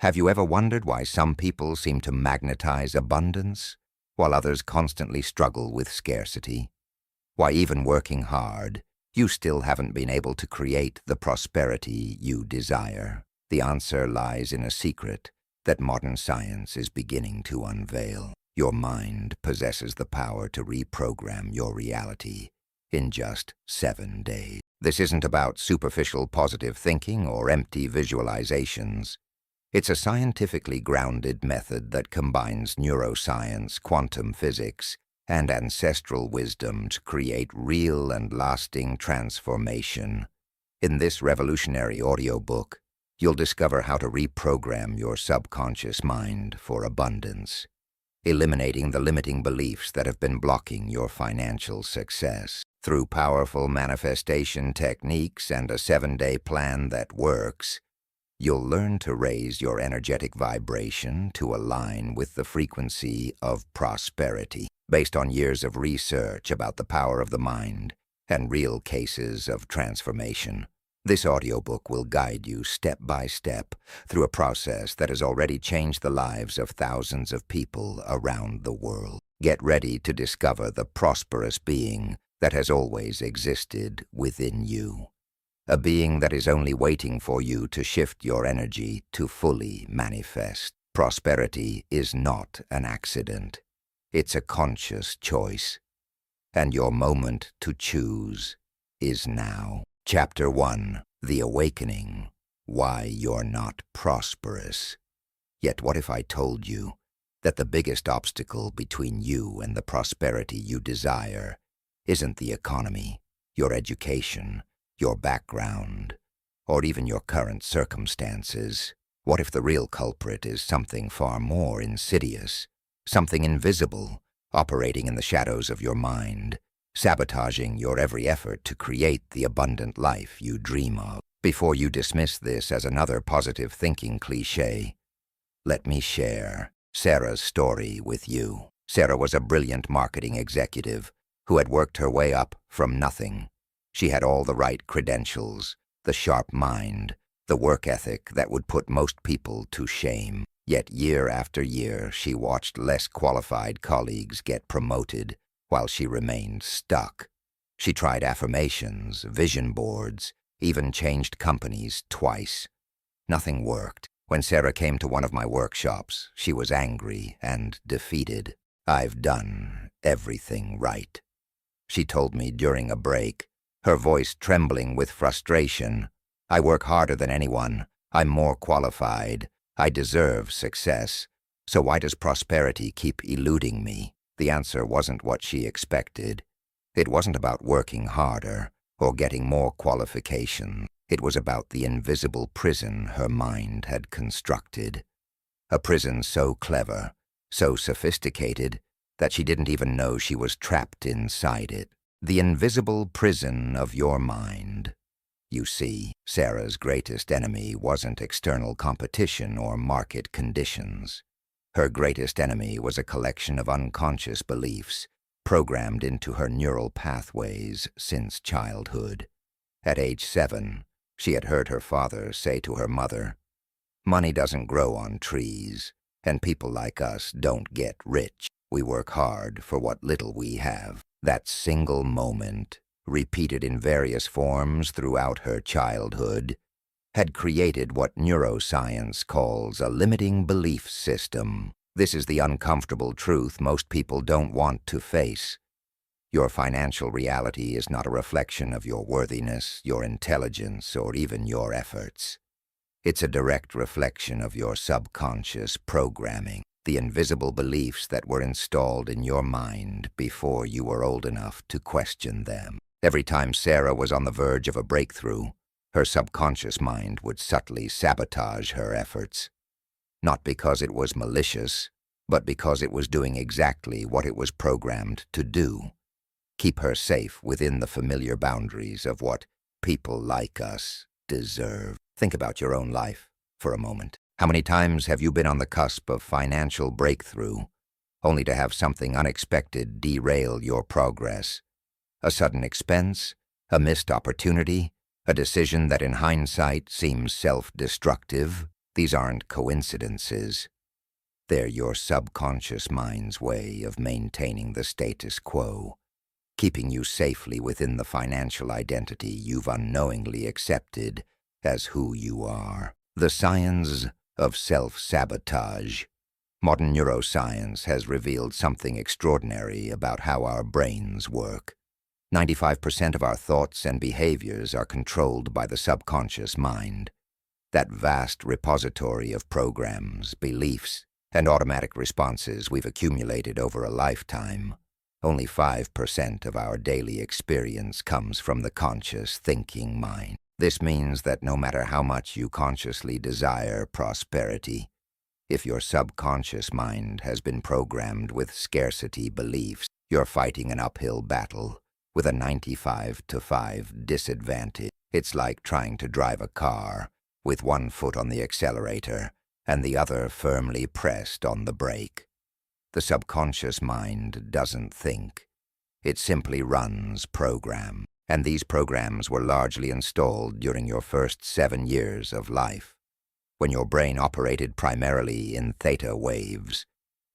Have you ever wondered why some people seem to magnetize abundance, while others constantly struggle with scarcity? Why even working hard, you still haven't been able to create the prosperity you desire? The answer lies in a secret that modern science is beginning to unveil. Your mind possesses the power to reprogram your reality in just 7 days. This isn't about superficial positive thinking or empty visualizations. It's a scientifically grounded method that combines neuroscience, quantum physics, and ancestral wisdom to create real and lasting transformation. In this revolutionary audiobook, you'll discover how to reprogram your subconscious mind for abundance, eliminating the limiting beliefs that have been blocking your financial success. Through powerful manifestation techniques and a 7-day plan that works, you'll learn to raise your energetic vibration to align with the frequency of prosperity. Based on years of research about the power of the mind and real cases of transformation, this audiobook will guide you step by step through a process that has already changed the lives of thousands of people around the world. Get ready to discover the prosperous being that has always existed within you. A being that is only waiting for you to shift your energy to fully manifest. Prosperity is not an accident. It's a conscious choice. And your moment to choose is now. Chapter 1. The Awakening. Why You're Not Prosperous. Yet what if I told you that the biggest obstacle between you and the prosperity you desire isn't the economy, your education, your background, or even your current circumstances? What if the real culprit is something far more insidious, something invisible, operating in the shadows of your mind, sabotaging your every effort to create the abundant life you dream of? Before you dismiss this as another positive thinking cliché, let me share Sarah's story with you. Sarah was a brilliant marketing executive who had worked her way up from nothing. She had all the right credentials, the sharp mind, the work ethic that would put most people to shame. Yet year after year, she watched less qualified colleagues get promoted while she remained stuck. She tried affirmations, vision boards, even changed companies twice. Nothing worked. When Sarah came to one of my workshops, she was angry and defeated. "I've done everything right," she told me during a break, her voice trembling with frustration. "I work harder than anyone. I'm more qualified. I deserve success. So why does prosperity keep eluding me?" The answer wasn't what she expected. It wasn't about working harder or getting more qualification. It was about the invisible prison her mind had constructed. A prison so clever, so sophisticated, that she didn't even know she was trapped inside it. The invisible prison of your mind. You see, Sarah's greatest enemy wasn't external competition or market conditions. Her greatest enemy was a collection of unconscious beliefs programmed into her neural pathways since childhood. At age 7, she had heard her father say to her mother, "Money doesn't grow on trees, and people like us don't get rich. We work hard for what little we have." That single moment, repeated in various forms throughout her childhood, had created what neuroscience calls a limiting belief system. This is the uncomfortable truth most people don't want to face. Your financial reality is not a reflection of your worthiness, your intelligence, or even your efforts. It's a direct reflection of your subconscious programming, the invisible beliefs that were installed in your mind before you were old enough to question them. Every time Sarah was on the verge of a breakthrough, her subconscious mind would subtly sabotage her efforts. Not because it was malicious, but because it was doing exactly what it was programmed to do. Keep her safe within the familiar boundaries of what people like us deserve. Think about your own life for a moment. How many times have you been on the cusp of financial breakthrough, only to have something unexpected derail your progress? A sudden expense, a missed opportunity, a decision that in hindsight seems self-destructive. These aren't coincidences. They're your subconscious mind's way of maintaining the status quo, keeping you safely within the financial identity you've unknowingly accepted as who you are. The science of self-sabotage. Modern neuroscience has revealed something extraordinary about how our brains work. 95% of our thoughts and behaviors are controlled by the subconscious mind, that vast repository of programs, beliefs, and automatic responses we've accumulated over a lifetime. Only 5% of our daily experience comes from the conscious thinking mind. This means that no matter how much you consciously desire prosperity, if your subconscious mind has been programmed with scarcity beliefs, you're fighting an uphill battle with a 95-5 disadvantage. It's like trying to drive a car with one foot on the accelerator and the other firmly pressed on the brake. The subconscious mind doesn't think. It simply runs programs, and these programs were largely installed during your first 7 years of life, when your brain operated primarily in theta waves,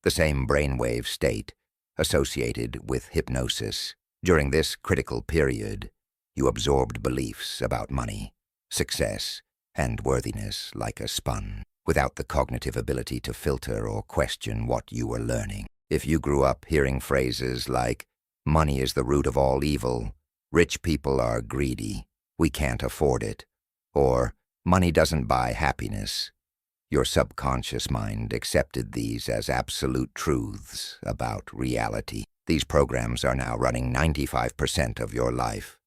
the same brainwave state associated with hypnosis. During this critical period, you absorbed beliefs about money, success, and worthiness like a sponge, without the cognitive ability to filter or question what you were learning. If you grew up hearing phrases like, "Money is the root of all evil," "Rich people are greedy," "We can't afford it," or "Money doesn't buy happiness," your subconscious mind accepted these as absolute truths about reality. These programs are now running 95% of your life,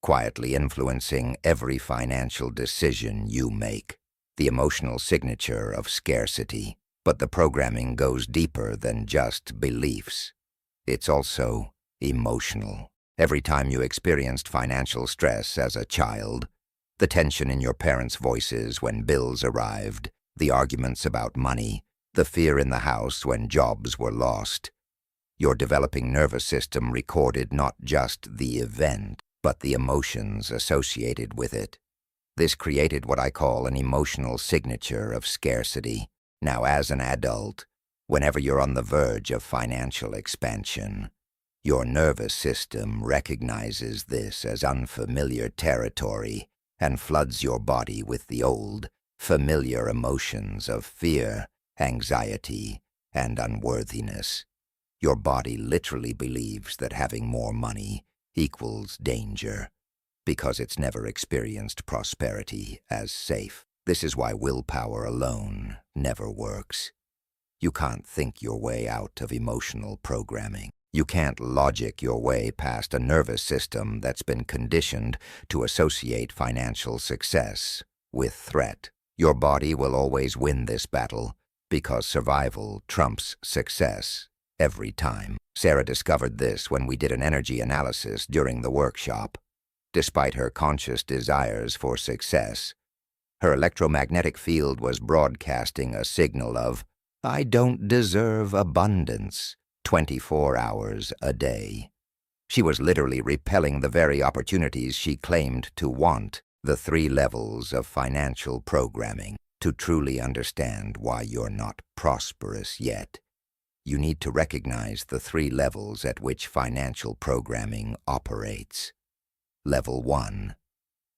quietly influencing every financial decision you make. The emotional signature of scarcity. But the programming goes deeper than just beliefs. It's also emotional. Every time you experienced financial stress as a child, the tension in your parents' voices when bills arrived, the arguments about money, the fear in the house when jobs were lost, your developing nervous system recorded not just the event, but the emotions associated with it. This created what I call an emotional signature of scarcity. Now, as an adult, whenever you're on the verge of financial expansion, your nervous system recognizes this as unfamiliar territory and floods your body with the old, familiar emotions of fear, anxiety, and unworthiness. Your body literally believes that having more money equals danger, because it's never experienced prosperity as safe. This is why willpower alone never works. You can't think your way out of emotional programming. You can't logic your way past a nervous system that's been conditioned to associate financial success with threat. Your body will always win this battle because survival trumps success every time. Sarah discovered this when we did an energy analysis during the workshop. Despite her conscious desires for success, her electromagnetic field was broadcasting a signal of, "I don't deserve abundance," 24 hours a day. She was literally repelling the very opportunities she claimed to want. The 3 levels of financial programming. To truly understand why you're not prosperous yet, you need to recognize the 3 levels at which financial programming operates. Level 1.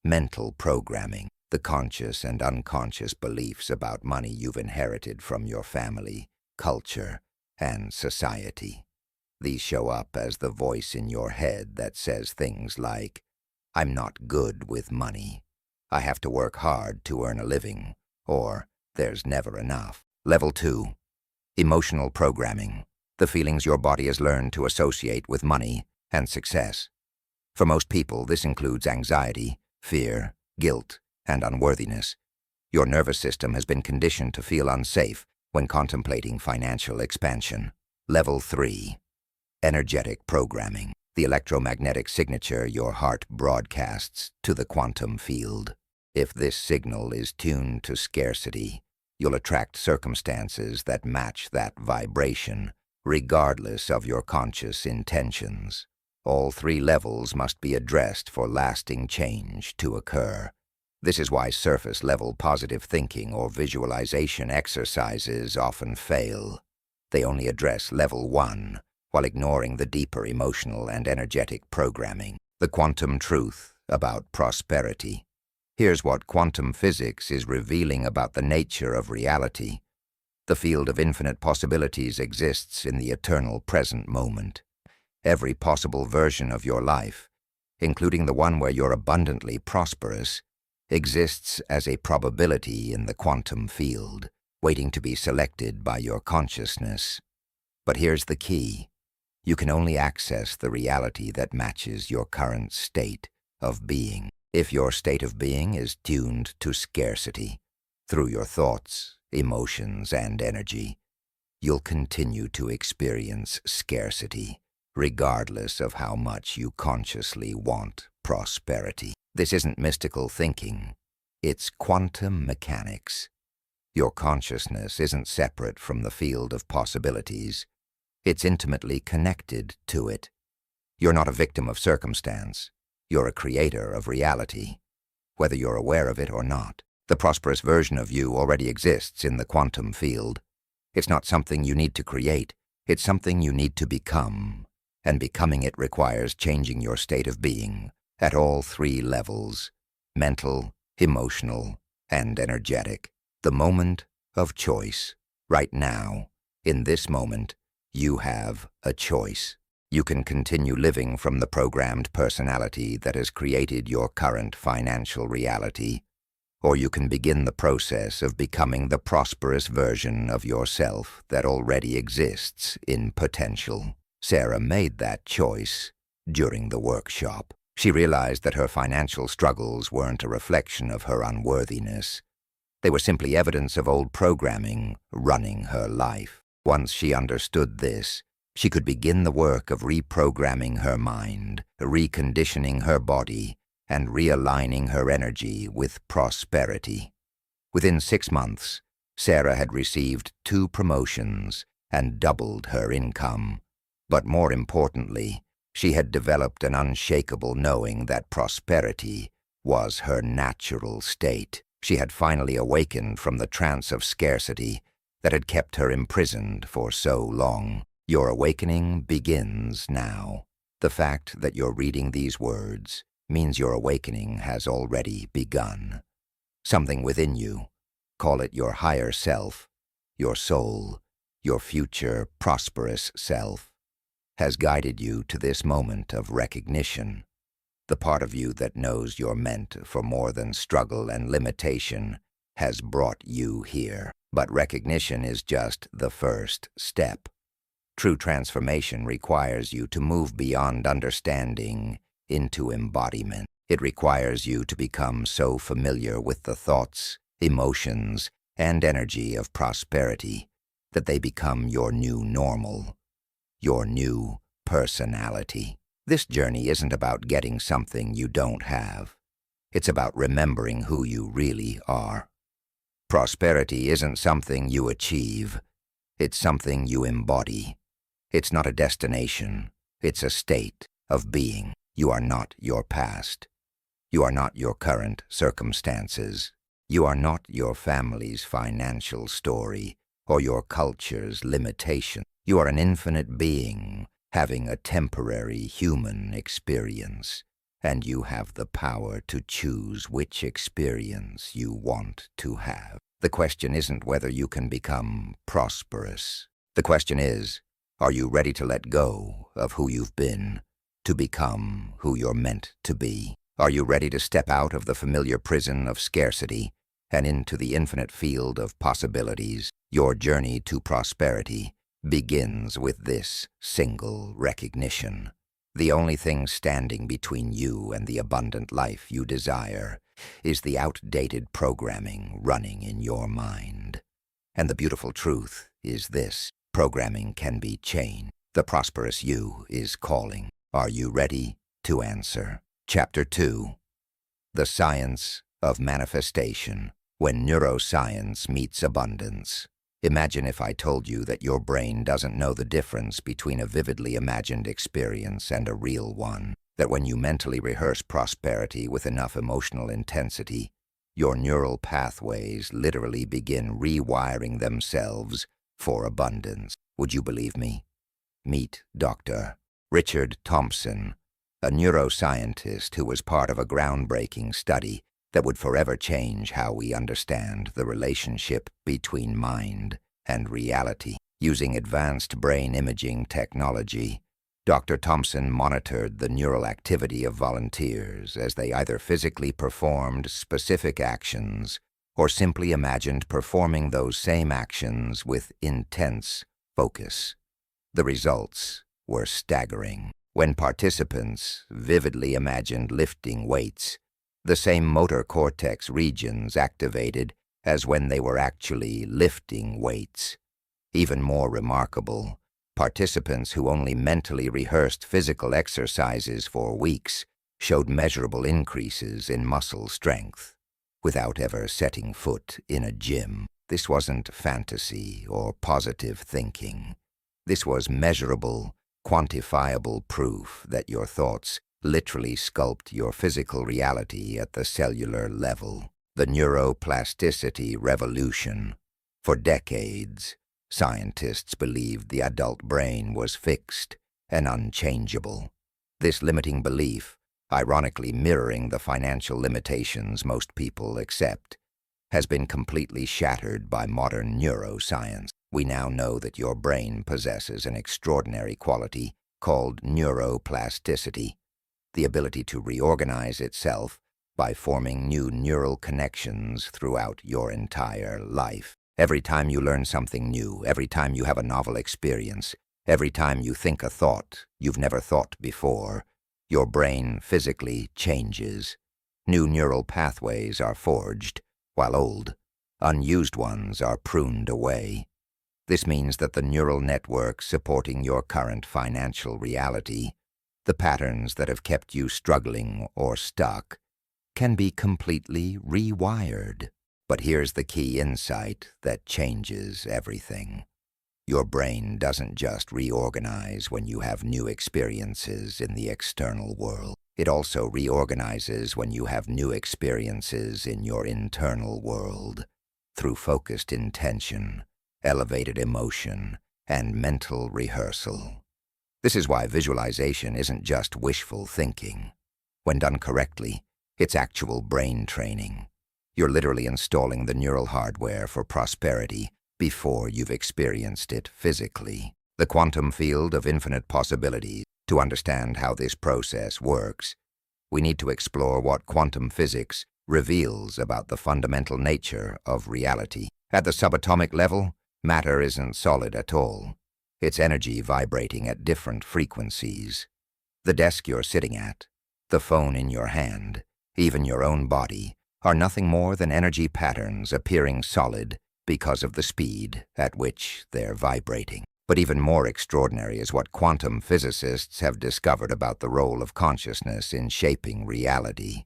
Mental programming. The conscious and unconscious beliefs about money you've inherited from your family, culture, and society. These show up as the voice in your head that says things like, "I'm not good with money," "I have to work hard to earn a living," or "There's never enough." Level 2. Emotional programming. The feelings your body has learned to associate with money and success. For most people, this includes anxiety, fear, guilt, and unworthiness. Your nervous system has been conditioned to feel unsafe when contemplating financial expansion. Level 3. Energetic programming. The electromagnetic signature your heart broadcasts to the quantum field. If this signal is tuned to scarcity, you'll attract circumstances that match that vibration, regardless of your conscious intentions. All 3 levels must be addressed for lasting change to occur. This is why surface-level positive thinking or visualization exercises often fail. They only address level 1, while ignoring the deeper emotional and energetic programming. The quantum truth about prosperity. Here's what quantum physics is revealing about the nature of reality. The field of infinite possibilities exists in the eternal present moment. Every possible version of your life, including the one where you're abundantly prosperous, exists as a probability in the quantum field, waiting to be selected by your consciousness. But here's the key. You can only access the reality that matches your current state of being. If your state of being is tuned to scarcity, through your thoughts, emotions, and energy, you'll continue to experience scarcity, regardless of how much you consciously want prosperity. This isn't mystical thinking. It's quantum mechanics. Your consciousness isn't separate from the field of possibilities. It's intimately connected to it. You're not a victim of circumstance. You're a creator of reality, whether you're aware of it or not. The prosperous version of you already exists in the quantum field. It's not something you need to create. It's something you need to become. And becoming it requires changing your state of being at all 3 levels: mental, emotional, and energetic. The moment of choice. Right now, in this moment, you have a choice. You can continue living from the programmed personality that has created your current financial reality, or you can begin the process of becoming the prosperous version of yourself that already exists in potential. Sarah made that choice during the workshop. She realized that her financial struggles weren't a reflection of her unworthiness. They were simply evidence of old programming running her life. Once she understood this, she could begin the work of reprogramming her mind, reconditioning her body, and realigning her energy with prosperity. Within 6 months, Sarah had received 2 promotions and doubled her income. But more importantly, she had developed an unshakable knowing that prosperity was her natural state. She had finally awakened from the trance of scarcity that had kept her imprisoned for so long. Your awakening begins now. The fact that you're reading these words means your awakening has already begun. Something within you, call it your higher self, your soul, your future prosperous self, has guided you to this moment of recognition. The part of you that knows you're meant for more than struggle and limitation has brought you here. But recognition is just the first step. True transformation requires you to move beyond understanding into embodiment. It requires you to become so familiar with the thoughts, emotions, and energy of prosperity that they become your new normal, your new personality. This journey isn't about getting something you don't have. It's about remembering who you really are. Prosperity isn't something you achieve. It's something you embody. It's not a destination. It's a state of being. You are not your past. You are not your current circumstances. You are not your family's financial story or your culture's limitation. You are an infinite being having a temporary human experience, and you have the power to choose which experience you want to have. The question isn't whether you can become prosperous. The question is, are you ready to let go of who you've been to become who you're meant to be? Are you ready to step out of the familiar prison of scarcity and into the infinite field of possibilities? Your journey to prosperity begins with this single recognition. The only thing standing between you and the abundant life you desire is the outdated programming running in your mind. And the beautiful truth is this: programming can be changed. The prosperous you is calling. Are you ready to answer? Chapter 2. The Science of Manifestation. When neuroscience meets abundance. Imagine if I told you that your brain doesn't know the difference between a vividly imagined experience and a real one. That when you mentally rehearse prosperity with enough emotional intensity, your neural pathways literally begin rewiring themselves for abundance. Would you believe me? Meet Dr. Richard Thompson, a neuroscientist who was part of a groundbreaking study that would forever change how we understand the relationship between mind and reality. Using advanced brain imaging technology, Dr. Thompson monitored the neural activity of volunteers as they either physically performed specific actions or simply imagined performing those same actions with intense focus. The results were staggering. When participants vividly imagined lifting weights, the same motor cortex regions activated as when they were actually lifting weights. Even more remarkable, participants who only mentally rehearsed physical exercises for weeks showed measurable increases in muscle strength without ever setting foot in a gym. This wasn't fantasy or positive thinking. This was measurable, quantifiable proof that your thoughts literally sculpt your physical reality at the cellular level. The neuroplasticity revolution. For decades, scientists believed the adult brain was fixed and unchangeable. This limiting belief, ironically mirroring the financial limitations most people accept, has been completely shattered by modern neuroscience. We now know that your brain possesses an extraordinary quality called neuroplasticity, the ability to reorganize itself by forming new neural connections throughout your entire life. Every time you learn something new, every time you have a novel experience, every time you think a thought you've never thought before, your brain physically changes. New neural pathways are forged, while old, unused ones are pruned away. This means that the neural network supporting your current financial reality, the patterns that have kept you struggling or stuck, can be completely rewired. But here's the key insight that changes everything. Your brain doesn't just reorganize when you have new experiences in the external world. It also reorganizes when you have new experiences in your internal world, through focused intention, elevated emotion, and mental rehearsal. This is why visualization isn't just wishful thinking. When done correctly, it's actual brain training. You're literally installing the neural hardware for prosperity before you've experienced it physically. The quantum field of infinite possibilities. To understand how this process works, we need to explore what quantum physics reveals about the fundamental nature of reality. At the subatomic level, matter isn't solid at all. It's energy vibrating at different frequencies. The desk you're sitting at, the phone in your hand, even your own body, are nothing more than energy patterns appearing solid because of the speed at which they're vibrating. But even more extraordinary is what quantum physicists have discovered about the role of consciousness in shaping reality.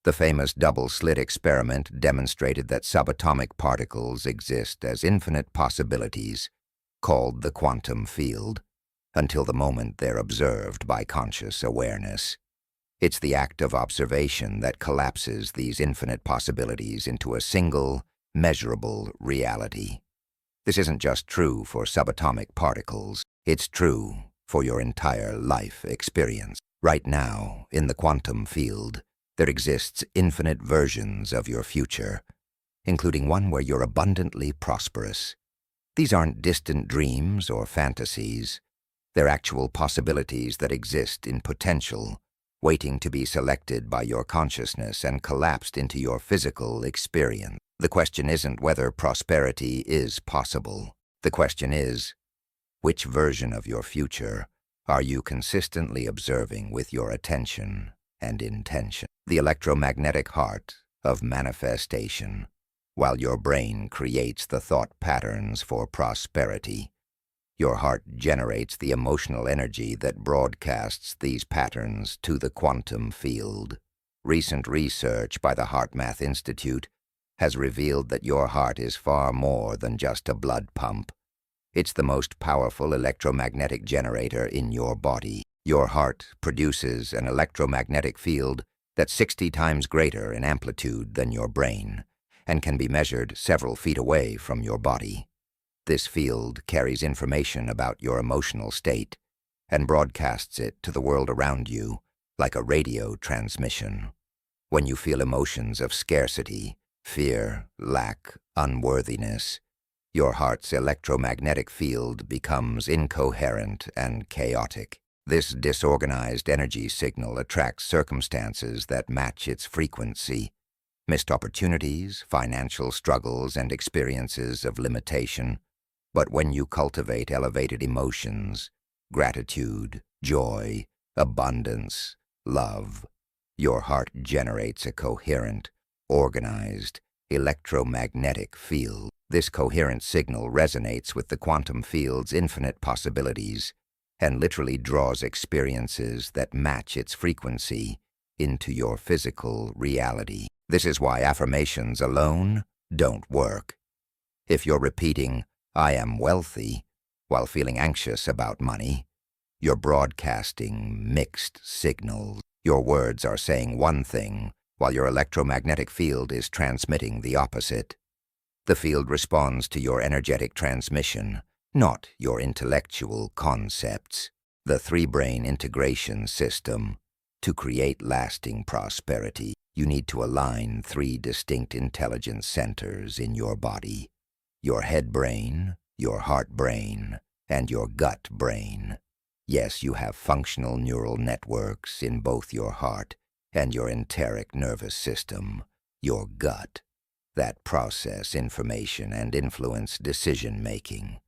The famous double-slit experiment demonstrated that subatomic particles exist as infinite possibilities, called the quantum field, until the moment they're observed by conscious awareness. It's the act of observation that collapses these infinite possibilities into a single, measurable reality. This isn't just true for subatomic particles, it's true for your entire life experience. Right now, in the quantum field, there exists infinite versions of your future, including one where you're abundantly prosperous. These aren't distant dreams or fantasies. They're actual possibilities that exist in potential, waiting to be selected by your consciousness and collapsed into your physical experience. The question isn't whether prosperity is possible. The question is, which version of your future are you consistently observing with your attention and intention? The electromagnetic heart of manifestation. While your brain creates the thought patterns for prosperity, your heart generates the emotional energy that broadcasts these patterns to the quantum field. Recent research by the HeartMath Institute has revealed that your heart is far more than just a blood pump. It's the most powerful electromagnetic generator in your body. Your heart produces an electromagnetic field that's 60 times greater in amplitude than your brain and can be measured several feet away from your body. This field carries information about your emotional state and broadcasts it to the world around you like a radio transmission. When you feel emotions of scarcity, fear, lack, unworthiness, your heart's electromagnetic field becomes incoherent and chaotic. This disorganized energy signal attracts circumstances that match its frequency: missed opportunities, financial struggles, and experiences of limitation. But when you cultivate elevated emotions, gratitude, joy, abundance, love, your heart generates a coherent, organized, electromagnetic field. This coherent signal resonates with the quantum field's infinite possibilities and literally draws experiences that match its frequency into your physical reality. This is why affirmations alone don't work. If you're repeating, "I am wealthy," while feeling anxious about money, you're broadcasting mixed signals. Your words are saying one thing, while your electromagnetic field is transmitting the opposite. The field responds to your energetic transmission, not your intellectual concepts. The three-brain integration system. To create lasting prosperity, you need to align three distinct intelligence centers in your body: your head brain, your heart brain, and your gut brain. Yes, you have functional neural networks in both your heart and your enteric nervous system, your gut, that process information and influence decision-making.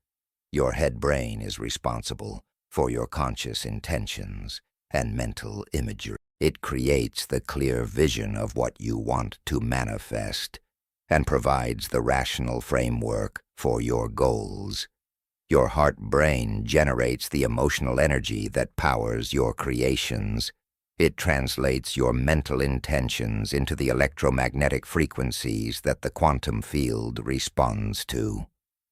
Your head brain is responsible for your conscious intentions and mental imagery. It creates the clear vision of what you want to manifest and provides the rational framework for your goals. Your heart-brain generates the emotional energy that powers your creations. It translates your mental intentions into the electromagnetic frequencies that the quantum field responds to.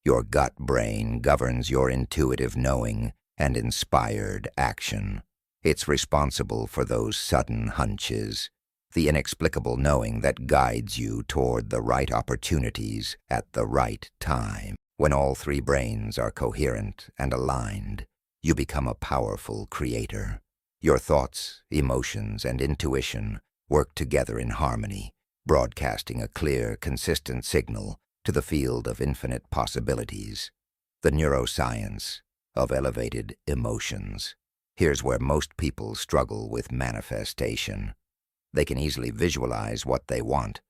Your gut brain governs your intuitive knowing and inspired action. It's responsible for those sudden hunches, the inexplicable knowing that guides you toward the right opportunities at the right time. When all three brains are coherent and aligned, you become a powerful creator. Your thoughts, emotions, and intuition work together in harmony, broadcasting a clear, consistent signal to the field of infinite possibilities. The neuroscience of elevated emotions. Here's where most people struggle with manifestation. They can easily visualize what they want,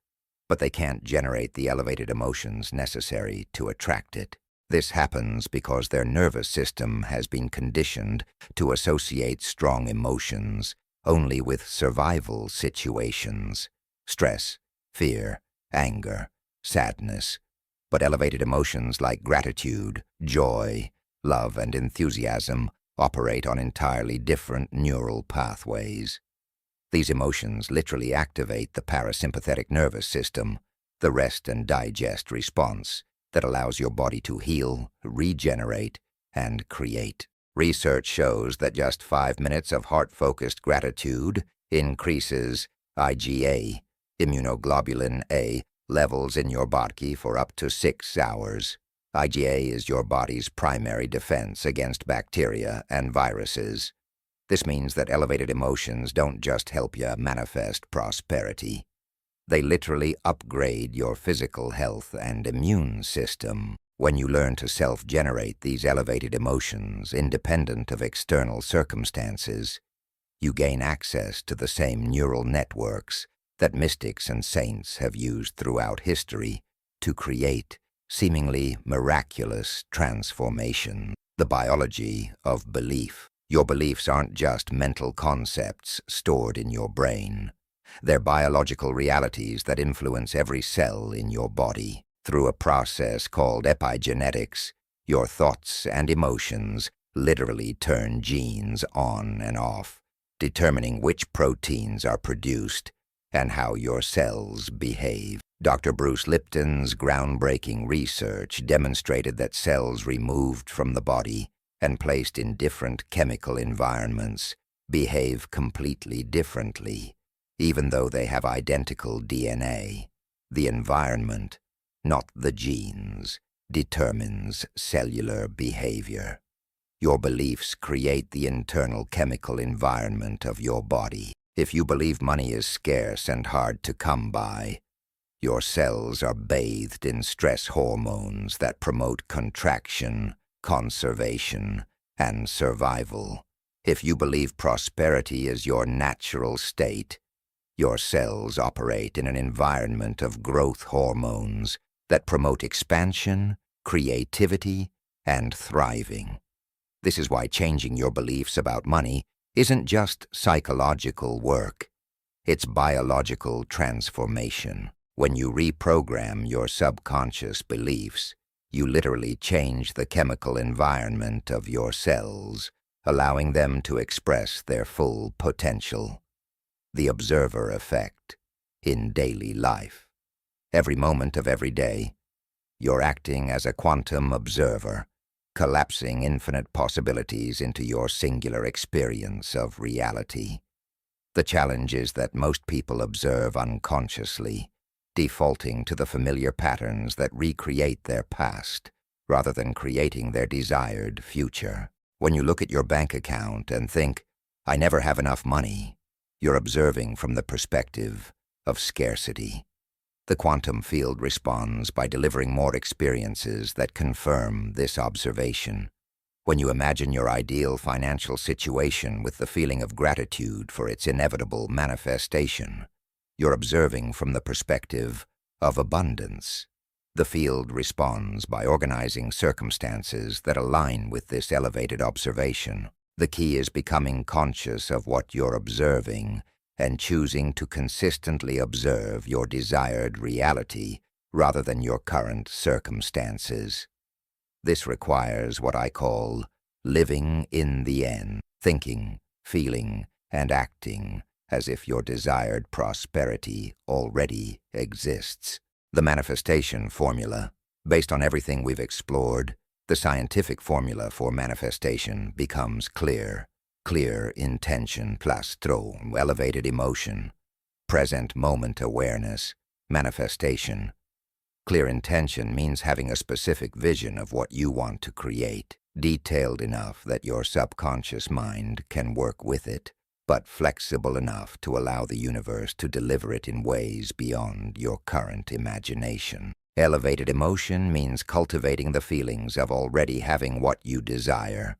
but they can't generate the elevated emotions necessary to attract it. This happens because their nervous system has been conditioned to associate strong emotions only with survival situations: stress, fear, anger, sadness. But elevated emotions like gratitude, joy, love, and enthusiasm operate on entirely different neural pathways. These emotions literally activate the parasympathetic nervous system, the rest and digest response that allows your body to heal, regenerate, and create. Research shows that just 5 minutes of heart-focused gratitude increases IgA, immunoglobulin A, levels in your body for up to 6 hours. IgA is your body's primary defense against bacteria and viruses. This means that elevated emotions don't just help you manifest prosperity. They literally upgrade your physical health and immune system. When you learn to self-generate these elevated emotions independent of external circumstances, you gain access to the same neural networks that mystics and saints have used throughout history to create seemingly miraculous transformation. The biology of belief. Your beliefs aren't just mental concepts stored in your brain. They're biological realities that influence every cell in your body. Through a process called epigenetics, your thoughts and emotions literally turn genes on and off, determining which proteins are produced and how your cells behave. Dr. Bruce Lipton's groundbreaking research demonstrated that cells removed from the body and placed in different chemical environments behave completely differently. even though they have identical DNA. The environment, not the genes, determines cellular behavior. Your beliefs create the internal chemical environment of your body. If you believe money is scarce and hard to come by, your cells are bathed in stress hormones that promote contraction, conservation, and survival. If you believe prosperity is your natural state, your cells operate in an environment of growth hormones that promote expansion, creativity, and thriving. This is why changing your beliefs about money isn't just psychological work. It's biological transformation. When you reprogram your subconscious beliefs, you literally change the chemical environment of your cells, allowing them to express their full potential. The observer effect in daily life. Every moment of every day, you're acting as a quantum observer, collapsing infinite possibilities into your singular experience of reality. The challenge is that most people observe unconsciously, defaulting to the familiar patterns that recreate their past, rather than creating their desired future. When you look at your bank account and think, "I never have enough money," you're observing from the perspective of scarcity. The quantum field responds by delivering more experiences that confirm this observation. When you imagine your ideal financial situation with the feeling of gratitude for its inevitable manifestation, you're observing from the perspective of abundance. The field responds by organizing circumstances that align with this elevated observation. The key is becoming conscious of what you're observing and choosing to consistently observe your desired reality rather than your current circumstances. This requires what I call living in the end, thinking, feeling, and acting as if your desired prosperity already exists. The manifestation formula, based on everything we've explored, the scientific formula for manifestation becomes clear. Clear intention plus elevated emotion, present moment awareness, manifestation. Clear intention means having a specific vision of what you want to create, detailed enough that your subconscious mind can work with it, but flexible enough to allow the universe to deliver it in ways beyond your current imagination. Elevated emotion means cultivating the feelings of already having what you desire.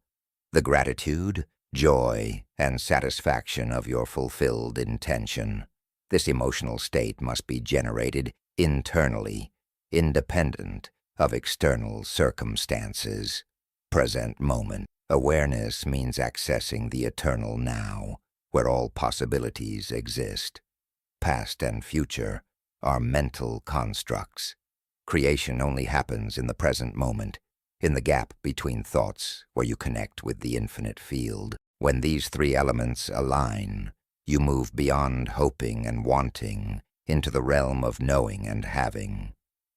The gratitude, joy, and satisfaction of your fulfilled intention. This emotional state must be generated internally, independent of external circumstances. Present moment. Awareness means accessing the eternal now, where all possibilities exist. Past and future are mental constructs. Creation only happens in the present moment, in the gap between thoughts where you connect with the infinite field. When these three elements align, you move beyond hoping and wanting into the realm of knowing and having.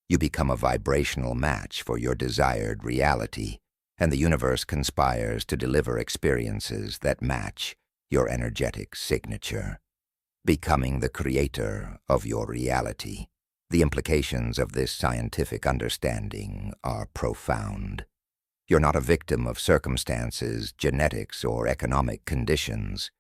You become a vibrational match for your desired reality, and the universe conspires to deliver experiences that match your energetic signature. Becoming the creator of your reality. The implications of this scientific understanding are profound. You're not a victim of circumstances, genetics, or economic conditions.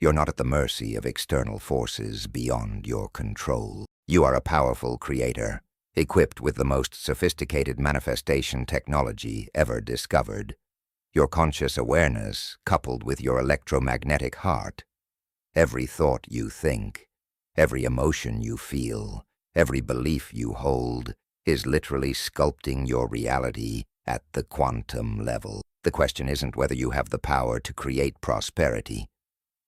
You're not at the mercy of external forces beyond your control. You are a powerful creator, equipped with the most sophisticated manifestation technology ever discovered. Your conscious awareness, coupled with your electromagnetic heart. Every thought you think, every emotion you feel, every belief you hold, is literally sculpting your reality at the quantum level. The question isn't whether you have the power to create prosperity.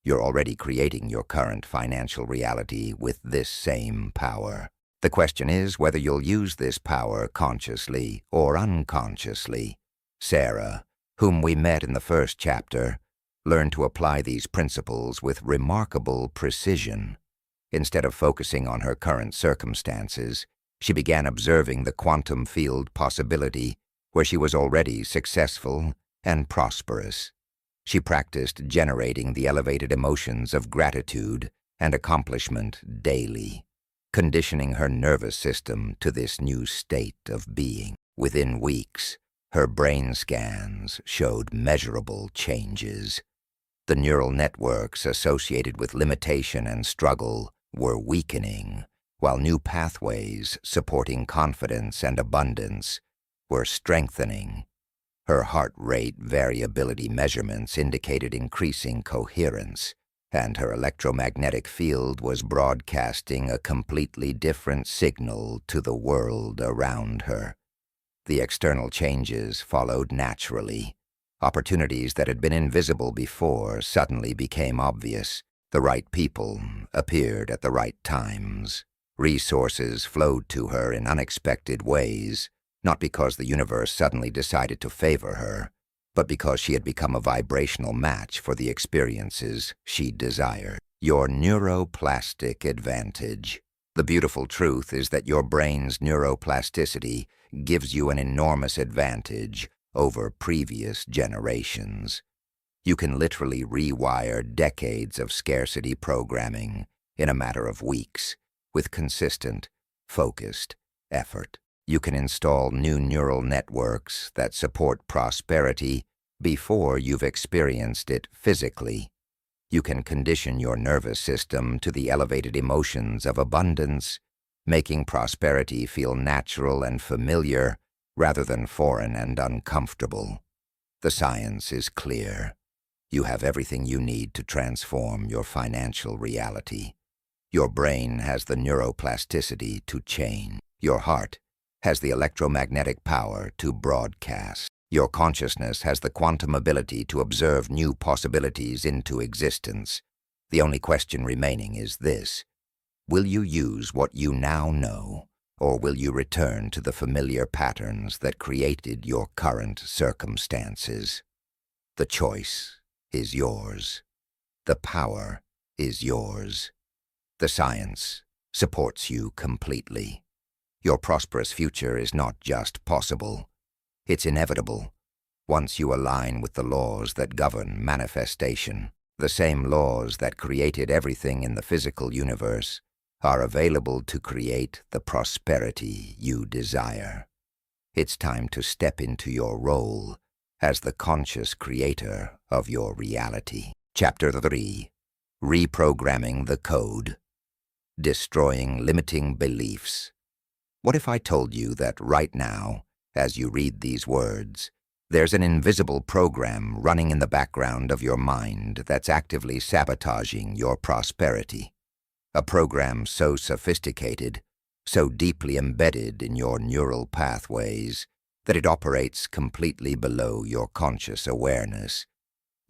You're already creating your current financial reality with this same power. The question is whether you'll use this power consciously or unconsciously. Sarah, whom we met in the first chapter, learned to apply these principles with remarkable precision. Instead of focusing on her current circumstances, she began observing the quantum field possibility where she was already successful and prosperous. She practiced generating the elevated emotions of gratitude and accomplishment daily, conditioning her nervous system to this new state of being. Within weeks, her brain scans showed measurable changes. The neural networks associated with limitation and struggle were weakening, while new pathways supporting confidence and abundance were strengthening. Her heart rate variability measurements indicated increasing coherence, and her electromagnetic field was broadcasting a completely different signal to the world around her. The external changes followed naturally. Opportunities that had been invisible before suddenly became obvious. The right people appeared at the right times. Resources flowed to her in unexpected ways, not because the universe suddenly decided to favor her, but because she had become a vibrational match for the experiences she desired. Your neuroplastic advantage. The beautiful truth is that your brain's neuroplasticity gives you an enormous advantage over previous generations. You can literally rewire decades of scarcity programming in a matter of weeks with consistent, focused effort. You can install new neural networks that support prosperity before you've experienced it physically. You can condition your nervous system to the elevated emotions of abundance, making prosperity feel natural and familiar rather than foreign and uncomfortable. The science is clear. You have everything you need to transform your financial reality. Your brain has the neuroplasticity to change. Your heart has the electromagnetic power to broadcast. Your consciousness has the quantum ability to observe new possibilities into existence. The only question remaining is this: will you use what you now know, or will you return to the familiar patterns that created your current circumstances? The choice is yours. The power is yours. The science supports you completely. Your prosperous future is not just possible. It's inevitable. Once you align with the laws that govern manifestation, the same laws that created everything in the physical universe are available to create the prosperity you desire. It's time to step into your role as the conscious creator of your reality. Chapter 3. Reprogramming the Code. Destroying Limiting Beliefs. What if I told you that right now, as you read these words, there's an invisible program running in the background of your mind that's actively sabotaging your prosperity? A program so sophisticated, so deeply embedded in your neural pathways, that it operates completely below your conscious awareness,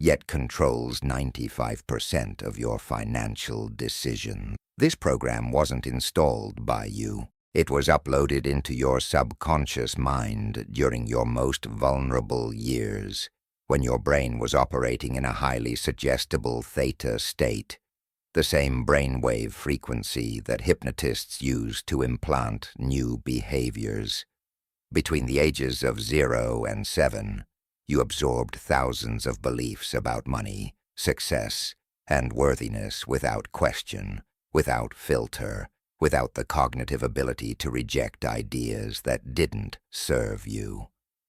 yet controls 95% of your financial decisions. This program wasn't installed by you. It was uploaded into your subconscious mind during your most vulnerable years, when your brain was operating in a highly suggestible theta state, the same brainwave frequency that hypnotists use to implant new behaviors. Between the ages of 0 and 7, you absorbed thousands of beliefs about money, success, and worthiness without question, without filter, without the cognitive ability to reject ideas that didn't serve you.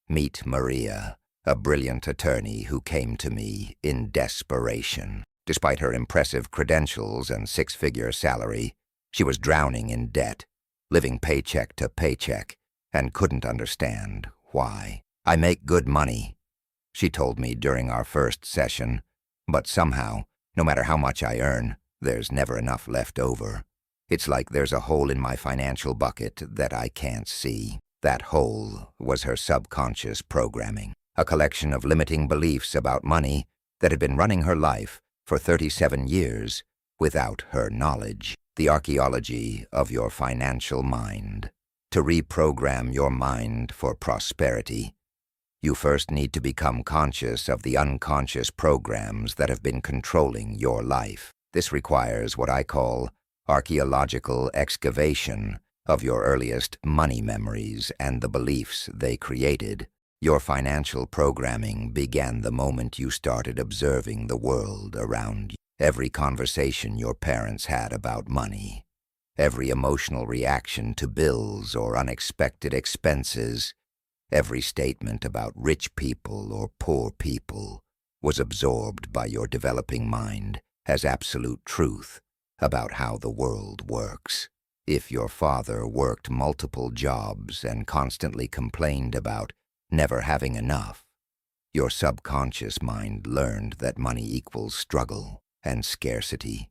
Meet Maria, a brilliant attorney who came to me in desperation. Despite her impressive credentials and six-figure salary, she was drowning in debt, living paycheck to paycheck, and couldn't understand why. "I make good money," she told me during our first session, "but somehow, no matter how much I earn, there's never enough left over. It's like there's a hole in my financial bucket that I can't see." That hole was her subconscious programming, a collection of limiting beliefs about money that had been running her life for 37 years without her knowledge. The archaeology of your financial mind. To reprogram your mind for prosperity, you first need to become conscious of the unconscious programs that have been controlling your life. This requires what I call archaeological excavation of your earliest money memories and the beliefs they created. Your financial programming began the moment you started observing the world around you. Every conversation your parents had about money, every emotional reaction to bills or unexpected expenses, every statement about rich people or poor people was absorbed by your developing mind as absolute truth about how the world works. If your father worked multiple jobs and constantly complained about never having enough, your subconscious mind learned that money equals struggle and scarcity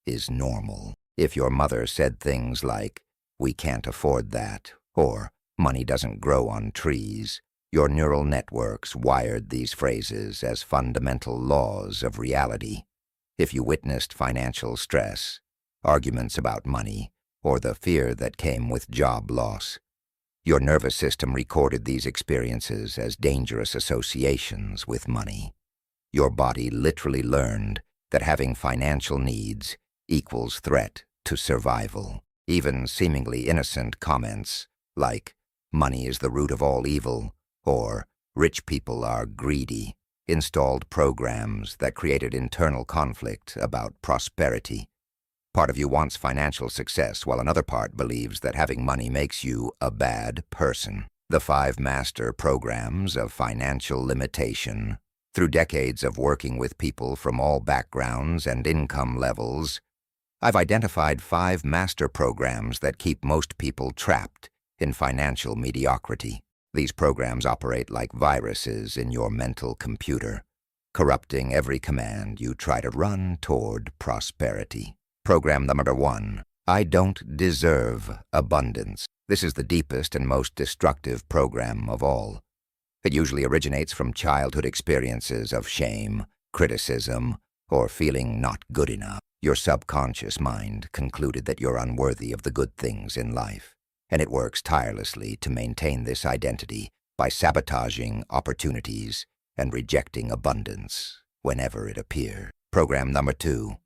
is normal. If your mother said things like, "We can't afford that," or "Money doesn't grow on trees," your neural networks wired these phrases as fundamental laws of reality. If you witnessed financial stress, arguments about money, or the fear that came with job loss, your nervous system recorded these experiences as dangerous associations with money. Your body literally learned that having financial needs equals threat to survival. Even seemingly innocent comments like, "Money is the root of all evil," or "Rich people are greedy," installed programs that created internal conflict about prosperity. Part of you wants financial success, while another part believes that having money makes you a bad person. The 5 master programs of financial limitation. Through decades of working with people from all backgrounds and income levels, I've identified 5 master programs that keep most people trapped in financial mediocrity. These programs operate like viruses in your mental computer, corrupting every command you try to run toward prosperity. Program number 1, I don't deserve abundance. This is the deepest and most destructive program of all. It usually originates from childhood experiences of shame, criticism, or feeling not good enough. Your subconscious mind concluded that you're unworthy of the good things in life, and it works tirelessly to maintain this identity by sabotaging opportunities and rejecting abundance whenever it appears. Program number 2,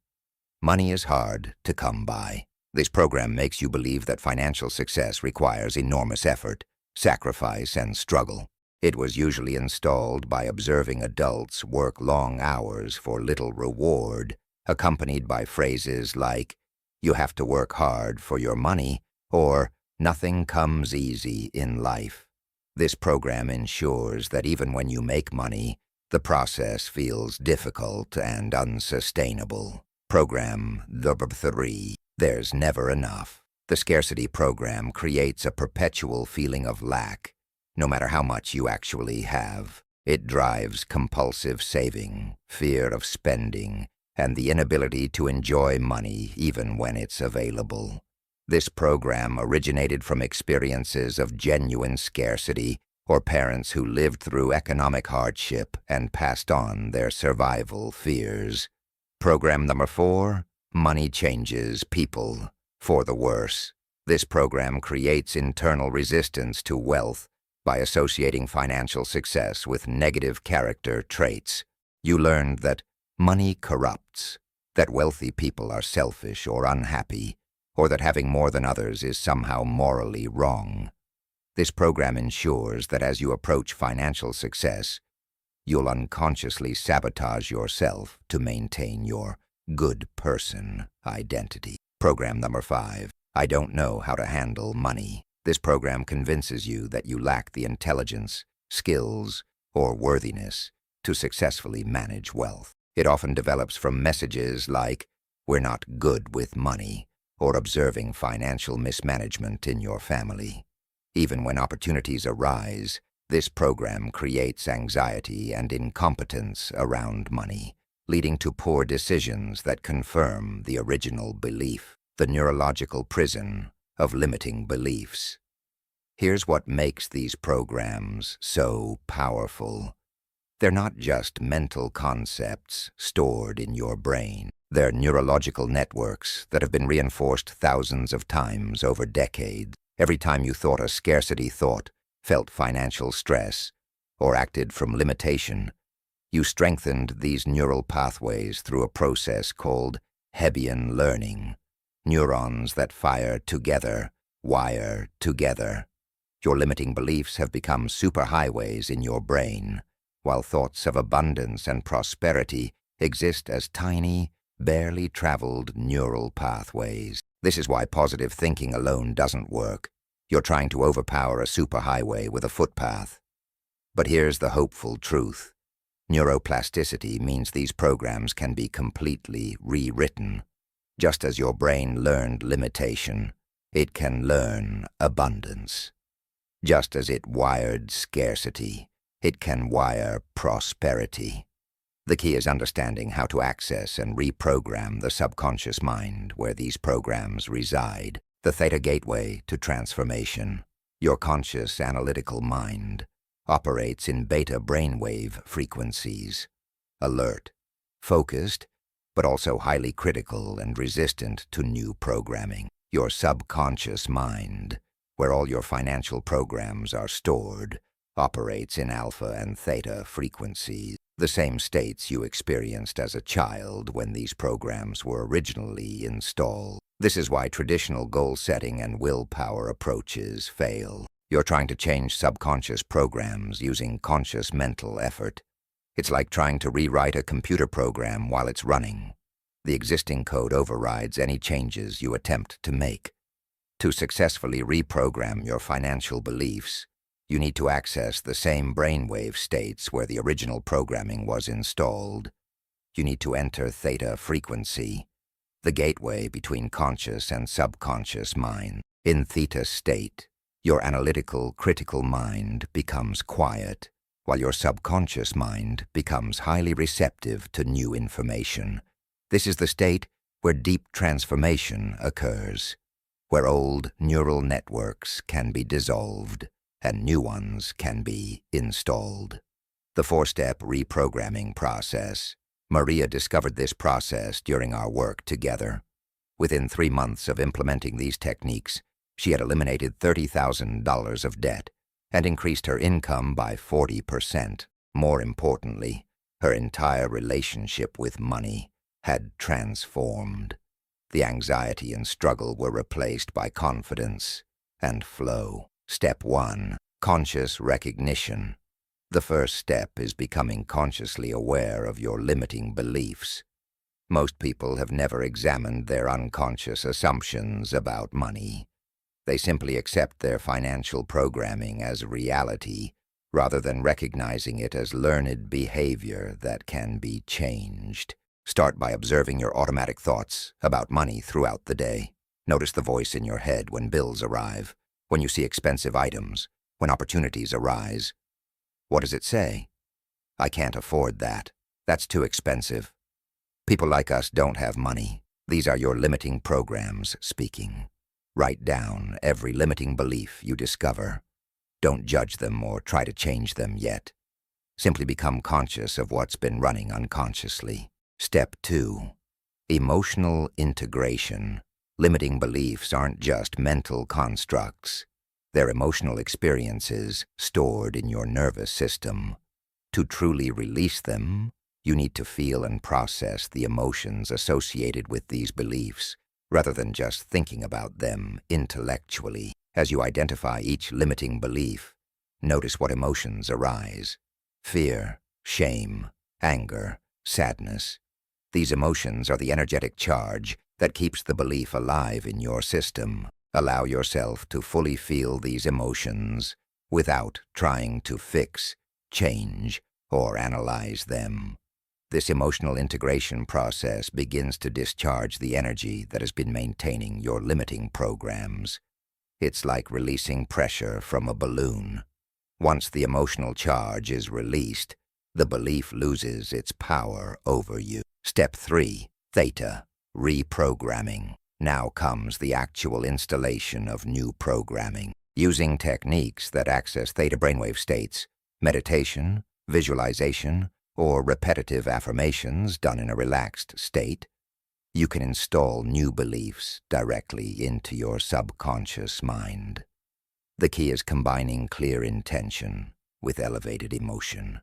money is hard to come by. This program makes you believe that financial success requires enormous effort, sacrifice, and struggle. It was usually installed by observing adults work long hours for little reward, accompanied by phrases like, "You have to work hard for your money," or "Nothing comes easy in life." This program ensures that even when you make money, the process feels difficult and unsustainable. Program number 3, there's never enough. The scarcity program creates a perpetual feeling of lack, no matter how much you actually have. It drives compulsive saving, fear of spending, and the inability to enjoy money even when it's available. This program originated from experiences of genuine scarcity or parents who lived through economic hardship and passed on their survival fears. Program number 4, money changes people for the worse. This program creates internal resistance to wealth by associating financial success with negative character traits. You learned that money corrupts, that wealthy people are selfish or unhappy, or that having more than others is somehow morally wrong. This program ensures that as you approach financial success, you'll unconsciously sabotage yourself to maintain your good person identity. Program number 5, I don't know how to handle money. This program convinces you that you lack the intelligence, skills, or worthiness to successfully manage wealth. It often develops from messages like, "We're not good with money," or observing financial mismanagement in your family. Even when opportunities arise, this program creates anxiety and incompetence around money, leading to poor decisions that confirm the original belief, the neurological prison of limiting beliefs. Here's what makes these programs so powerful. They're not just mental concepts stored in your brain. They're neurological networks that have been reinforced thousands of times over decades. Every time you thought a scarcity thought, felt financial stress, or acted from limitation, you strengthened these neural pathways through a process called Hebbian learning. Neurons that fire together, wire together. Your limiting beliefs have become superhighways in your brain, while thoughts of abundance and prosperity exist as tiny, barely traveled neural pathways. This is why positive thinking alone doesn't work. You're trying to overpower a superhighway with a footpath. But here's the hopeful truth. Neuroplasticity means these programs can be completely rewritten. Just as your brain learned limitation, it can learn abundance. Just as it wired scarcity, it can wire prosperity. The key is understanding how to access and reprogram the subconscious mind where these programs reside, the theta gateway to transformation. Your conscious analytical mind operates in beta brainwave frequencies, alert, focused, but also highly critical and resistant to new programming. Your subconscious mind, where all your financial programs are stored, operates in alpha and theta frequencies, the same states you experienced as a child when these programs were originally installed. This is why traditional goal setting and willpower approaches fail. You're trying to change subconscious programs using conscious mental effort. It's like trying to rewrite a computer program while it's running. The existing code overrides any changes you attempt to make. To successfully reprogram your financial beliefs, you need to access the same brainwave states where the original programming was installed. You need to enter theta frequency, the gateway between conscious and subconscious mind. In theta state, your analytical, critical mind becomes quiet, while your subconscious mind becomes highly receptive to new information. This is the state where deep transformation occurs, where old neural networks can be dissolved and new ones can be installed. The four-step reprogramming process. Maria discovered this process during our work together. Within 3 months of implementing these techniques, she had eliminated $30,000 of debt and increased her income by 40%. More importantly, her entire relationship with money had transformed. The anxiety and struggle were replaced by confidence and flow. Step 1. Conscious recognition. The first step is becoming consciously aware of your limiting beliefs. Most people have never examined their unconscious assumptions about money. They simply accept their financial programming as reality, rather than recognizing it as learned behavior that can be changed. Start by observing your automatic thoughts about money throughout the day. Notice the voice in your head when bills arrive, when you see expensive items, when opportunities arise. What does it say? I can't afford that. That's too expensive. People like us don't have money. These are your limiting programs speaking. Write down every limiting belief you discover. Don't judge them or try to change them yet. Simply become conscious of what's been running unconsciously. Step 2. Emotional integration. Limiting beliefs aren't just mental constructs. They're emotional experiences stored in your nervous system. To truly release them, you need to feel and process the emotions associated with these beliefs, rather than just thinking about them intellectually. As you identify each limiting belief, notice what emotions arise. Fear, shame, anger, sadness. These emotions are the energetic charge that keeps the belief alive in your system. Allow yourself to fully feel these emotions without trying to fix, change, or analyze them. This emotional integration process begins to discharge the energy that has been maintaining your limiting programs. It's like releasing pressure from a balloon. Once the emotional charge is released, the belief loses its power over you. Step 3. Theta. Reprogramming. Now comes the actual installation of new programming. Using techniques that access theta brainwave states, meditation, visualization, or repetitive affirmations done in a relaxed state, you can install new beliefs directly into your subconscious mind. The key is combining clear intention with elevated emotion.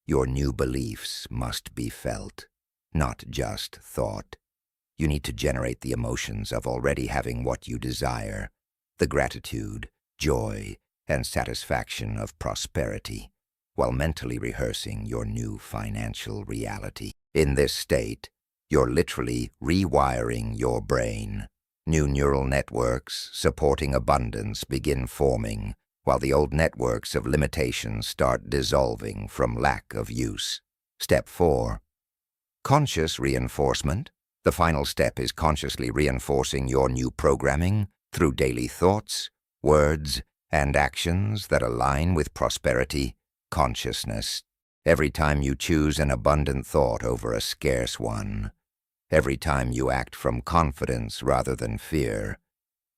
Your new beliefs must be felt, not just thought. You need to generate the emotions of already having what you desire, the gratitude, joy, and satisfaction of prosperity, while mentally rehearsing your new financial reality. In this state, You're literally rewiring your brain. New neural networks supporting abundance begin forming, while the old networks of limitation start dissolving from lack of use. Step 4. Conscious reinforcement. The final step is consciously reinforcing your new programming through daily thoughts, words, and actions that align with prosperity consciousness. Every time you choose an abundant thought over a scarce one, every time you act from confidence rather than fear,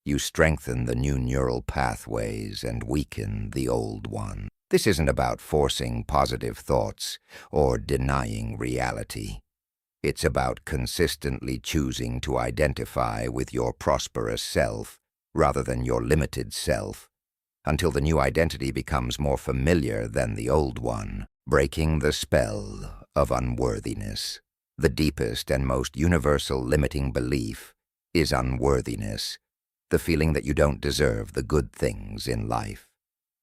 you strengthen the new neural pathways and weaken the old one. This isn't about forcing positive thoughts or denying reality. It's about consistently choosing to identify with your prosperous self rather than your limited self, until the new identity becomes more familiar than the old one, breaking the spell of unworthiness. The deepest and most universal limiting belief is unworthiness, the feeling that you don't deserve the good things in life.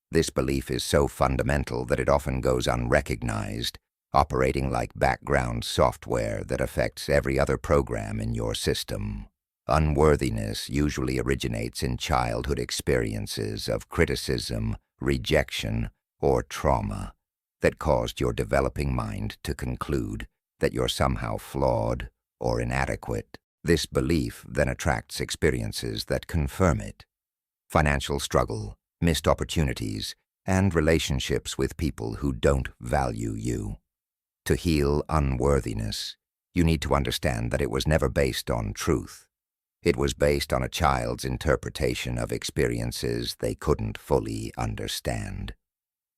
This belief is so fundamental that it often goes unrecognized, operating like background software that affects every other program in your system. Unworthiness usually originates in childhood experiences of criticism, rejection, or trauma that caused your developing mind to conclude that you're somehow flawed or inadequate. This belief then attracts experiences that confirm it. Financial struggle, missed opportunities, and relationships with people who don't value you. To heal unworthiness, you need to understand that it was never based on truth. It was based on a child's interpretation of experiences they couldn't fully understand.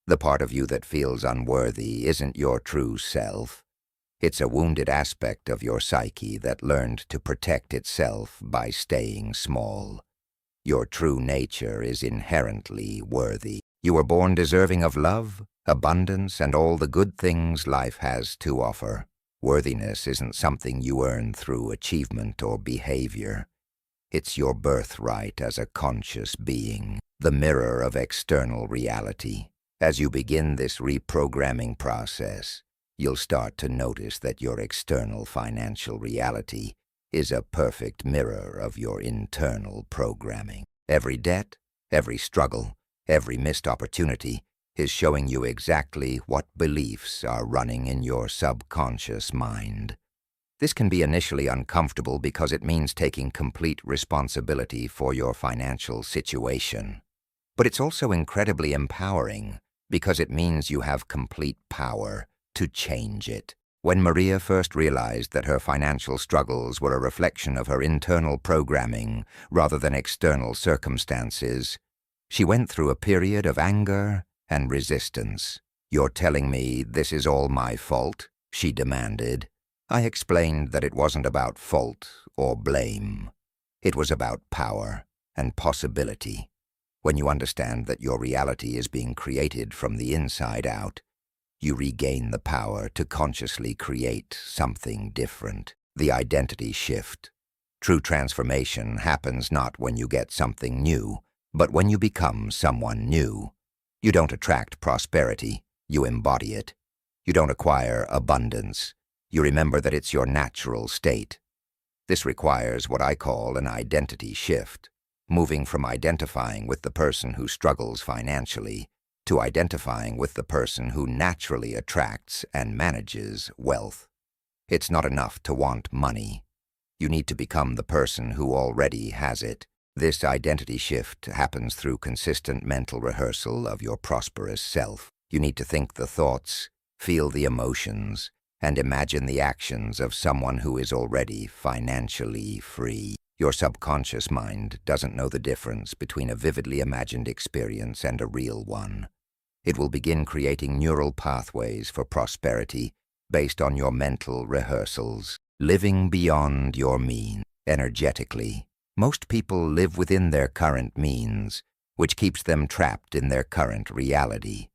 The part of you that feels unworthy isn't your true self. It's a wounded aspect of your psyche that learned to protect itself by staying small. Your true nature is inherently worthy. You were born deserving of love, abundance, and all the good things life has to offer. Worthiness isn't something you earn through achievement or behavior. It's your birthright as a conscious being, the mirror of external reality. As you begin this reprogramming process, you'll start to notice that your external financial reality is a perfect mirror of your internal programming. Every debt, every struggle, every missed opportunity is showing you exactly what beliefs are running in your subconscious mind. This can be initially uncomfortable because it means taking complete responsibility for your financial situation. But it's also incredibly empowering because it means you have complete power to change it. When Maria first realized that her financial struggles were a reflection of her internal programming rather than external circumstances, she went through a period of anger and resistance. "You're telling me this is all my fault?" she demanded. I explained that it wasn't about fault or blame. It was about power and possibility. When you understand that your reality is being created from the inside out, you regain the power to consciously create something different. The identity shift. True transformation happens not when you get something new, but when you become someone new. You don't attract prosperity, you embody it. You don't acquire abundance, you remember that it's your natural state. This requires what I call an identity shift, moving from identifying with the person who struggles financially to identifying with the person who naturally attracts and manages wealth. It's not enough to want money. You need to become the person who already has it. This identity shift happens through consistent mental rehearsal of your prosperous self. You need to think the thoughts, feel the emotions, and imagine the actions of someone who is already financially free. Your subconscious mind doesn't know the difference between a vividly imagined experience and a real one. It will begin creating neural pathways for prosperity based on your mental rehearsals. Living beyond your means. Energetically, most people live within their current means, which keeps them trapped in their current reality.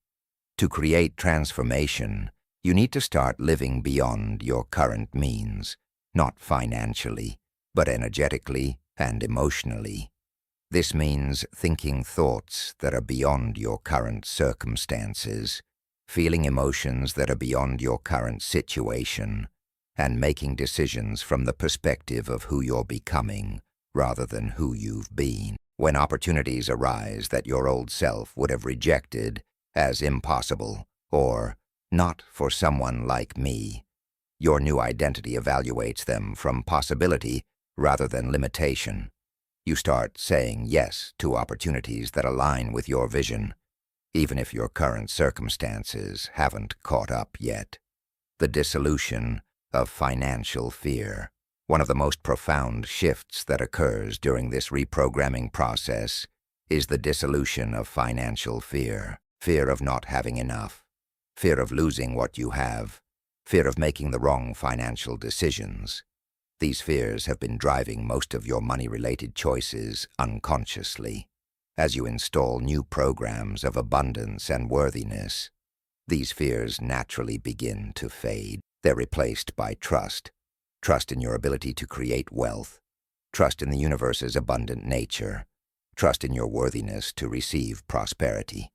To create transformation, you need to start living beyond your current means, not financially, but energetically and emotionally. This means thinking thoughts that are beyond your current circumstances, feeling emotions that are beyond your current situation, and making decisions from the perspective of who you're becoming rather than who you've been. When opportunities arise that your old self would have rejected as impossible or not for someone like me, your new identity evaluates them from possibility rather than limitation. You start saying yes to opportunities that align with your vision, even if your current circumstances haven't caught up yet. The dissolution of financial fear. One of the most profound shifts that occurs during this reprogramming process is the dissolution of financial fear. Fear of not having enough, fear of losing what you have, fear of making the wrong financial decisions. These fears have been driving most of your money-related choices unconsciously. As you install new programs of abundance and worthiness, these fears naturally begin to fade. They're replaced by trust. Trust in your ability to create wealth. Trust in the universe's abundant nature. Trust in your worthiness to receive prosperity.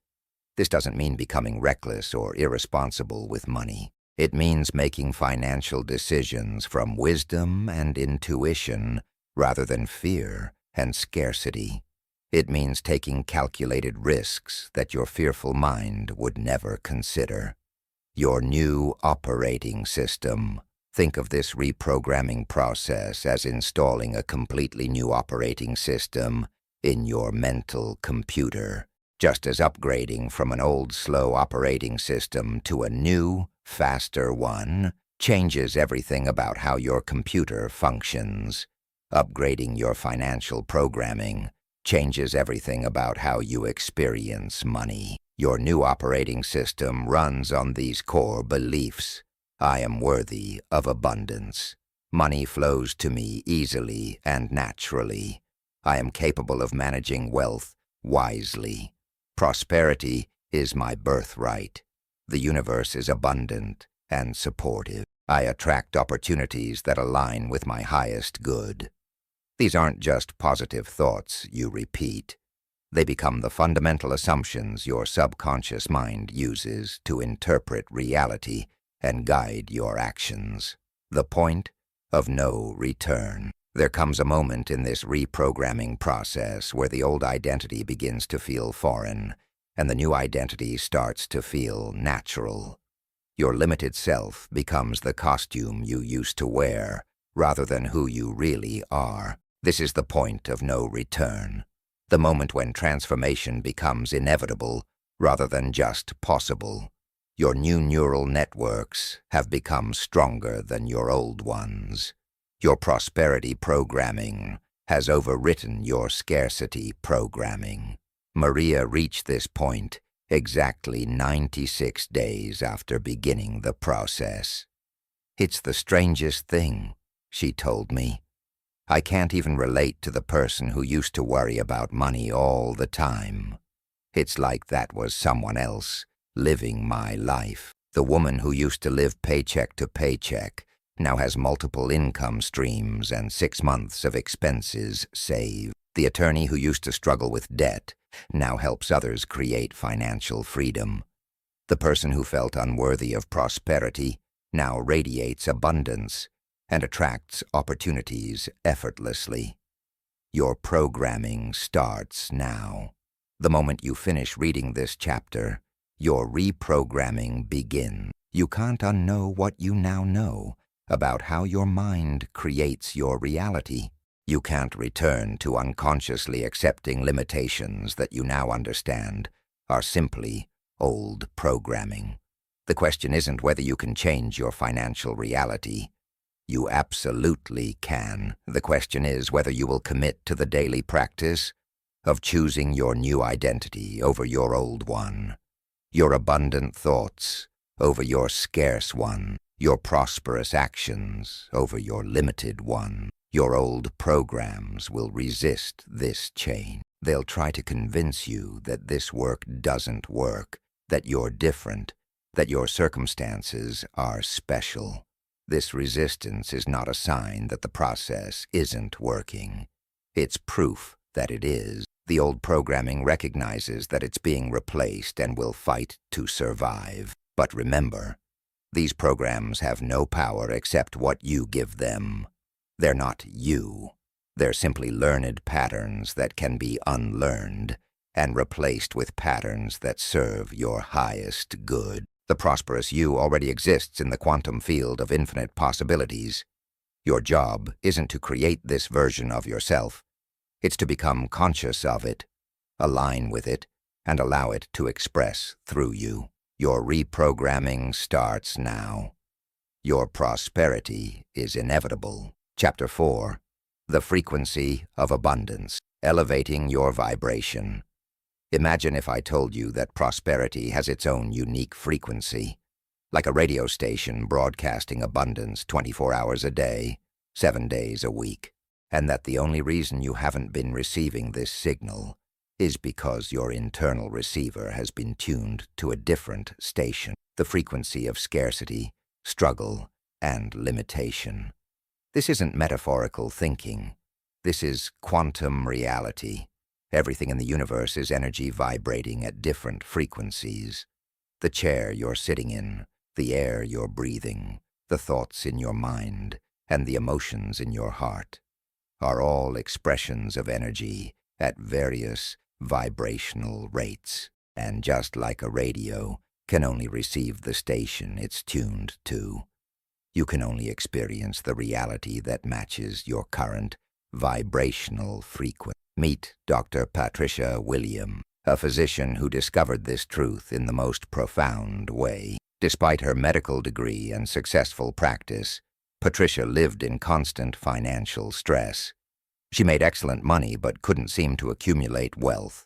This doesn't mean becoming reckless or irresponsible with money. It means making financial decisions from wisdom and intuition rather than fear and scarcity. It means taking calculated risks that your fearful mind would never consider. Your new operating system. Think of this reprogramming process as installing a completely new operating system in your mental computer, just as upgrading from an old, slow operating system to a new, faster one changes everything about how your computer functions. Upgrading your financial programming changes everything about how you experience money. Your new operating system runs on these core beliefs. I am worthy of abundance. Money flows to me easily and naturally. I am capable of managing wealth wisely. Prosperity is my birthright. The universe is abundant and supportive. I attract opportunities that align with my highest good. These aren't just positive thoughts you repeat. They become the fundamental assumptions your subconscious mind uses to interpret reality and guide your actions. The point of no return. There comes a moment in this reprogramming process where the old identity begins to feel foreign, and the new identity starts to feel natural. Your limited self becomes the costume you used to wear, rather than who you really are. This is the point of no return. The moment when transformation becomes inevitable, rather than just possible. Your new neural networks have become stronger than your old ones. Your prosperity programming has overwritten your scarcity programming. Maria reached this point exactly 96 days after beginning the process. It's the strangest thing, she told me. I can't even relate to the person who used to worry about money all the time. It's like that was someone else living my life. The woman who used to live paycheck to paycheck now has multiple income streams and 6 months of expenses saved. The attorney who used to struggle with debt now helps others create financial freedom. The person who felt unworthy of prosperity now radiates abundance and attracts opportunities effortlessly. Your programming starts now. The moment you finish reading this chapter, your reprogramming begins. You can't unknow what you now know about how your mind creates your reality. You can't return to unconsciously accepting limitations that you now understand are simply old programming. The question isn't whether you can change your financial reality. You absolutely can. The question is whether you will commit to the daily practice of choosing your new identity over your old one, your abundant thoughts over your scarce one, your prosperous actions over your limited one. Your old programs will resist this change. They'll try to convince you that this work doesn't work, that you're different, that your circumstances are special. This resistance is not a sign that the process isn't working. It's proof that it is. The old programming recognizes that it's being replaced and will fight to survive. But remember, These programs have no power except what you give them. They're not you. They're simply learned patterns that can be unlearned and replaced with patterns that serve your highest good. The prosperous you already exists in the quantum field of infinite possibilities. Your job isn't to create this version of yourself. It's to become conscious of it, align with it, and allow it to express through you. Your reprogramming starts now. Your prosperity is inevitable. Chapter 4. The Frequency of Abundance. Elevating your vibration. Imagine if I told you that prosperity has its own unique frequency, like a radio station broadcasting abundance 24 hours a day, 7 days a week, and that the only reason you haven't been receiving this signal is because your internal receiver has been tuned to a different station, the frequency of scarcity, struggle, and limitation. This isn't metaphorical thinking. This is quantum reality. Everything in the universe is energy vibrating at different frequencies. The chair you're sitting in, the air you're breathing, the thoughts in your mind, and the emotions in your heart are all expressions of energy at various vibrational rates. And just like a radio can only receive the station it's tuned to, you can only experience the reality that matches your current vibrational frequency. Meet Dr. Patricia William, a physician who discovered this truth in the most profound way. Despite her medical degree and successful practice, Patricia lived in constant financial stress. She made excellent money but couldn't seem to accumulate wealth.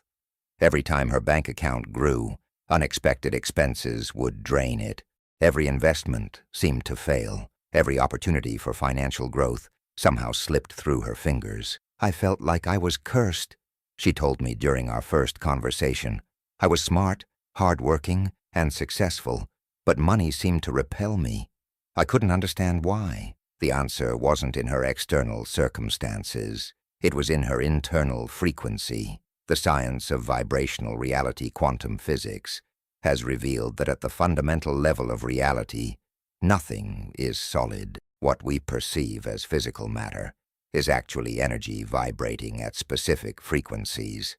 Every time her bank account grew, unexpected expenses would drain it. Every investment seemed to fail. Every opportunity for financial growth somehow slipped through her fingers. I felt like I was cursed, she told me during our first conversation. I was smart, hard-working, and successful, but money seemed to repel me. I couldn't understand why. The answer wasn't in her external circumstances. It was in her internal frequency. The science of vibrational reality, quantum physics, has revealed that at the fundamental level of reality, nothing is solid. What we perceive as physical matter is actually energy vibrating at specific frequencies.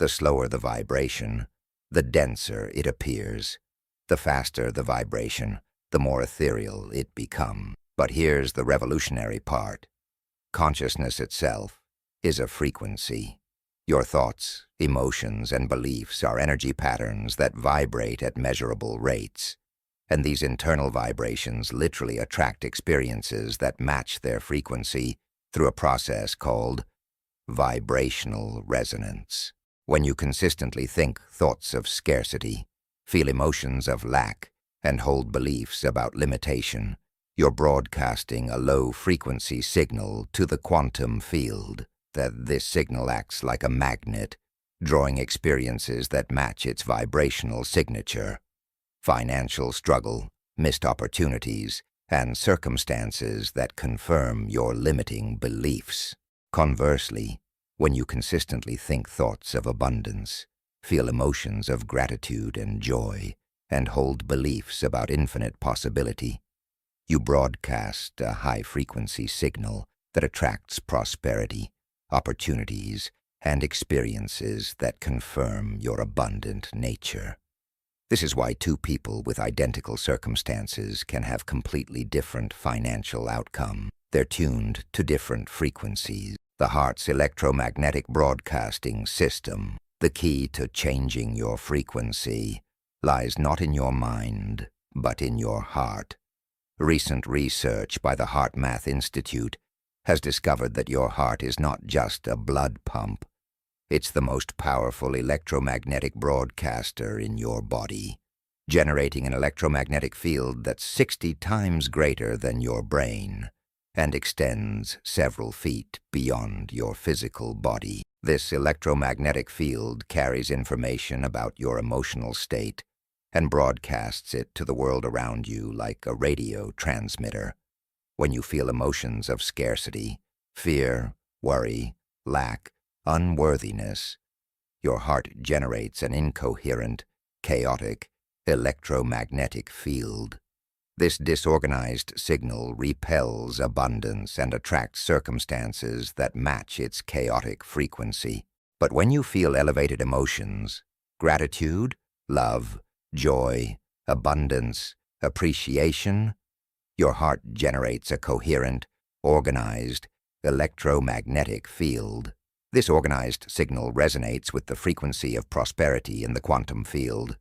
The slower the vibration, the denser it appears. The faster the vibration, the more ethereal it becomes. But here's the revolutionary part. Consciousness itself is a frequency. Your thoughts, emotions, and beliefs are energy patterns that vibrate at measurable rates. And these internal vibrations literally attract experiences that match their frequency through a process called vibrational resonance. When you consistently think thoughts of scarcity, feel emotions of lack, and hold beliefs about limitation, you're broadcasting a low-frequency signal to the quantum field. This signal acts like a magnet, drawing experiences that match its vibrational signature. Financial struggle, missed opportunities, and circumstances that confirm your limiting beliefs. Conversely, when you consistently think thoughts of abundance, feel emotions of gratitude and joy, and hold beliefs about infinite possibility, you broadcast a high-frequency signal that attracts prosperity, opportunities, and experiences that confirm your abundant nature. This is why two people with identical circumstances can have completely different financial outcomes. They're tuned to different frequencies. The heart's electromagnetic broadcasting system. The key to changing your frequency lies not in your mind, but in your heart. Recent research by the Heart Math Institute has discovered that your heart is not just a blood pump. It's the most powerful electromagnetic broadcaster in your body, generating an electromagnetic field that's 60 times greater than your brain and extends several feet beyond your physical body. This electromagnetic field carries information about your emotional state and broadcasts it to the world around you like a radio transmitter. When you feel emotions of scarcity, fear, worry, lack, unworthiness, your heart generates an incoherent, chaotic, electromagnetic field. This disorganized signal repels abundance and attracts circumstances that match its chaotic frequency. But when you feel elevated emotions, gratitude, love, joy, abundance, appreciation, your heart generates a coherent, organized, electromagnetic field. This organized signal resonates with the frequency of prosperity in the quantum field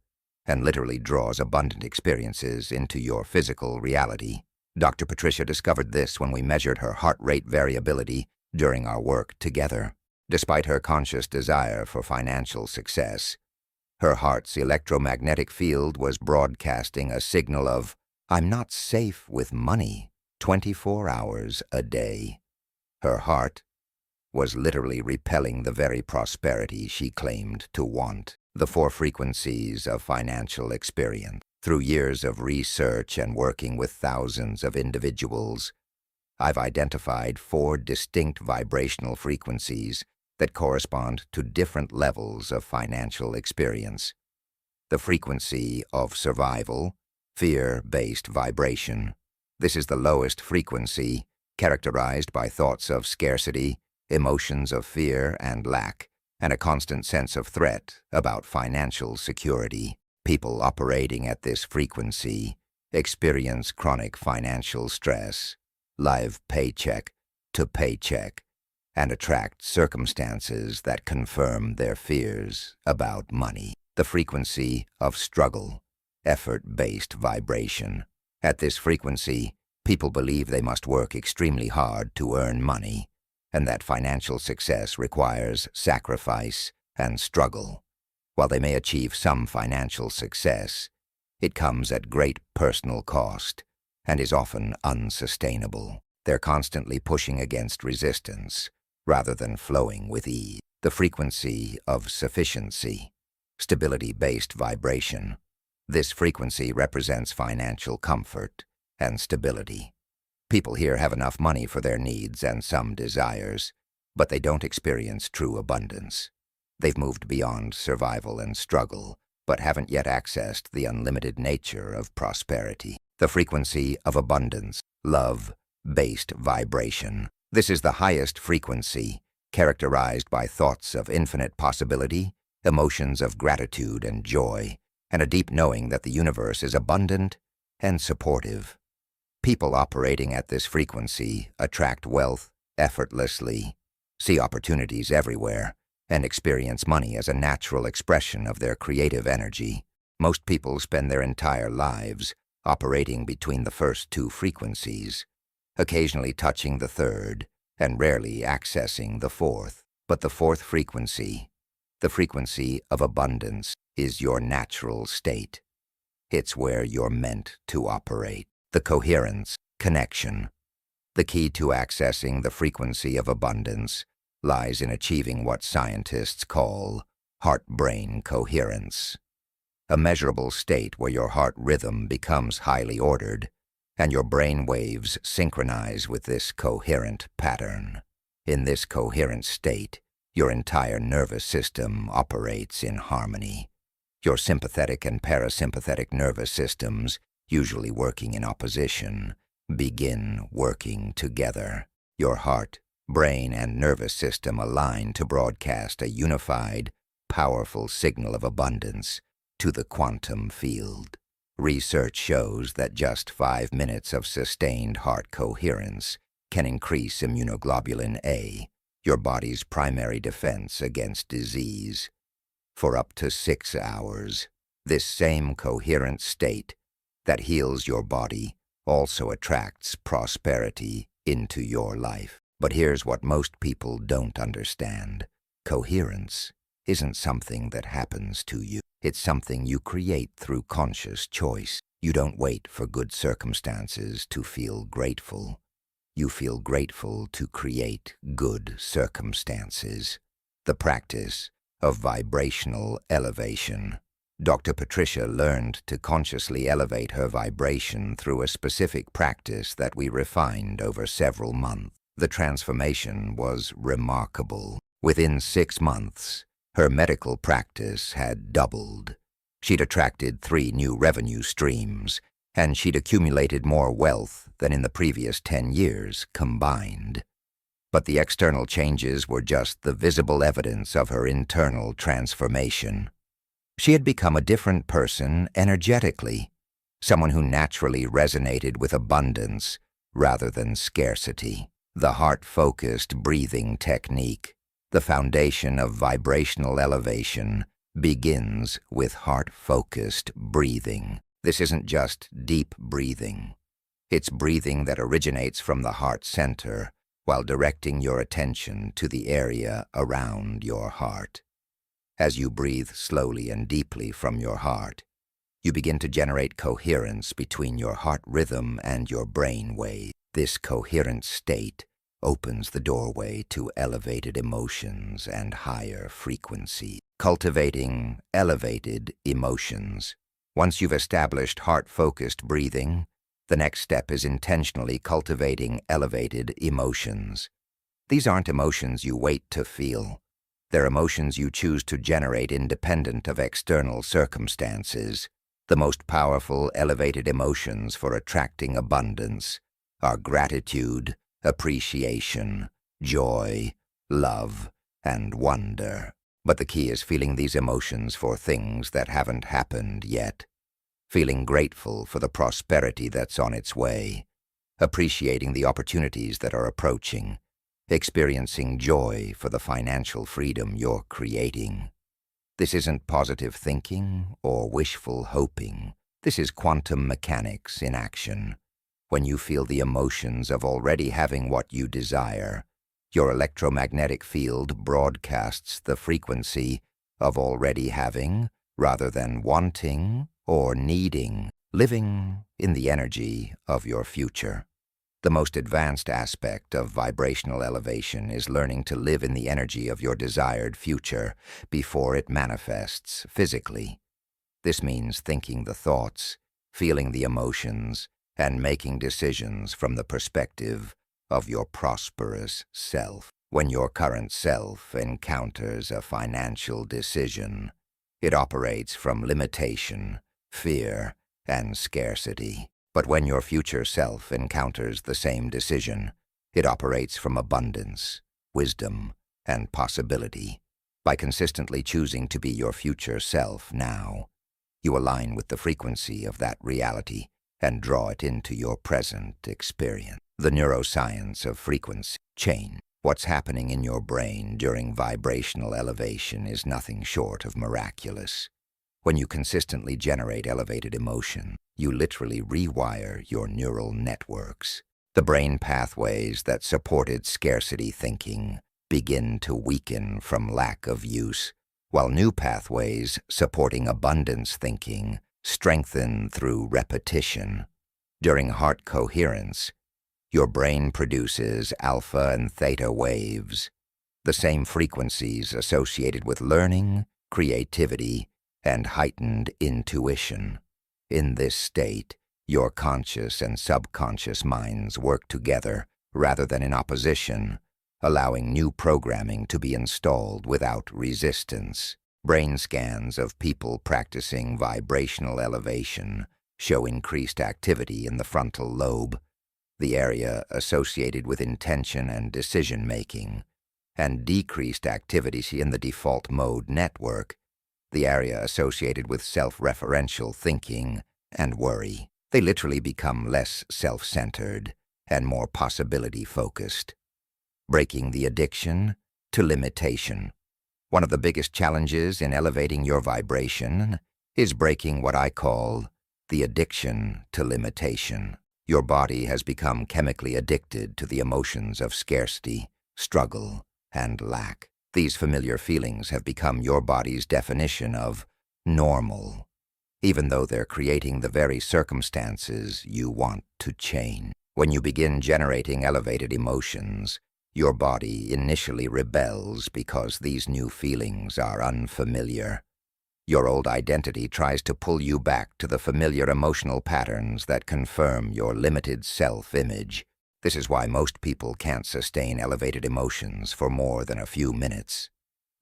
and literally draws abundant experiences into your physical reality. Dr. Patricia discovered this when we measured her heart rate variability during our work together. Despite her conscious desire for financial success, her heart's electromagnetic field was broadcasting a signal of, "I'm not safe with money," 24 hours a day. Her heart was literally repelling the very prosperity she claimed to want. The 4 frequencies of financial experience. Through years of research and working with thousands of individuals, I've identified 4 distinct vibrational frequencies that correspond to different levels of financial experience. The frequency of survival, fear-based vibration. This is the lowest frequency, characterized by thoughts of scarcity, emotions of fear and lack, and a constant sense of threat about financial security. People operating at this frequency experience chronic financial stress, live paycheck to paycheck, and attract circumstances that confirm their fears about money. The frequency of struggle, effort-based vibration. At this frequency, people believe they must work extremely hard to earn money, and that financial success requires sacrifice and struggle. While they may achieve some financial success, it comes at great personal cost and is often unsustainable. They're constantly pushing against resistance rather than flowing with ease. The frequency of sufficiency, stability-based vibration. This frequency represents financial comfort and stability. People here have enough money for their needs and some desires, but they don't experience true abundance. They've moved beyond survival and struggle, but haven't yet accessed the unlimited nature of prosperity. The frequency of abundance, love-based vibration. This is the highest frequency, characterized by thoughts of infinite possibility, emotions of gratitude and joy, and a deep knowing that the universe is abundant and supportive. People operating at this frequency attract wealth effortlessly, see opportunities everywhere, and experience money as a natural expression of their creative energy. Most people spend their entire lives operating between the first 2 frequencies, occasionally touching the third and rarely accessing the fourth. But the 4th frequency, the frequency of abundance, is your natural state. It's where you're meant to operate. The coherence, connection. The key to accessing the frequency of abundance lies in achieving what scientists call heart-brain coherence, a measurable state where your heart rhythm becomes highly ordered and your brain waves synchronize with this coherent pattern. In this coherent state, your entire nervous system operates in harmony. Your sympathetic and parasympathetic nervous systems, usually working in opposition, begin working together. Your heart, brain, and nervous system align to broadcast a unified, powerful signal of abundance to the quantum field. Research shows that just 5 minutes of sustained heart coherence can increase immunoglobulin A, your body's primary defense against disease, for up to 6 hours. This same coherent state that heals your body also attracts prosperity into your life. But here's what most people don't understand. Coherence isn't something that happens to you. It's something you create through conscious choice. You don't wait for good circumstances to feel grateful. You feel grateful to create good circumstances. The practice of vibrational elevation. Dr. Patricia learned to consciously elevate her vibration through a specific practice that we refined over several months. The transformation was remarkable. Within 6 months, her medical practice had doubled. She'd attracted 3 new revenue streams and she'd accumulated more wealth than in the previous 10 years combined. But the external changes were just the visible evidence of her internal transformation. She had become a different person energetically, someone who naturally resonated with abundance rather than scarcity. The heart-focused breathing technique, the foundation of vibrational elevation, begins with heart-focused breathing. This isn't just deep breathing. It's breathing that originates from the heart center while directing your attention to the area around your heart. As you breathe slowly and deeply from your heart, you begin to generate coherence between your heart rhythm and your brain wave. This coherent state opens the doorway to elevated emotions and higher frequency. Cultivating elevated emotions. Once you've established heart-focused breathing, the next step is intentionally cultivating elevated emotions. These aren't emotions you wait to feel. They're emotions you choose to generate independent of external circumstances. The most powerful elevated emotions for attracting abundance are gratitude, appreciation, joy, love, and wonder. But the key is feeling these emotions for things that haven't happened yet. Feeling grateful for the prosperity that's on its way. Appreciating the opportunities that are approaching. Experiencing joy for the financial freedom you're creating. This isn't positive thinking or wishful hoping. This is quantum mechanics in action. When you feel the emotions of already having what you desire, your electromagnetic field broadcasts the frequency of already having rather than wanting or needing, living in the energy of your future. The most advanced aspect of vibrational elevation is learning to live in the energy of your desired future before it manifests physically. This means thinking the thoughts, feeling the emotions, and making decisions from the perspective of your prosperous self. When your current self encounters a financial decision, it operates from limitation, fear, and scarcity. But when your future self encounters the same decision, it operates from abundance, wisdom, and possibility. By consistently choosing to be your future self now, you align with the frequency of that reality and draw it into your present experience. The neuroscience of frequency change. What's happening in your brain during vibrational elevation is nothing short of miraculous. When you consistently generate elevated emotion, you literally rewire your neural networks. The brain pathways that supported scarcity thinking begin to weaken from lack of use, while new pathways supporting abundance thinking strengthen through repetition. During heart coherence, your brain produces alpha and theta waves, the same frequencies associated with learning, creativity, and heightened intuition. In this state, your conscious and subconscious minds work together rather than in opposition, allowing new programming to be installed without resistance. Brain scans of people practicing vibrational elevation show increased activity in the frontal lobe, the area associated with intention and decision-making, and decreased activity in the default mode network, the area associated with self-referential thinking and worry. They literally become less self-centered and more possibility-focused. Breaking the addiction to limitation. One of the biggest challenges in elevating your vibration is breaking what I call the addiction to limitation. Your body has become chemically addicted to the emotions of scarcity, struggle, and lack. These familiar feelings have become your body's definition of normal, even though they're creating the very circumstances you want to change. When you begin generating elevated emotions, your body initially rebels because these new feelings are unfamiliar. Your old identity tries to pull you back to the familiar emotional patterns that confirm your limited self-image. This is why most people can't sustain elevated emotions for more than a few minutes.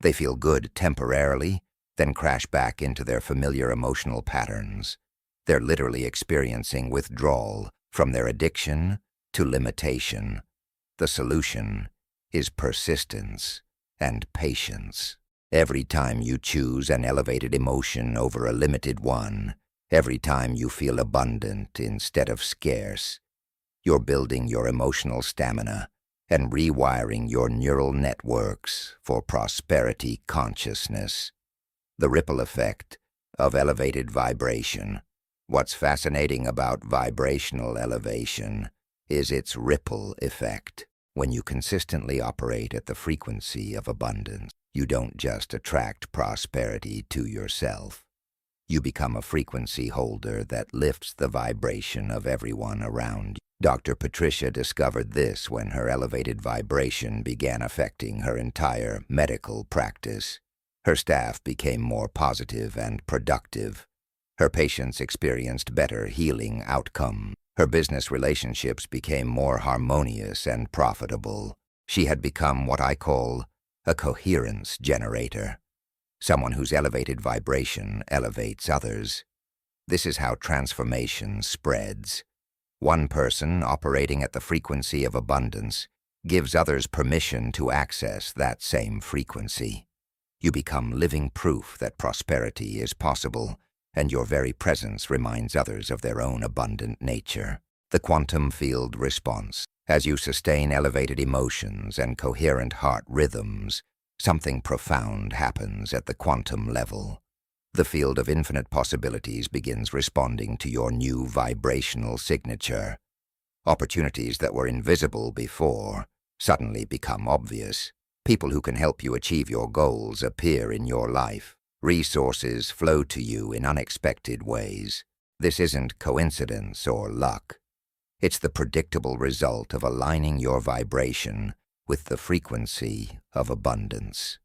They feel good temporarily, then crash back into their familiar emotional patterns. They're literally experiencing withdrawal from their addiction to limitation. The solution is persistence and patience. Every time you choose an elevated emotion over a limited one, every time you feel abundant instead of scarce, you're building your emotional stamina and rewiring your neural networks for prosperity consciousness. The ripple effect of elevated vibration. What's fascinating about vibrational elevation is its ripple effect. When you consistently operate at the frequency of abundance, you don't just attract prosperity to yourself. You become a frequency holder that lifts the vibration of everyone around you. Dr. Patricia discovered this when her elevated vibration began affecting her entire medical practice. Her staff became more positive and productive. Her patients experienced better healing outcomes. Her business relationships became more harmonious and profitable. She had become what I call a coherence generator, someone whose elevated vibration elevates others. This is how transformation spreads. One person operating at the frequency of abundance gives others permission to access that same frequency. You become living proof that prosperity is possible, and your very presence reminds others of their own abundant nature. The quantum field response. As you sustain elevated emotions and coherent heart rhythms, something profound happens at the quantum level. The field of infinite possibilities begins responding to your new vibrational signature. Opportunities that were invisible before suddenly become obvious. People who can help you achieve your goals appear in your life. Resources flow to you in unexpected ways. This isn't coincidence or luck. It's the predictable result of aligning your vibration with the frequency of abundance.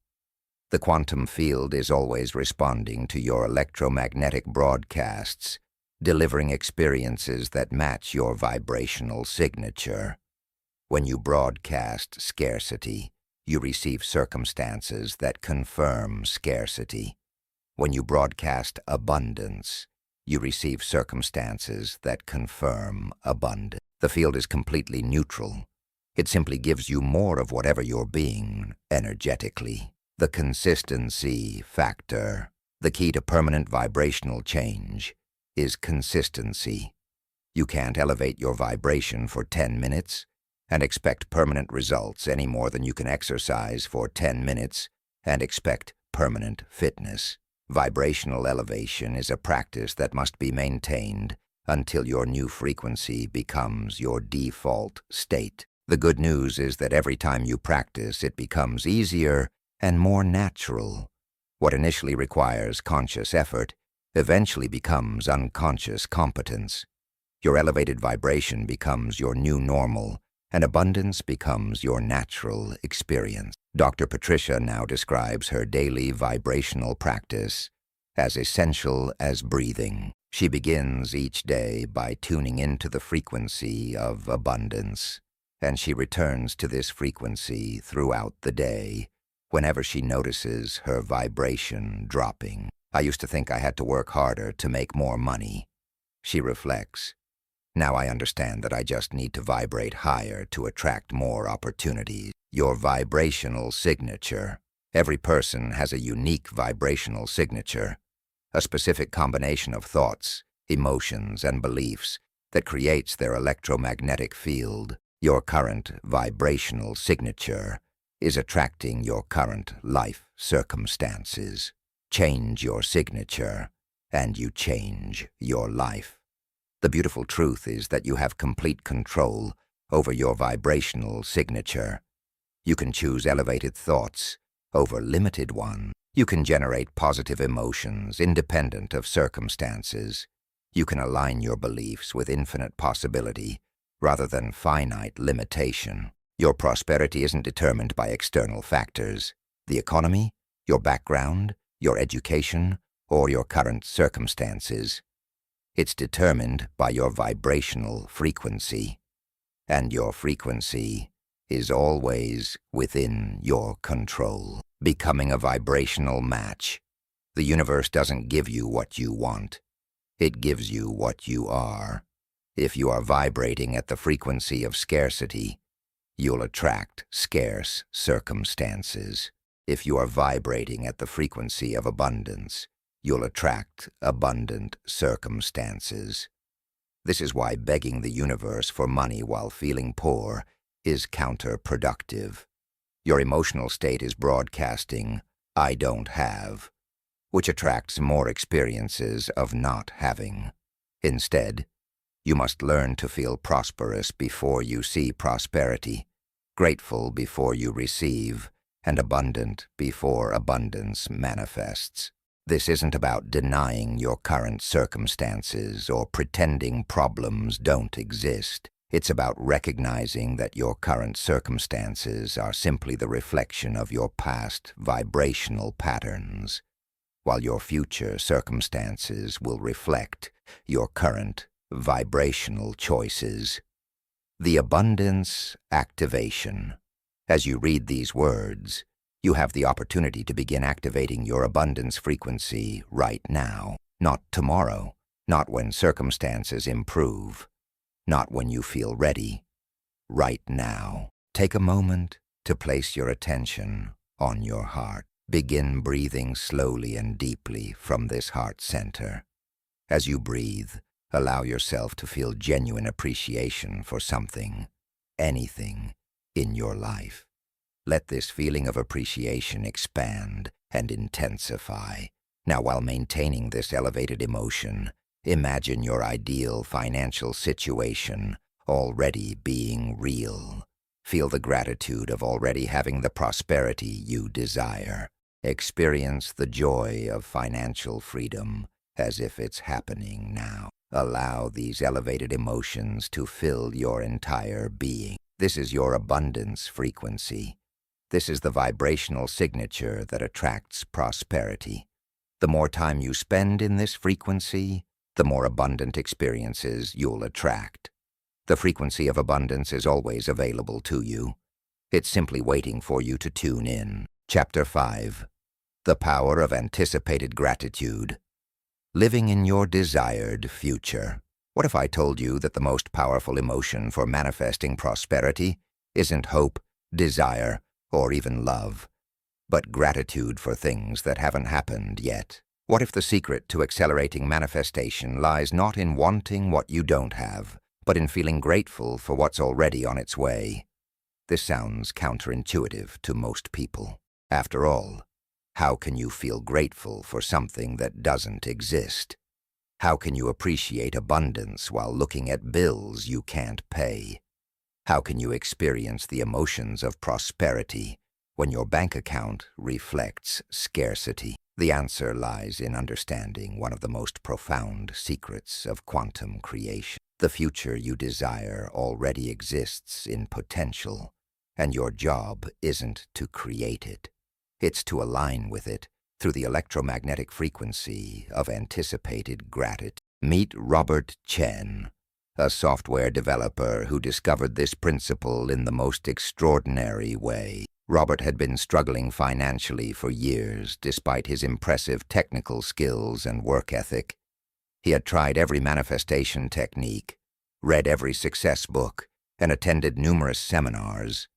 The quantum field is always responding to your electromagnetic broadcasts, delivering experiences that match your vibrational signature. When you broadcast scarcity, you receive circumstances that confirm scarcity. When you broadcast abundance, you receive circumstances that confirm abundance. The field is completely neutral. It simply gives you more of whatever you're being energetically. The consistency factor. The key to permanent vibrational change is consistency. You can't elevate your vibration for 10 minutes and expect permanent results any more than you can exercise for 10 minutes and expect permanent fitness. Vibrational elevation is a practice that must be maintained until your new frequency becomes your default state. The good news is that every time you practice, it becomes easier and more natural. What initially requires conscious effort eventually becomes unconscious competence. Your elevated vibration becomes your new normal, and abundance becomes your natural experience. Dr. Patricia now describes her daily vibrational practice as essential as breathing. She begins each day by tuning into the frequency of abundance, and she returns to this frequency throughout the day whenever she notices her vibration dropping. I used to think I had to work harder to make more money, she reflects. Now I understand that I just need to vibrate higher to attract more opportunities. Your vibrational signature. Every person has a unique vibrational signature, a specific combination of thoughts, emotions, and beliefs that creates their electromagnetic field. Your current vibrational signature is attracting your current life circumstances. Change your signature, and you change your life. The beautiful truth is that you have complete control over your vibrational signature. You can choose elevated thoughts over limited ones. You can generate positive emotions independent of circumstances. You can align your beliefs with infinite possibility rather than finite limitation. Your prosperity isn't determined by external factors, the economy, your background, your education, or your current circumstances. It's determined by your vibrational frequency, and your frequency is always within your control. Becoming a vibrational match. The universe doesn't give you what you want. It gives you what you are. If you are vibrating at the frequency of scarcity, you'll attract scarce circumstances. If you are vibrating at the frequency of abundance, you'll attract abundant circumstances. This is why begging the universe for money while feeling poor is counterproductive. Your emotional state is broadcasting, "I don't have," which attracts more experiences of not having. Instead, you must learn to feel prosperous before you see prosperity, grateful before you receive, and abundant before abundance manifests. This isn't about denying your current circumstances or pretending problems don't exist. It's about recognizing that your current circumstances are simply the reflection of your past vibrational patterns, while your future circumstances will reflect your current vibrational choices. The abundance activation. As you read these words, you have the opportunity to begin activating your abundance frequency right now, not tomorrow, not when circumstances improve, not when you feel ready, right now. Take a moment to place your attention on your heart. Begin breathing slowly and deeply from this heart center. As you breathe, allow yourself to feel genuine appreciation for something, anything, in your life. Let this feeling of appreciation expand and intensify. Now, while maintaining this elevated emotion, imagine your ideal financial situation already being real. Feel the gratitude of already having the prosperity you desire. Experience the joy of financial freedom as if it's happening now. Allow these elevated emotions to fill your entire being. This is your abundance frequency. This is the vibrational signature that attracts prosperity. The more time you spend in this frequency, the more abundant experiences you'll attract. The frequency of abundance is always available to you. It's simply waiting for you to tune in. Chapter 5. The Power of Anticipated Gratitude. Living in your desired future. What if I told you that the most powerful emotion for manifesting prosperity isn't hope, desire, or even love, but gratitude for things that haven't happened yet? What if the secret to accelerating manifestation lies not in wanting what you don't have, but in feeling grateful for what's already on its way? This sounds counterintuitive to most people. After all, how can you feel grateful for something that doesn't exist? How can you appreciate abundance while looking at bills you can't pay? How can you experience the emotions of prosperity when your bank account reflects scarcity? The answer lies in understanding one of the most profound secrets of quantum creation. The future you desire already exists in potential, and your job isn't to create it. It's to align with it through the electromagnetic frequency of anticipated gratitude. Meet Robert Chen, a software developer who discovered this principle in the most extraordinary way. Robert had been struggling financially for years despite his impressive technical skills and work ethic. He had tried every manifestation technique, read every success book, and attended numerous seminars,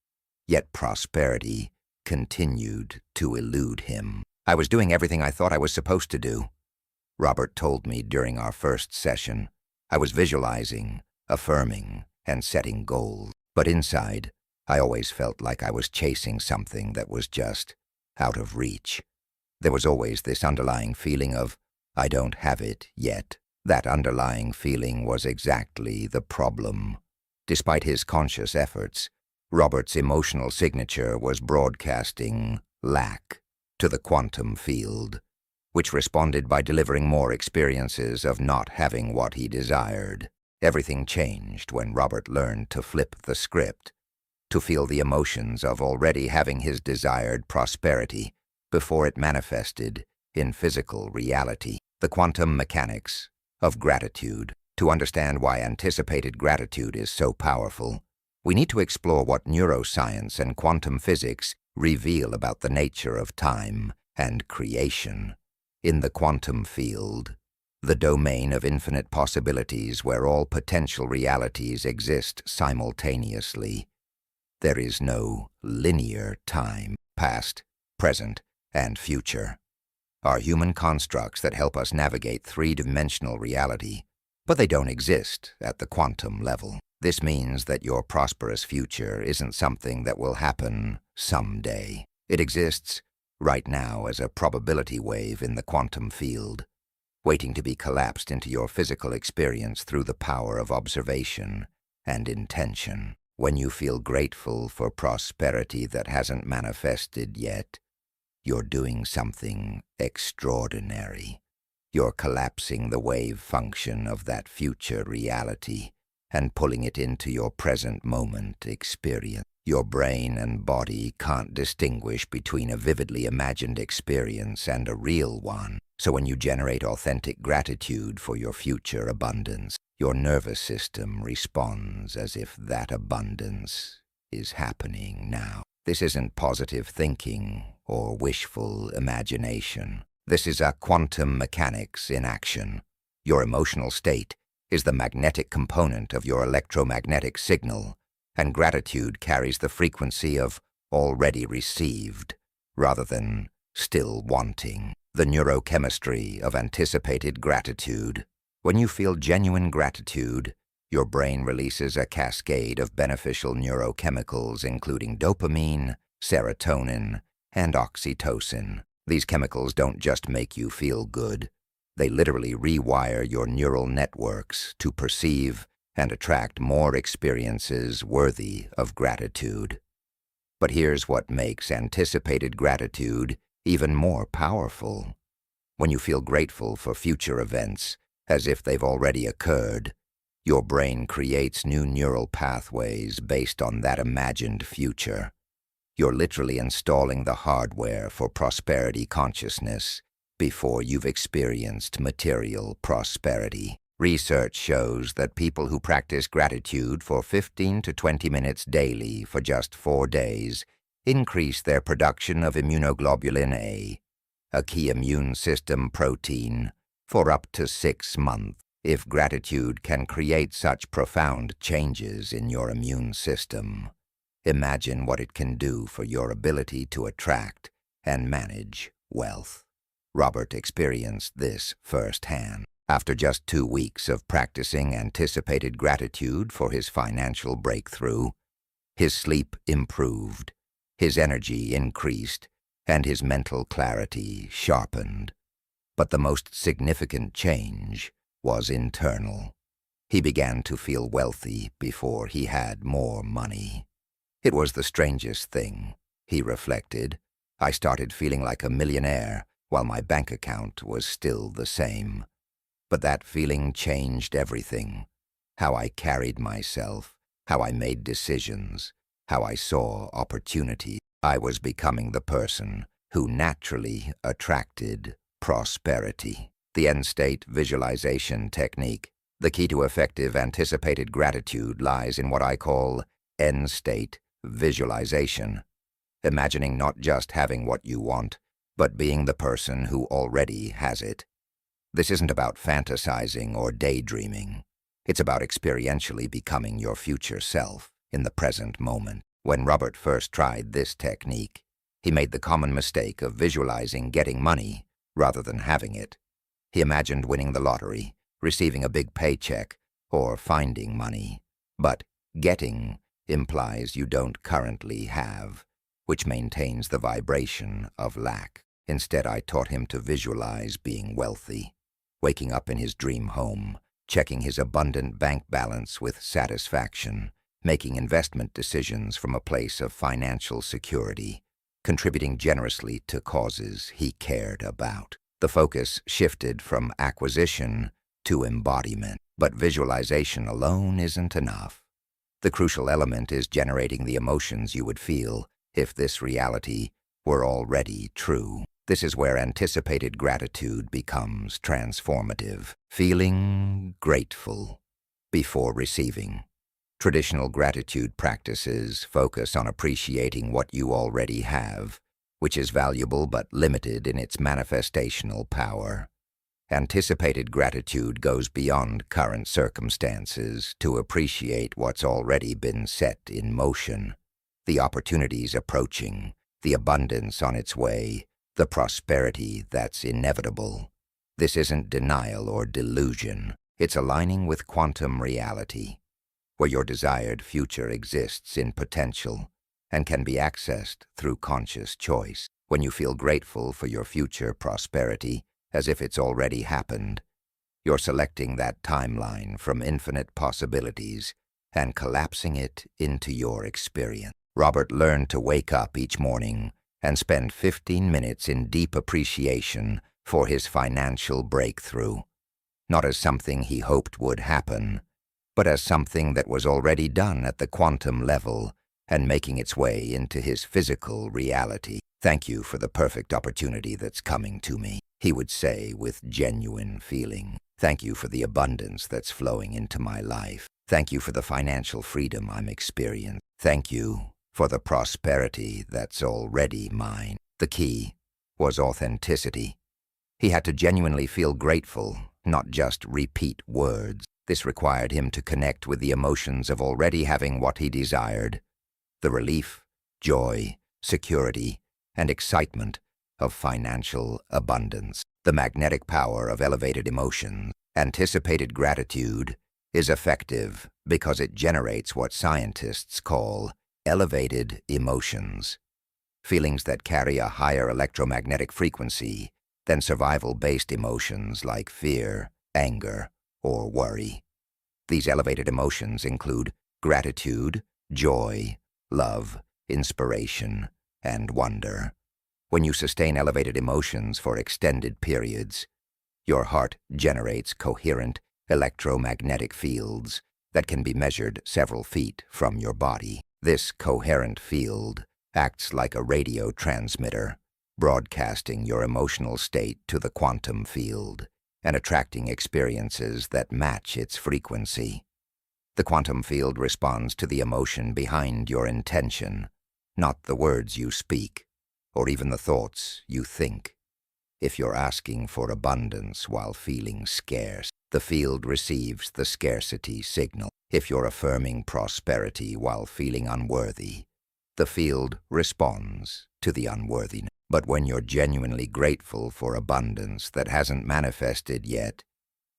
yet prosperity continued to elude him. "I was doing everything I thought I was supposed to do," Robert told me during our first session. "I was visualizing, affirming, and setting goals. But inside, I always felt like I was chasing something that was just out of reach. There was always this underlying feeling of, I don't have it yet." That underlying feeling was exactly the problem. Despite his conscious efforts, Robert's emotional signature was broadcasting lack to the quantum field, which responded by delivering more experiences of not having what he desired. Everything changed when Robert learned to flip the script, to feel the emotions of already having his desired prosperity before it manifested in physical reality. The quantum mechanics of gratitude. To understand why anticipated gratitude is so powerful, we need to explore what neuroscience and quantum physics reveal about the nature of time and creation. In the quantum field, the domain of infinite possibilities where all potential realities exist simultaneously. There is no linear time, past, present, and future. Are human constructs that help us navigate three-dimensional reality, but they don't exist at the quantum level. This means that your prosperous future isn't something that will happen someday. It exists right now as a probability wave in the quantum field, waiting to be collapsed into your physical experience through the power of observation and intention. When you feel grateful for prosperity that hasn't manifested yet, you're doing something extraordinary. You're collapsing the wave function of that future reality and pulling it into your present moment experience. Your brain and body can't distinguish between a vividly imagined experience and a real one. So when you generate authentic gratitude for your future abundance, your nervous system responds as if that abundance is happening now. This isn't positive thinking or wishful imagination. This is a quantum mechanics in action. Your emotional state is the magnetic component of your electromagnetic signal, and gratitude carries the frequency of already received rather than still wanting. The neurochemistry of anticipated gratitude. When you feel genuine gratitude, your brain releases a cascade of beneficial neurochemicals including dopamine, serotonin, and oxytocin. These chemicals don't just make you feel good. They literally rewire your neural networks to perceive and attract more experiences worthy of gratitude. But here's what makes anticipated gratitude even more powerful. When you feel grateful for future events, as if they've already occurred, your brain creates new neural pathways based on that imagined future. You're literally installing the hardware for prosperity consciousness before you've experienced material prosperity. Research shows that people who practice gratitude for 15 to 20 minutes daily for just 4 days increase their production of immunoglobulin a key immune system protein, for up to 6 months. If gratitude can create such profound changes in your immune system, imagine what it can do for your ability to attract and manage wealth. Robert experienced this firsthand. After just 2 weeks of practicing anticipated gratitude for his financial breakthrough, his sleep improved, his energy increased, and his mental clarity sharpened. But the most significant change was internal. He began to feel wealthy before he had more money. It was the strangest thing, he reflected. I started feeling like a millionaire while my bank account was still the same. But that feeling changed everything. How I carried myself, how I made decisions, how I saw opportunity. I was becoming the person who naturally attracted prosperity. The end-state visualization technique. The key to effective anticipated gratitude lies in what I call end-state visualization. Imagining not just having what you want, but being the person who already has it. This isn't about fantasizing or daydreaming. It's about experientially becoming your future self in the present moment. When Robert first tried this technique, he made the common mistake of visualizing getting money rather than having it. He imagined winning the lottery, receiving a big paycheck, or finding money. But getting implies you don't currently have, which maintains the vibration of lack. Instead, I taught him to visualize being wealthy, waking up in his dream home, checking his abundant bank balance with satisfaction, making investment decisions from a place of financial security, contributing generously to causes he cared about. The focus shifted from acquisition to embodiment. But visualization alone isn't enough. The crucial element is generating the emotions you would feel if this reality were already true. This is where anticipated gratitude becomes transformative. Feeling grateful before receiving. Traditional gratitude practices focus on appreciating what you already have, which is valuable but limited in its manifestational power. Anticipated gratitude goes beyond current circumstances to appreciate what's already been set in motion. The opportunities approaching, the abundance on its way, the prosperity that's inevitable. This isn't denial or delusion. It's aligning with quantum reality, where your desired future exists in potential and can be accessed through conscious choice. When you feel grateful for your future prosperity, as if it's already happened, you're selecting that timeline from infinite possibilities and collapsing it into your experience. Robert learned to wake up each morning and spend 15 minutes in deep appreciation for his financial breakthrough, not as something he hoped would happen, but as something that was already done at the quantum level and making its way into his physical reality. "Thank you for the perfect opportunity that's coming to me," he would say with genuine feeling. "Thank you for the abundance that's flowing into my life. Thank you for the financial freedom I'm experiencing. Thank you for the prosperity that's already mine." The key was authenticity. He had to genuinely feel grateful, not just repeat words. This required him to connect with the emotions of already having what he desired, the relief, joy, security, and excitement of financial abundance. The magnetic power of elevated emotions. Anticipated gratitude is effective because it generates what scientists call elevated emotions, feelings that carry a higher electromagnetic frequency than survival-based emotions like fear, anger, or worry. These elevated emotions include gratitude, joy, love, inspiration, and wonder. When you sustain elevated emotions for extended periods, your heart generates coherent electromagnetic fields that can be measured several feet from your body. This coherent field acts like a radio transmitter, broadcasting your emotional state to the quantum field and attracting experiences that match its frequency. The quantum field responds to the emotion behind your intention, not the words you speak, or even the thoughts you think. If you're asking for abundance while feeling scarce, the field receives the scarcity signal. If you're affirming prosperity while feeling unworthy, the field responds to the unworthiness. But when you're genuinely grateful for abundance that hasn't manifested yet,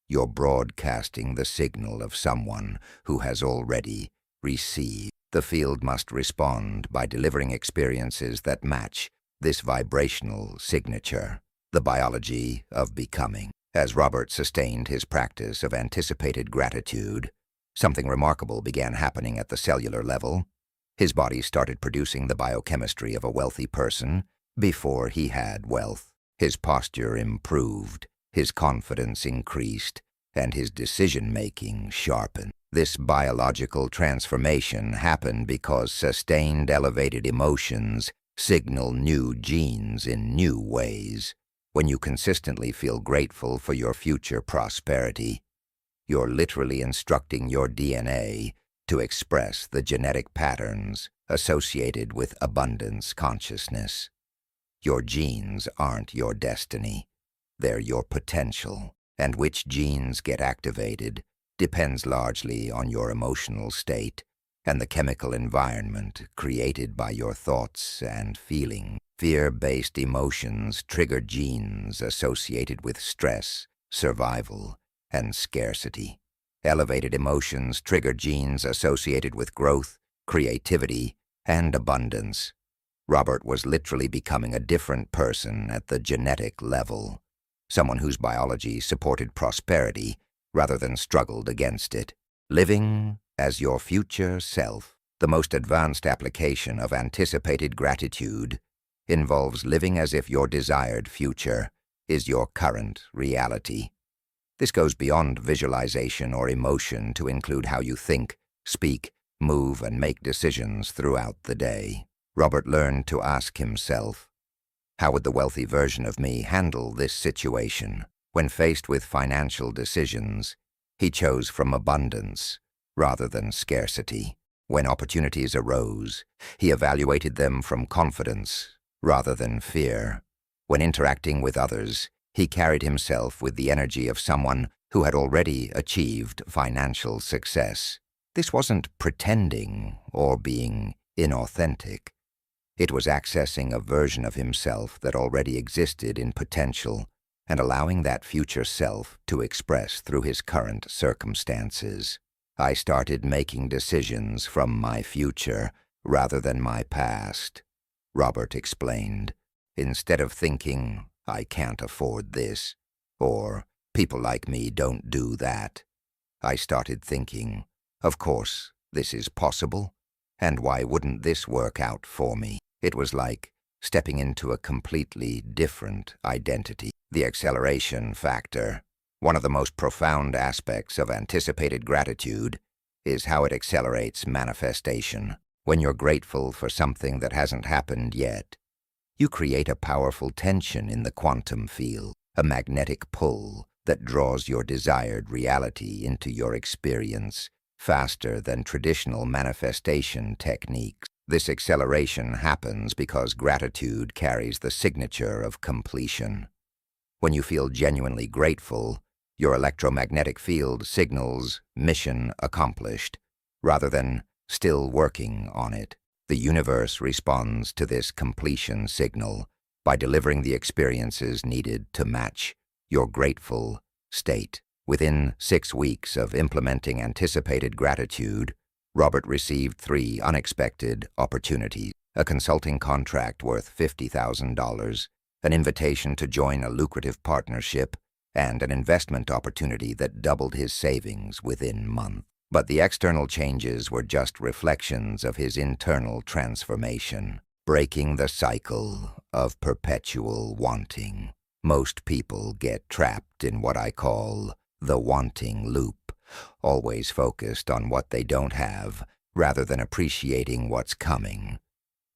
you're broadcasting the signal of someone who has already received. The field must respond by delivering experiences that match this vibrational signature, the biology of becoming. As Robert sustained his practice of anticipated gratitude, something remarkable began happening at the cellular level. His body started producing the biochemistry of a wealthy person before he had wealth. His posture improved, his confidence increased, and his decision-making sharpened. This biological transformation happened because sustained elevated emotions signal new genes in new ways. When you consistently feel grateful for your future prosperity, you're literally instructing your DNA to express the genetic patterns associated with abundance consciousness. Your genes aren't your destiny, they're your potential, and which genes get activated depends largely on your emotional state and the chemical environment created by your thoughts and feelings. Fear-based emotions trigger genes associated with stress, survival, and scarcity. Elevated emotions trigger genes associated with growth, creativity, and abundance. Robert was literally becoming a different person at the genetic level, someone whose biology supported prosperity rather than struggled against it. Living as your future self. The most advanced application of anticipated gratitude involves living as if your desired future is your current reality. This goes beyond visualization or emotion to include how you think, speak, move, and make decisions throughout the day. Robert learned to ask himself, how would the wealthy version of me handle this situation? When faced with financial decisions, he chose from abundance rather than scarcity. When opportunities arose, he evaluated them from confidence rather than fear. When interacting with others, He carried himself with the energy of someone who had already achieved financial success. This wasn't pretending or being inauthentic. It was accessing a version of himself that already existed in potential and allowing that future self to express through his current circumstances. I started making decisions from my future rather than my past, Robert explained. Instead of thinking, I can't afford this, or people like me don't do that, I started thinking, of course, this is possible, and why wouldn't this work out for me? It was like stepping into a completely different identity. The acceleration factor, one of the most profound aspects of anticipated gratitude, is how it accelerates manifestation. When you're grateful for something that hasn't happened yet, you create a powerful tension in the quantum field, a magnetic pull that draws your desired reality into your experience faster than traditional manifestation techniques. This acceleration happens because gratitude carries the signature of completion. When you feel genuinely grateful, your electromagnetic field signals mission accomplished, rather than still working on it. The universe responds to this completion signal by delivering the experiences needed to match your grateful state. Within 6 weeks of implementing anticipated gratitude, Robert received 3 unexpected opportunities: a consulting contract worth $50,000, an invitation to join a lucrative partnership, and an investment opportunity that doubled his savings within months. But the external changes were just reflections of his internal transformation, breaking the cycle of perpetual wanting. Most people get trapped in what I call the wanting loop, always focused on what they don't have rather than appreciating what's coming.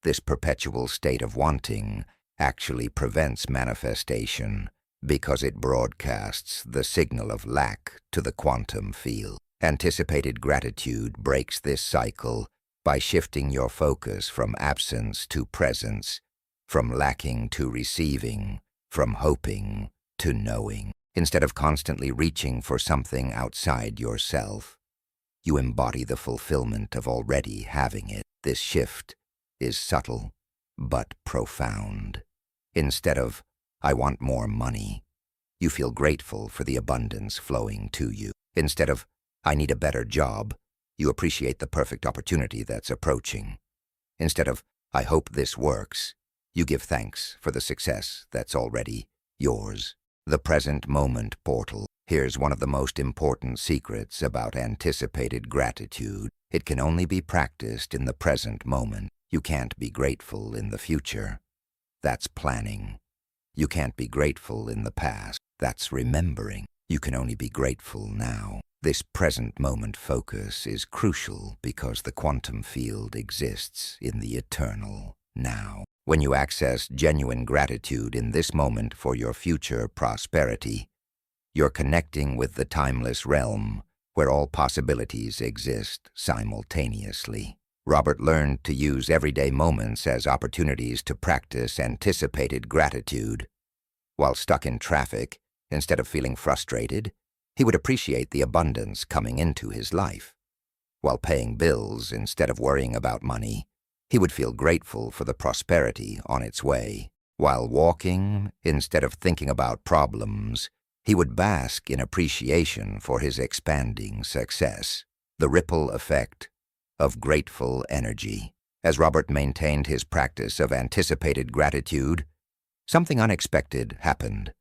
This perpetual state of wanting actually prevents manifestation because it broadcasts the signal of lack to the quantum field. Anticipated gratitude breaks this cycle by shifting your focus from absence to presence, from lacking to receiving, from hoping to knowing. Instead of constantly reaching for something outside yourself, you embody the fulfillment of already having it. This shift is subtle but profound. Instead of, I want more money, you feel grateful for the abundance flowing to you. Instead of, I need a better job, you appreciate the perfect opportunity that's approaching. Instead of, I hope this works, you give thanks for the success that's already yours. The present moment portal. Here's one of the most important secrets about anticipated gratitude. It can only be practiced in the present moment. You can't be grateful in the future. That's planning. You can't be grateful in the past. That's remembering. You can only be grateful now. This present moment focus is crucial because the quantum field exists in the eternal now. When you access genuine gratitude in this moment for your future prosperity, you're connecting with the timeless realm where all possibilities exist simultaneously. Robert learned to use everyday moments as opportunities to practice anticipated gratitude. While stuck in traffic, instead of feeling frustrated, he would appreciate the abundance coming into his life. While paying bills, instead of worrying about money, he would feel grateful for the prosperity on its way. While walking, instead of thinking about problems, he would bask in appreciation for his expanding success. The ripple effect of grateful energy. As Robert maintained his practice of anticipated gratitude, something unexpected happened.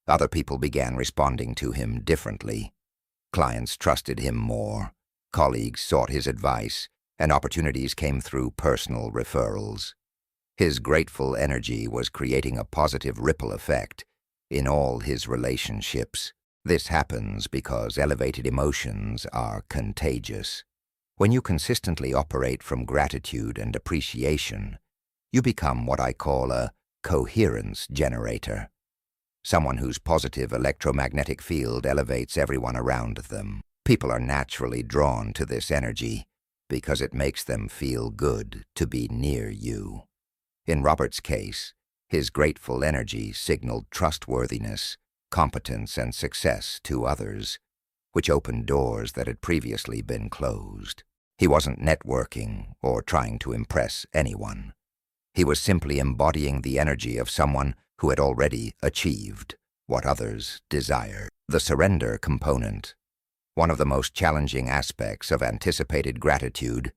Other people began responding to him differently. Clients trusted him more, colleagues sought his advice, and opportunities came through personal referrals. His grateful energy was creating a positive ripple effect in all his relationships. This happens because elevated emotions are contagious. When you consistently operate from gratitude and appreciation, you become what I call a coherence generator. Someone whose positive electromagnetic field elevates everyone around them. People are naturally drawn to this energy because it makes them feel good to be near you. In Robert's case, his grateful energy signaled trustworthiness competence and success to others, which opened doors that had previously been closed. He wasn't networking or trying to impress anyone. He was simply embodying the energy of someone who had already achieved what others desired. The surrender component, one of the most challenging aspects of anticipated gratitude,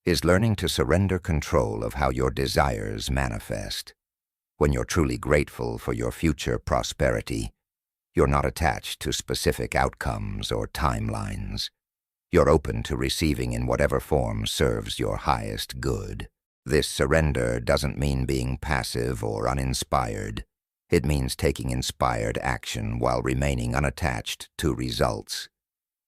is learning to surrender control of how your desires manifest. When you're truly grateful for your future prosperity, you're not attached to specific outcomes or timelines. You're open to receiving in whatever form serves your highest good. This surrender doesn't mean being passive or uninspired. It means taking inspired action while remaining unattached to results.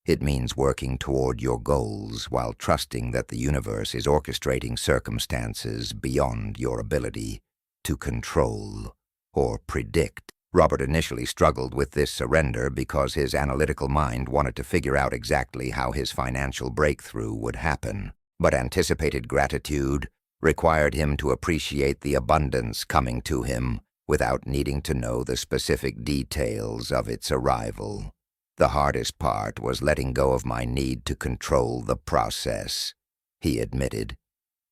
It means working toward your goals while trusting that the universe is orchestrating circumstances beyond your ability to control or predict. Robert initially struggled with this surrender because his analytical mind wanted to figure out exactly how his financial breakthrough would happen. But anticipated gratitude required him to appreciate the abundance coming to him without needing to know the specific details of its arrival. The hardest part was letting go of my need to control the process, he admitted.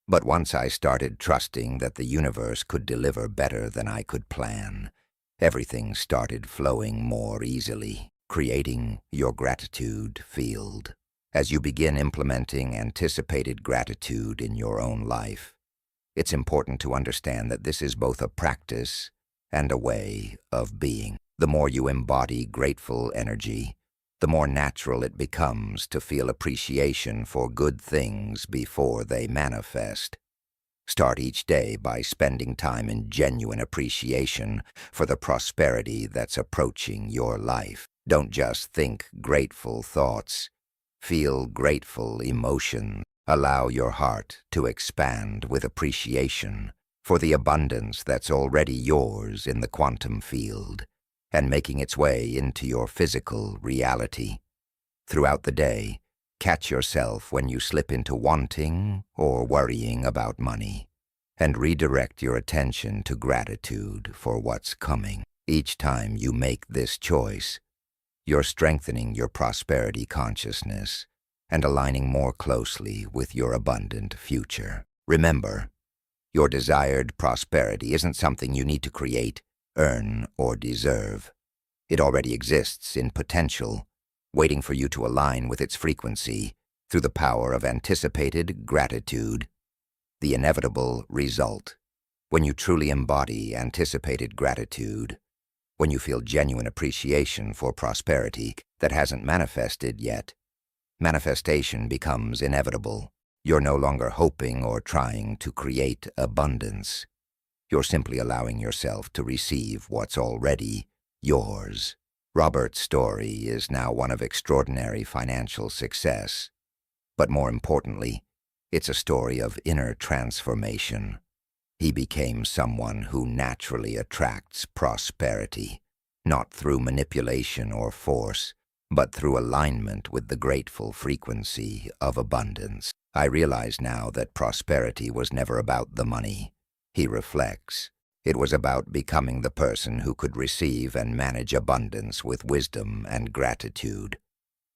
But once I started trusting that the universe could deliver better than I could plan, everything started flowing more easily. Creating your gratitude field. As you begin implementing anticipated gratitude in your own life, it's important to understand that this is both a practice and a way of being. The more you embody grateful energy, the more natural it becomes to feel appreciation for good things before they manifest. Start each day by spending time in genuine appreciation for the prosperity that's approaching your life. Don't just think grateful thoughts. Feel grateful emotions. Allow your heart to expand with appreciation for the abundance that's already yours in the quantum field and making its way into your physical reality. Throughout the day, catch yourself when you slip into wanting or worrying about money, and redirect your attention to gratitude for what's coming. Each time you make this choice, you're strengthening your prosperity consciousness and aligning more closely with your abundant future. Remember, your desired prosperity isn't something you need to create, earn, or deserve. It already exists in potential, waiting for you to align with its frequency through the power of anticipated gratitude. The inevitable result, when you truly embody anticipated gratitude, when you feel genuine appreciation for prosperity that hasn't manifested yet, manifestation becomes inevitable. You're no longer hoping or trying to create abundance. You're simply allowing yourself to receive what's already yours. Robert's story is now one of extraordinary financial success, but more importantly, it's a story of inner transformation. He became someone who naturally attracts prosperity, not through manipulation or force, but through alignment with the grateful frequency of abundance. I realize now that prosperity was never about the money, he reflects. It was about becoming the person who could receive and manage abundance with wisdom and gratitude.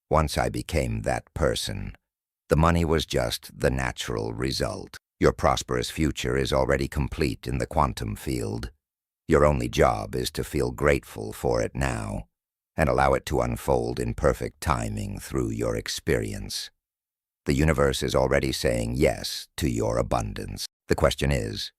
Once I became that person, the money was just the natural result. Your prosperous future is already complete in the quantum field. Your only job is to feel grateful for it now and allow it to unfold in perfect timing through your experience. The universe is already saying yes to your abundance. The question is,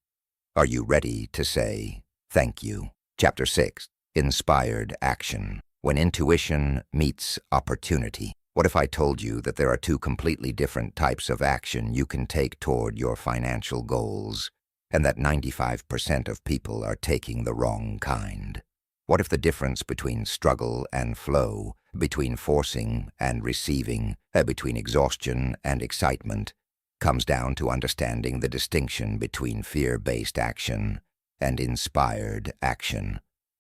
are you ready to say thank you? Chapter 6, Inspired Action. When intuition meets opportunity. What if I told you that there are two completely different types of action you can take toward your financial goals, and that 95% of people are taking the wrong kind? What if the difference between struggle and flow, between forcing and receiving, between exhaustion and excitement, comes down to understanding the distinction between fear-based action and inspired action?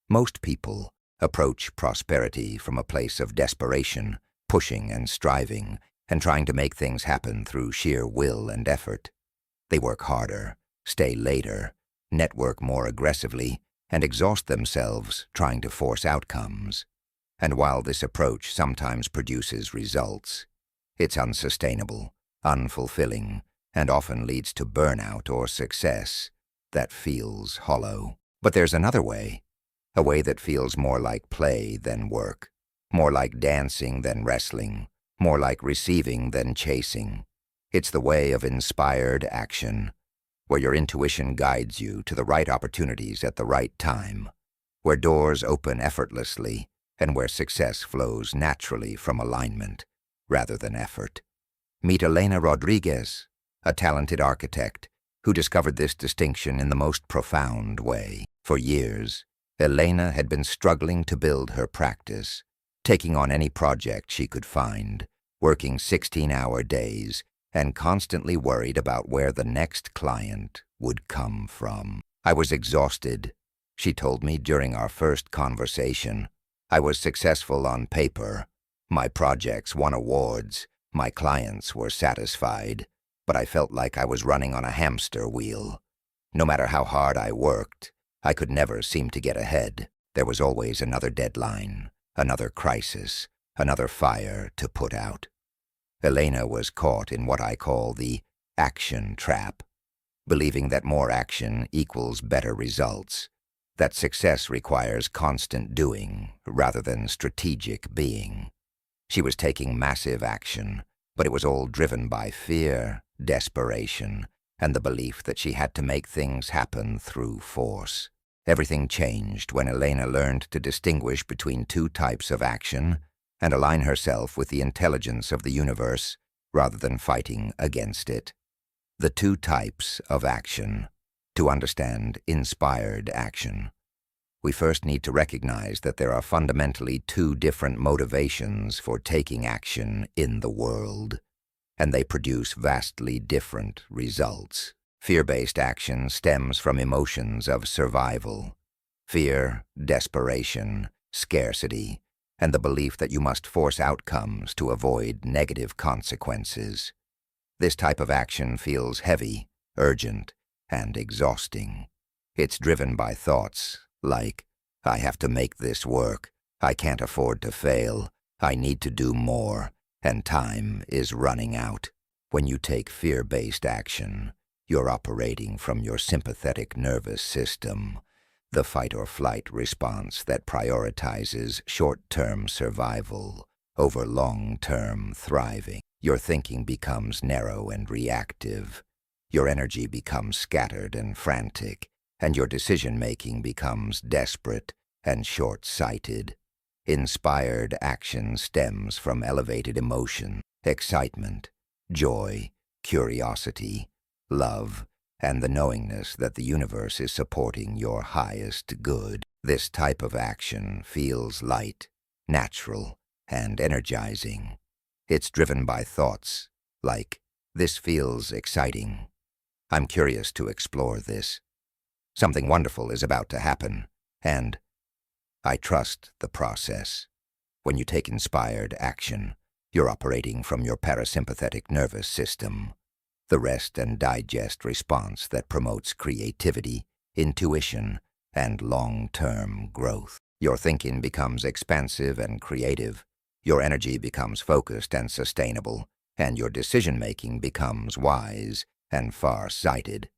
Most people approach prosperity from a place of desperation, pushing and striving, and trying to make things happen through sheer will and effort. They work harder, stay later, network more aggressively, and exhaust themselves trying to force outcomes. And while this approach sometimes produces results, it's unsustainable, unfulfilling, and often leads to burnout or success that feels hollow. But there's another way, a way that feels more like play than work, more like dancing than wrestling, more like receiving than chasing. It's the way of inspired action, where your intuition guides you to the right opportunities at the right time, where doors open effortlessly, and where success flows naturally from alignment rather than effort. Meet Elena Rodriguez, a talented architect who discovered this distinction in the most profound way. For years, Elena had been struggling to build her practice, taking on any project she could find, working 16-hour days, and constantly worried about where the next client would come from. "I was exhausted," she told me during our first conversation. "I was successful on paper. My projects won awards. My clients were satisfied. But I felt like I was running on a hamster wheel. No matter how hard I worked, I could never seem to get ahead. There was always another deadline, another crisis, another fire to put out." Elena was caught in what I call the action trap, believing that more action equals better results, that success requires constant doing rather than strategic being. She was taking massive action, but it was all driven by fear, desperation, and the belief that she had to make things happen through force. Everything changed when Elena learned to distinguish between two types of action and align herself with the intelligence of the universe rather than fighting against it. The two types of action. To understand inspired action, we first need to recognize that there are fundamentally two different motivations for taking action in the world, and they produce vastly different results. Fear-based action stems from emotions of survival, fear, desperation, scarcity, and the belief that you must force outcomes to avoid negative consequences. This type of action feels heavy, urgent, and exhausting. It's driven by thoughts like, "I have to make this work, I can't afford to fail, I need to do more, and time is running out." When you take fear-based action, you're operating from your sympathetic nervous system, the fight-or-flight response that prioritizes short-term survival over long-term thriving. Your thinking becomes narrow and reactive. Your energy becomes scattered and frantic, and your decision-making becomes desperate and short-sighted. Inspired action stems from elevated emotion, excitement, joy, curiosity, love, and the knowingness that the universe is supporting your highest good. This type of action feels light, natural, and energizing. It's driven by thoughts like, "This feels exciting. I'm curious to explore this. Something wonderful is about to happen, and I trust the process." When you take inspired action, you're operating from your parasympathetic nervous system, the rest and digest response that promotes creativity, intuition, and long-term growth. Your thinking becomes expansive and creative, your energy becomes focused and sustainable, and your decision-making becomes wise and far-sighted.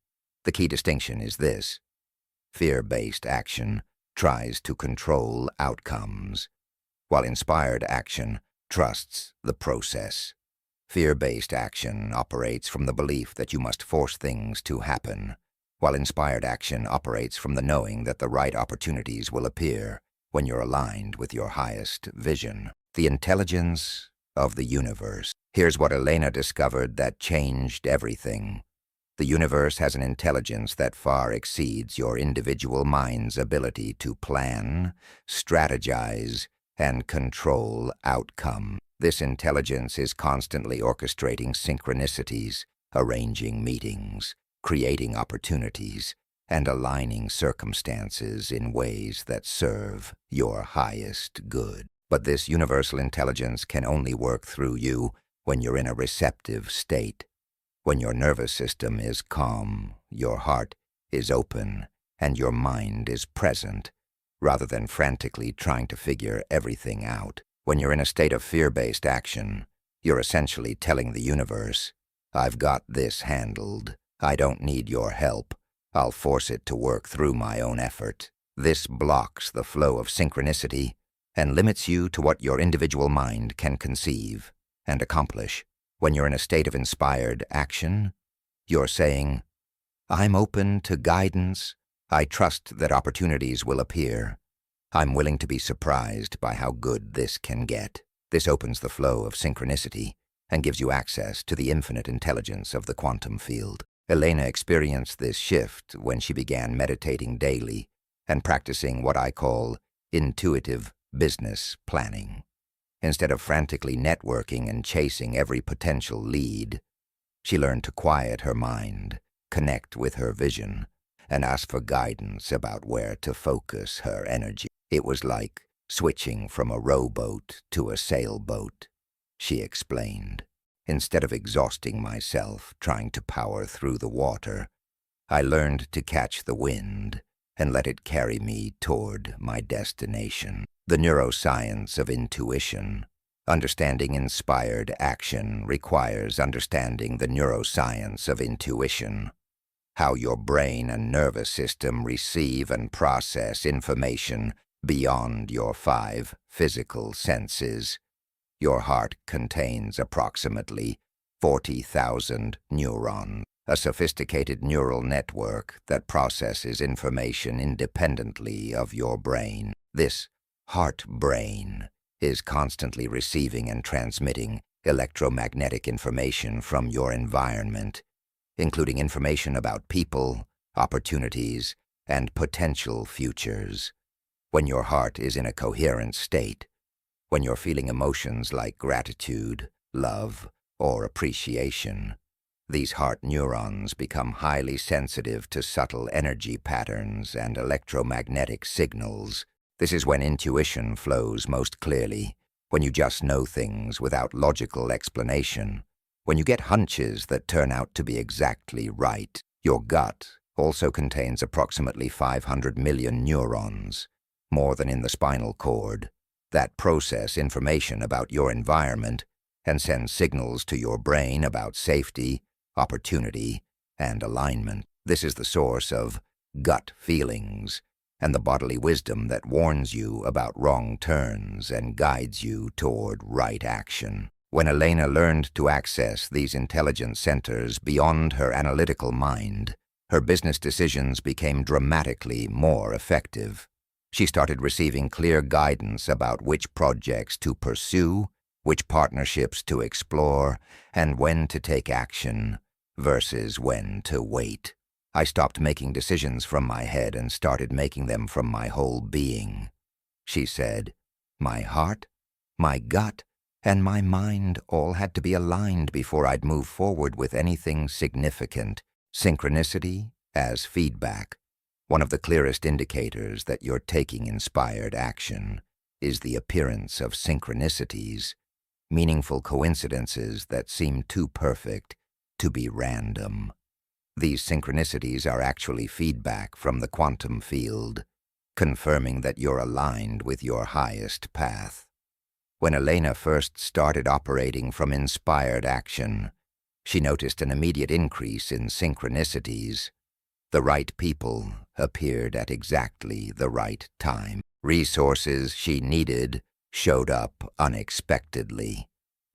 The key distinction is this: fear-based action tries to control outcomes, while inspired action trusts the process. Fear-based action operates from the belief that you must force things to happen, while inspired action operates from the knowing that the right opportunities will appear when you're aligned with your highest vision. The intelligence of the universe. Here's what Elena discovered that changed everything. The universe has an intelligence that far exceeds your individual mind's ability to plan, strategize, and control outcome. This intelligence is constantly orchestrating synchronicities, arranging meetings, creating opportunities, and aligning circumstances in ways that serve your highest good. But this universal intelligence can only work through you when you're in a receptive state, when your nervous system is calm, your heart is open, and your mind is present. rather than frantically trying to figure everything out. When you're in a state of fear-based action, you're essentially telling the universe, "I've got this handled. I don't need your help. I'll force it to work through my own effort." This blocks the flow of synchronicity and limits you to what your individual mind can conceive and accomplish. When you're in a state of inspired action, you're saying, "I'm open to guidance. I trust that opportunities will appear. I'm willing to be surprised by how good this can get." This opens the flow of synchronicity and gives you access to the infinite intelligence of the quantum field. Elena experienced this shift when she began meditating daily and practicing what I call intuitive business planning. Instead of frantically networking and chasing every potential lead, she learned to quiet her mind, connect with her vision, and ask for guidance about where to focus her energy. It was like switching from a rowboat to a sailboat, she explained. Instead of exhausting myself trying to power through the water, I learned to catch the wind and let it carry me toward my destination. The neuroscience of intuition. Understanding inspired action requires understanding the neuroscience of intuition. How your brain and nervous system receive and process information beyond your 5 physical senses. Your heart contains approximately 40,000 neurons, a sophisticated neural network that processes information independently of your brain. This heart-brain is constantly receiving and transmitting electromagnetic information from your environment, including information about people, opportunities, and potential futures. When your heart is in a coherent state, when you're feeling emotions like gratitude, love, or appreciation, these heart neurons become highly sensitive to subtle energy patterns and electromagnetic signals. This is when intuition flows most clearly, when you just know things without logical explanation, when you get hunches that turn out to be exactly right. Your gut also contains approximately 500 million neurons, more than in the spinal cord, that process information about your environment and send signals to your brain about safety, opportunity, and alignment. This is the source of gut feelings and the bodily wisdom that warns you about wrong turns and guides you toward right action. When Elena learned to access these intelligence centers beyond her analytical mind, her business decisions became dramatically more effective. She started receiving clear guidance about which projects to pursue, which partnerships to explore, and when to take action versus when to wait. I stopped making decisions from my head and started making them from my whole being. She said, "My heart, my gut, and my mind all had to be aligned before I'd move forward with anything significant." Synchronicity as feedback. One of the clearest indicators that you're taking inspired action is the appearance of synchronicities, meaningful coincidences that seem too perfect to be random. These synchronicities are actually feedback from the quantum field, confirming that you're aligned with your highest path. When Elena first started operating from inspired action, she noticed an immediate increase in synchronicities. The right people appeared at exactly the right time. Resources she needed showed up unexpectedly.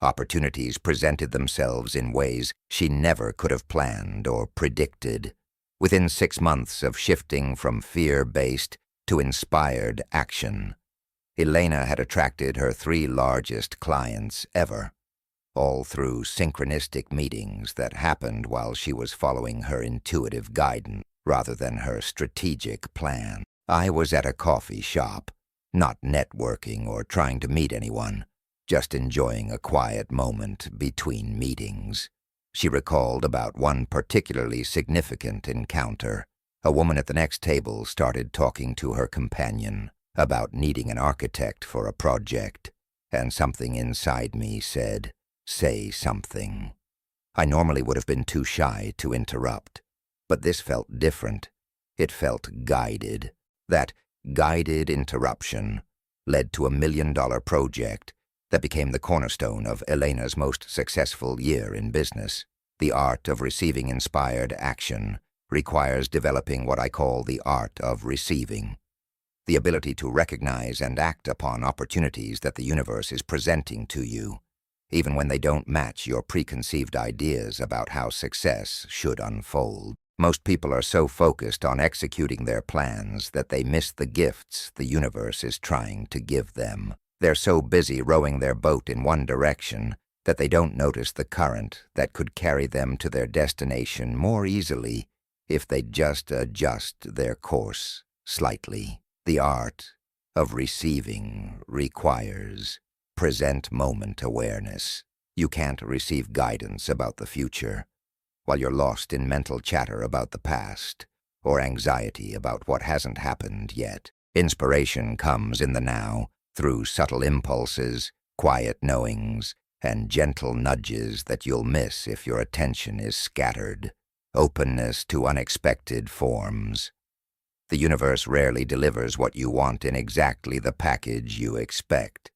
Opportunities presented themselves in ways she never could have planned or predicted. Within 6 months of shifting from fear-based to inspired action, Elena had attracted her 3 largest clients ever, all through synchronistic meetings that happened while she was following her intuitive guidance rather than her strategic plan. I was at a coffee shop, not networking or trying to meet anyone, just enjoying a quiet moment between meetings. She recalled about one particularly significant encounter. A woman at the next table started talking to her companion about needing an architect for a project, and something inside me said, "Say something." I normally would have been too shy to interrupt, but this felt different. It felt guided. That guided interruption led to a $1 million project that became the cornerstone of Elena's most successful year in business. The art of receiving inspired action requires developing what I call the art of receiving, the ability to recognize and act upon opportunities that the universe is presenting to you, even when they don't match your preconceived ideas about how success should unfold. Most people are so focused on executing their plans that they miss the gifts the universe is trying to give them. They're so busy rowing their boat in one direction that they don't notice the current that could carry them to their destination more easily if they just adjust their course slightly. The art of receiving requires present moment awareness. You can't receive guidance about the future while you're lost in mental chatter about the past or anxiety about what hasn't happened yet. Inspiration comes in the now through subtle impulses, quiet knowings, and gentle nudges that you'll miss if your attention is scattered. Openness to unexpected forms. The universe rarely delivers what you want in exactly the package you expect.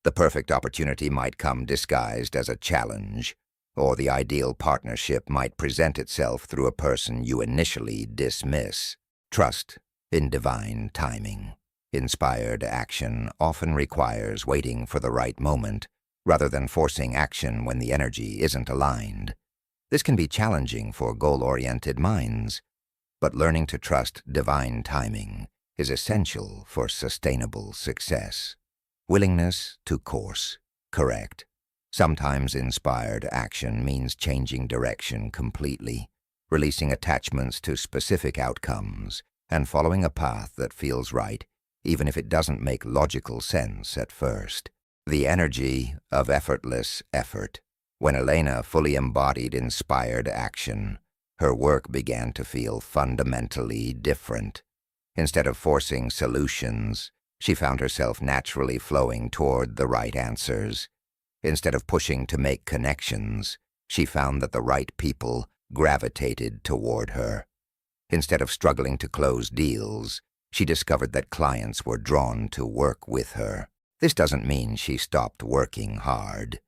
The perfect opportunity might come disguised as a challenge, or the ideal partnership might present itself through a person you initially dismiss. Trust in divine timing. Inspired action often requires waiting for the right moment, rather than forcing action when the energy isn't aligned. This can be challenging for goal-oriented minds, but learning to trust divine timing is essential for sustainable success. Willingness to course correct. Sometimes inspired action means changing direction completely, releasing attachments to specific outcomes, and following a path that feels right, even if it doesn't make logical sense at first. The energy of effortless effort. When Elena fully embodied inspired action, her work began to feel fundamentally different. Instead of forcing solutions, she found herself naturally flowing toward the right answers. Instead of pushing to make connections, she found that the right people gravitated toward her. Instead of struggling to close deals, she discovered that clients were drawn to work with her. This doesn't mean she stopped working hard.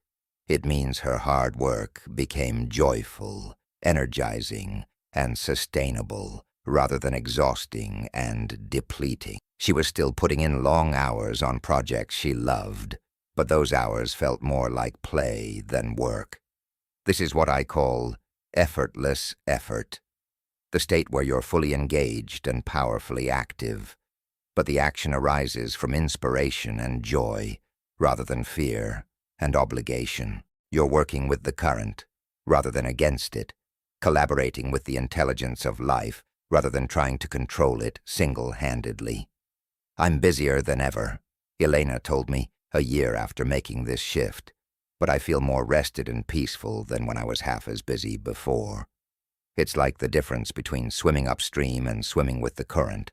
It means her hard work became joyful, energizing, and sustainable, rather than exhausting and depleting. She was still putting in long hours on projects she loved, but those hours felt more like play than work. This is what I call effortless effort, the state where you're fully engaged and powerfully active, but the action arises from inspiration and joy rather than fear and obligation. You're working with the current rather than against it, collaborating with the intelligence of life rather than trying to control it single-handedly. I'm busier than ever, Elena told me a year after making this shift, but I feel more rested and peaceful than when I was half as busy before. It's like the difference between swimming upstream and swimming with the current.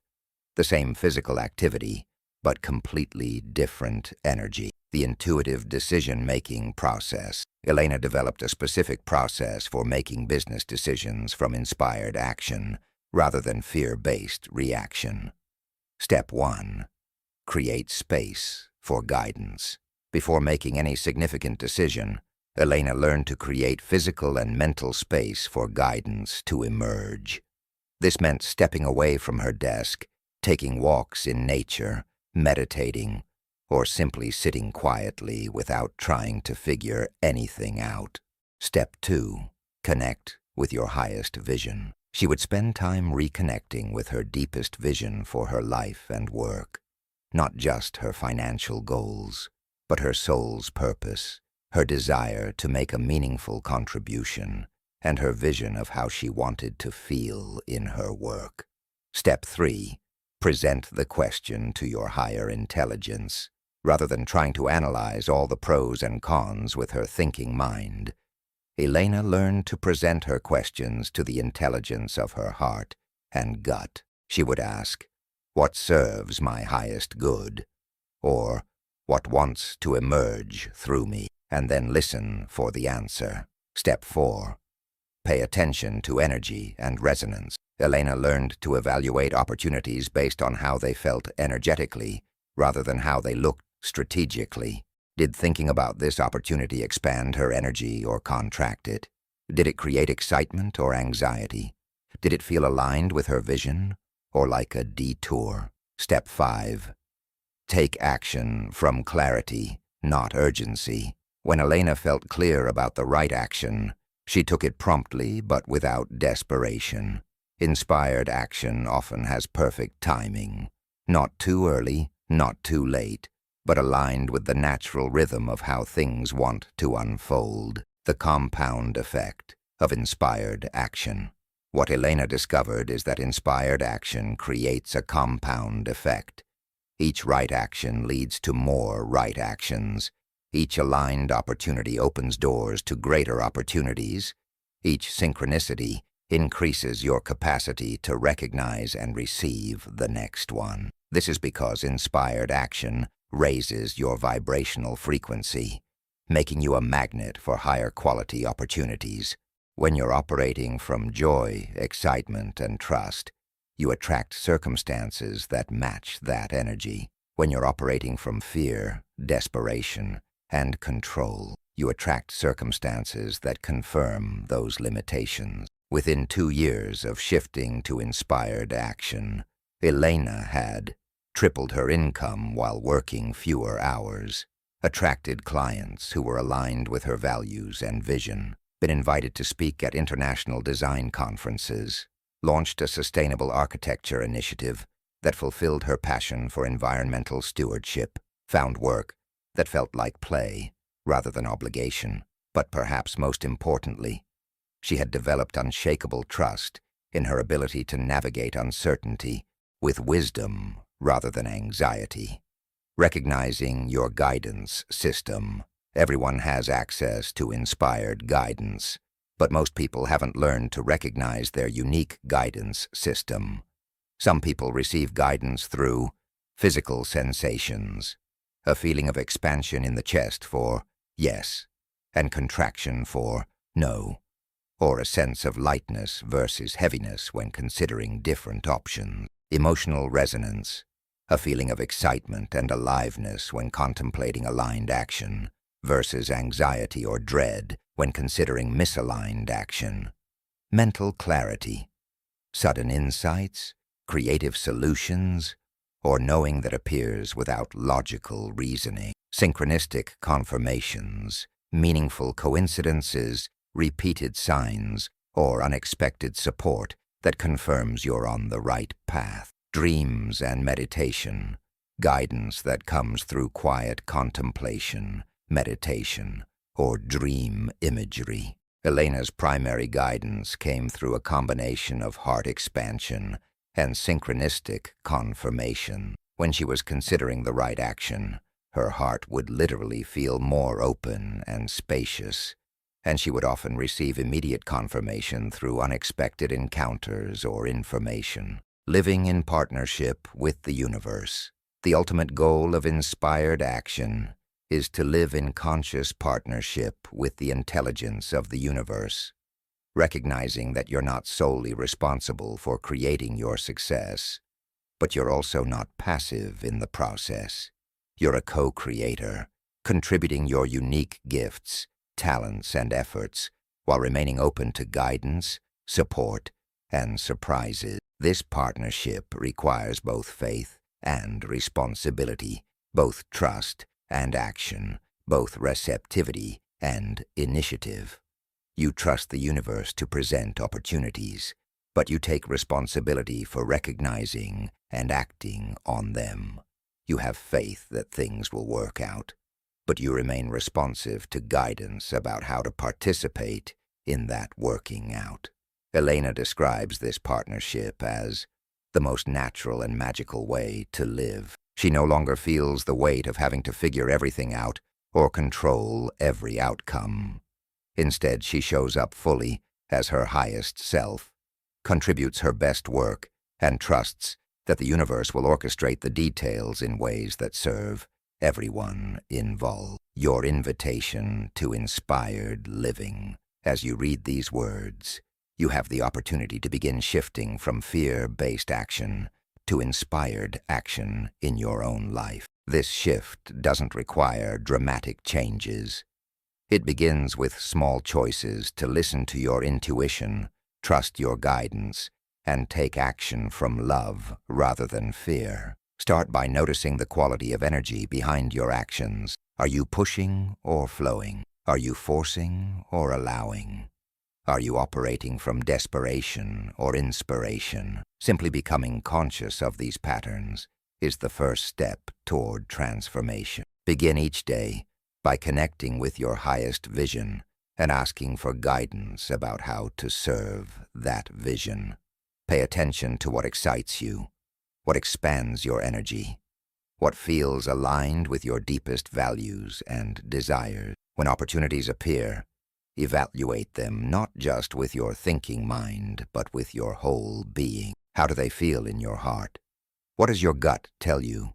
The same physical activity, but completely different energy. The intuitive decision-making process. Elena developed a specific process for making business decisions from inspired action rather than fear-based reaction. Step 1. Create space for guidance. Before making any significant decision, Elena learned to create physical and mental space for guidance to emerge. This meant stepping away from her desk, taking walks in nature, meditating, or simply sitting quietly without trying to figure anything out. Step 2. Connect with your highest vision. She would spend time reconnecting with her deepest vision for her life and work. Not just her financial goals, but her soul's purpose, her desire to make a meaningful contribution, and her vision of how she wanted to feel in her work. Step 3. Present the question to your higher intelligence. Rather than trying to analyze all the pros and cons with her thinking mind, Elena learned to present her questions to the intelligence of her heart and gut. She would ask, "What serves my highest good?" or "What wants to emerge through me?" and then listen for the answer. Step 4. Pay attention to energy and resonance. Elena learned to evaluate opportunities based on how they felt energetically, rather than how they looked strategically. Did thinking about this opportunity expand her energy or contract it? Did it create excitement or anxiety? Did it feel aligned with her vision, or like a detour? Step 5. Take action from clarity, not urgency. When Elena felt clear about the right action, she took it promptly but without desperation. Inspired action often has perfect timing. Not too early, not too late, but aligned with the natural rhythm of how things want to unfold. The compound effect of inspired action. What Elena discovered is that inspired action creates a compound effect. Each right action leads to more right actions. Each aligned opportunity opens doors to greater opportunities. Each synchronicity increases your capacity to recognize and receive the next one. This is because inspired action raises your vibrational frequency, making you a magnet for higher quality opportunities. When you're operating from joy, excitement, and trust, you attract circumstances that match that energy. When you're operating from fear, desperation, and control, you attract circumstances that confirm those limitations. Within 2 years of shifting to inspired action, Elena had tripled her income while working fewer hours, attracted clients who were aligned with her values and vision, been invited to speak at international design conferences, launched a sustainable architecture initiative that fulfilled her passion for environmental stewardship, found work that felt like play rather than obligation, but perhaps most importantly, she had developed unshakable trust in her ability to navigate uncertainty with wisdom rather than anxiety. Recognizing your guidance system. Everyone has access to inspired guidance, but most people haven't learned to recognize their unique guidance system. Some people receive guidance through physical sensations, a feeling of expansion in the chest for yes, and contraction for no, or a sense of lightness versus heaviness when considering different options. Emotional resonance, a feeling of excitement and aliveness when contemplating aligned action versus anxiety or dread when considering misaligned action. Mental clarity, sudden insights, creative solutions, or knowing that appears without logical reasoning. Synchronistic confirmations, meaningful coincidences, repeated signs, or unexpected support that confirms you're on the right path. Dreams and meditation, guidance that comes through quiet contemplation, meditation, or dream imagery. Elena's primary guidance came through a combination of heart expansion and synchronistic confirmation. When she was considering the right action, her heart would literally feel more open and spacious, and she would often receive immediate confirmation through unexpected encounters or information. Living in partnership with the universe. The ultimate goal of inspired action is to live in conscious partnership with the intelligence of the universe, recognizing that you're not solely responsible for creating your success, but you're also not passive in the process. You're a co-creator, contributing your unique gifts, talents, and efforts while remaining open to guidance, support, and surprises. This partnership requires both faith and responsibility, both trust and action, both receptivity and initiative. You trust the universe to present opportunities, but you take responsibility for recognizing and acting on them. You have faith that things will work out, but you remain responsive to guidance about how to participate in that working out. Elena describes this partnership as the most natural and magical way to live. She no longer feels the weight of having to figure everything out or control every outcome. Instead, she shows up fully as her highest self, contributes her best work, and trusts that the universe will orchestrate the details in ways that serve everyone involved. Your invitation to inspired living. As you read these words, you have the opportunity to begin shifting from fear-based action to inspired action in your own life. This shift doesn't require dramatic changes. It begins with small choices to listen to your intuition, trust your guidance, and take action from love rather than fear. Start by noticing the quality of energy behind your actions. Are you pushing or flowing? Are you forcing or allowing? Are you operating from desperation or inspiration? Simply becoming conscious of these patterns is the first step toward transformation. Begin each day by connecting with your highest vision and asking for guidance about how to serve that vision. Pay attention to what excites you, what expands your energy, what feels aligned with your deepest values and desires. When opportunities appear, evaluate them not just with your thinking mind, but with your whole being. How do they feel in your heart? What does your gut tell you?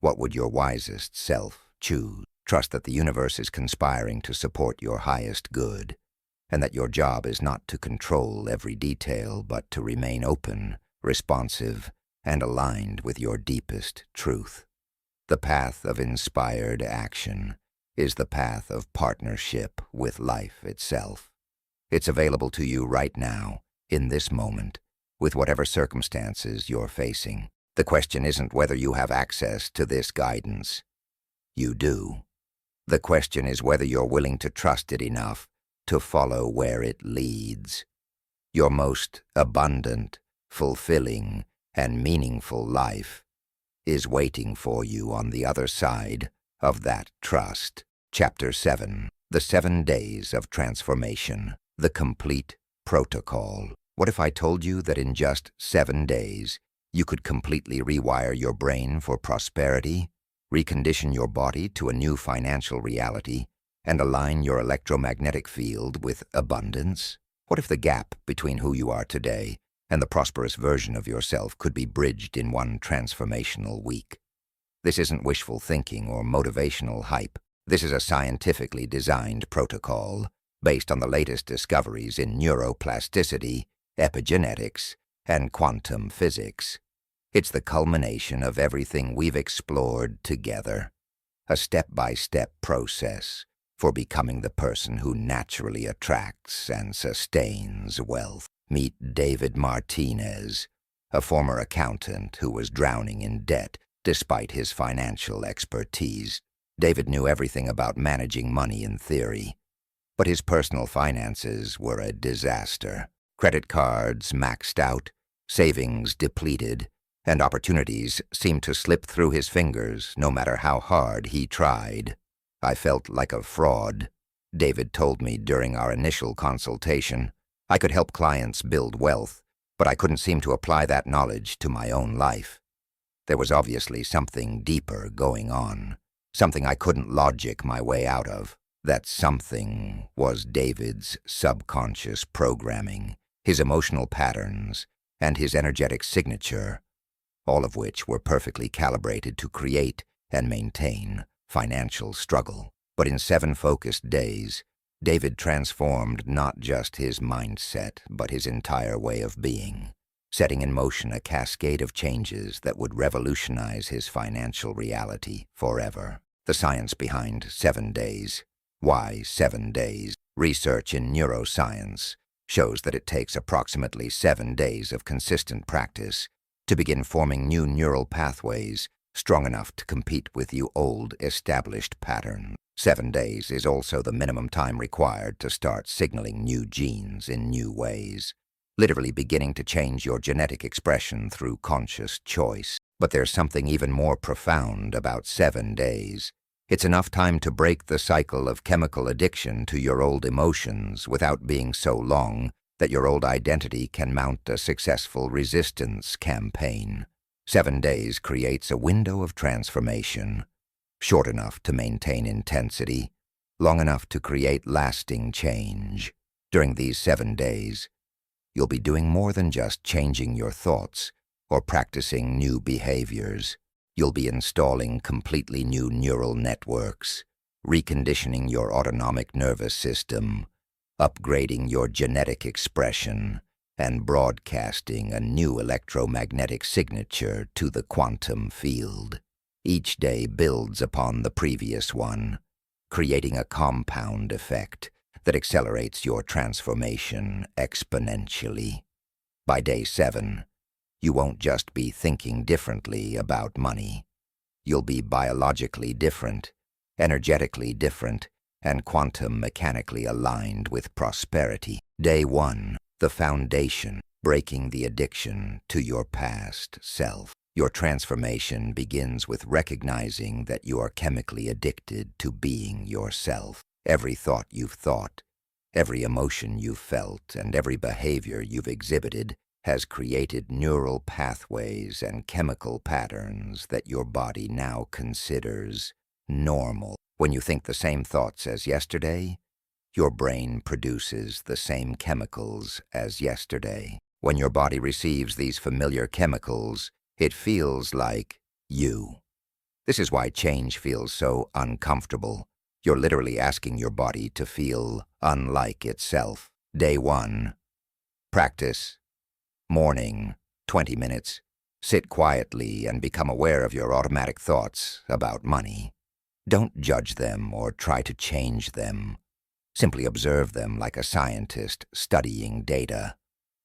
What would your wisest self choose? Trust that the universe is conspiring to support your highest good, and that your job is not to control every detail, but to remain open, responsive, and aligned with your deepest truth. The path of inspired action is the path of partnership with life itself. It's available to you right now, in this moment, with whatever circumstances you're facing. The question isn't whether you have access to this guidance. You do. The question is whether you're willing to trust it enough to follow where it leads. Your most abundant, fulfilling, and meaningful life is waiting for you on the other side of that trust. Chapter 7. The 7 Days of Transformation. The Complete Protocol. What if I told you that in just 7 days, you could completely rewire your brain for prosperity, recondition your body to a new financial reality, and align your electromagnetic field with abundance? What if the gap between who you are today and the prosperous version of yourself could be bridged in one transformational week? This isn't wishful thinking or motivational hype. This is a scientifically designed protocol based on the latest discoveries in neuroplasticity, epigenetics, and quantum physics. It's the culmination of everything we've explored together, a step-by-step process for becoming the person who naturally attracts and sustains wealth. Meet David Martinez, a former accountant who was drowning in debt despite his financial expertise. David knew everything about managing money in theory, but his personal finances were a disaster. Credit cards maxed out, savings depleted, and opportunities seemed to slip through his fingers no matter how hard he tried. I felt like a fraud, David told me during our initial consultation. I could help clients build wealth, but I couldn't seem to apply that knowledge to my own life. There was obviously something deeper going on, something I couldn't logic my way out of. That something was David's subconscious programming, his emotional patterns, and his energetic signature, all of which were perfectly calibrated to create and maintain financial struggle. But in 7 focused days, David transformed not just his mindset, but his entire way of being, setting in motion a cascade of changes that would revolutionize his financial reality forever. The science behind 7 days. Why 7 days? Research in neuroscience shows that it takes approximately 7 days of consistent practice to begin forming new neural pathways strong enough to compete with your old, established pattern. 7 days is also the minimum time required to start signaling new genes in new ways, literally beginning to change your genetic expression through conscious choice. But there's something even more profound about 7 days. It's enough time to break the cycle of chemical addiction to your old emotions without being so long that your old identity can mount a successful resistance campaign. 7 days creates a window of transformation, short enough to maintain intensity, long enough to create lasting change. During these 7 days, you'll be doing more than just changing your thoughts or practicing new behaviors. You'll be installing completely new neural networks, reconditioning your autonomic nervous system, upgrading your genetic expression and broadcasting a new electromagnetic signature to the quantum field. Each day builds upon the previous one, creating a compound effect that accelerates your transformation exponentially. By day 7, you won't just be thinking differently about money. You'll be biologically different, energetically different, and quantum mechanically aligned with prosperity. Day 1, the foundation, breaking the addiction to your past self. Your transformation begins with recognizing that you are chemically addicted to being yourself. Every thought you've thought, every emotion you've felt, and every behavior you've exhibited has created neural pathways and chemical patterns that your body now considers normal. When you think the same thoughts as yesterday, your brain produces the same chemicals as yesterday. When your body receives these familiar chemicals, it feels like you. This is why change feels so uncomfortable. You're literally asking your body to feel unlike itself. Day 1. Practice. Morning, 20 minutes. Sit quietly and become aware of your automatic thoughts about money. Don't judge them or try to change them. Simply observe them like a scientist studying data.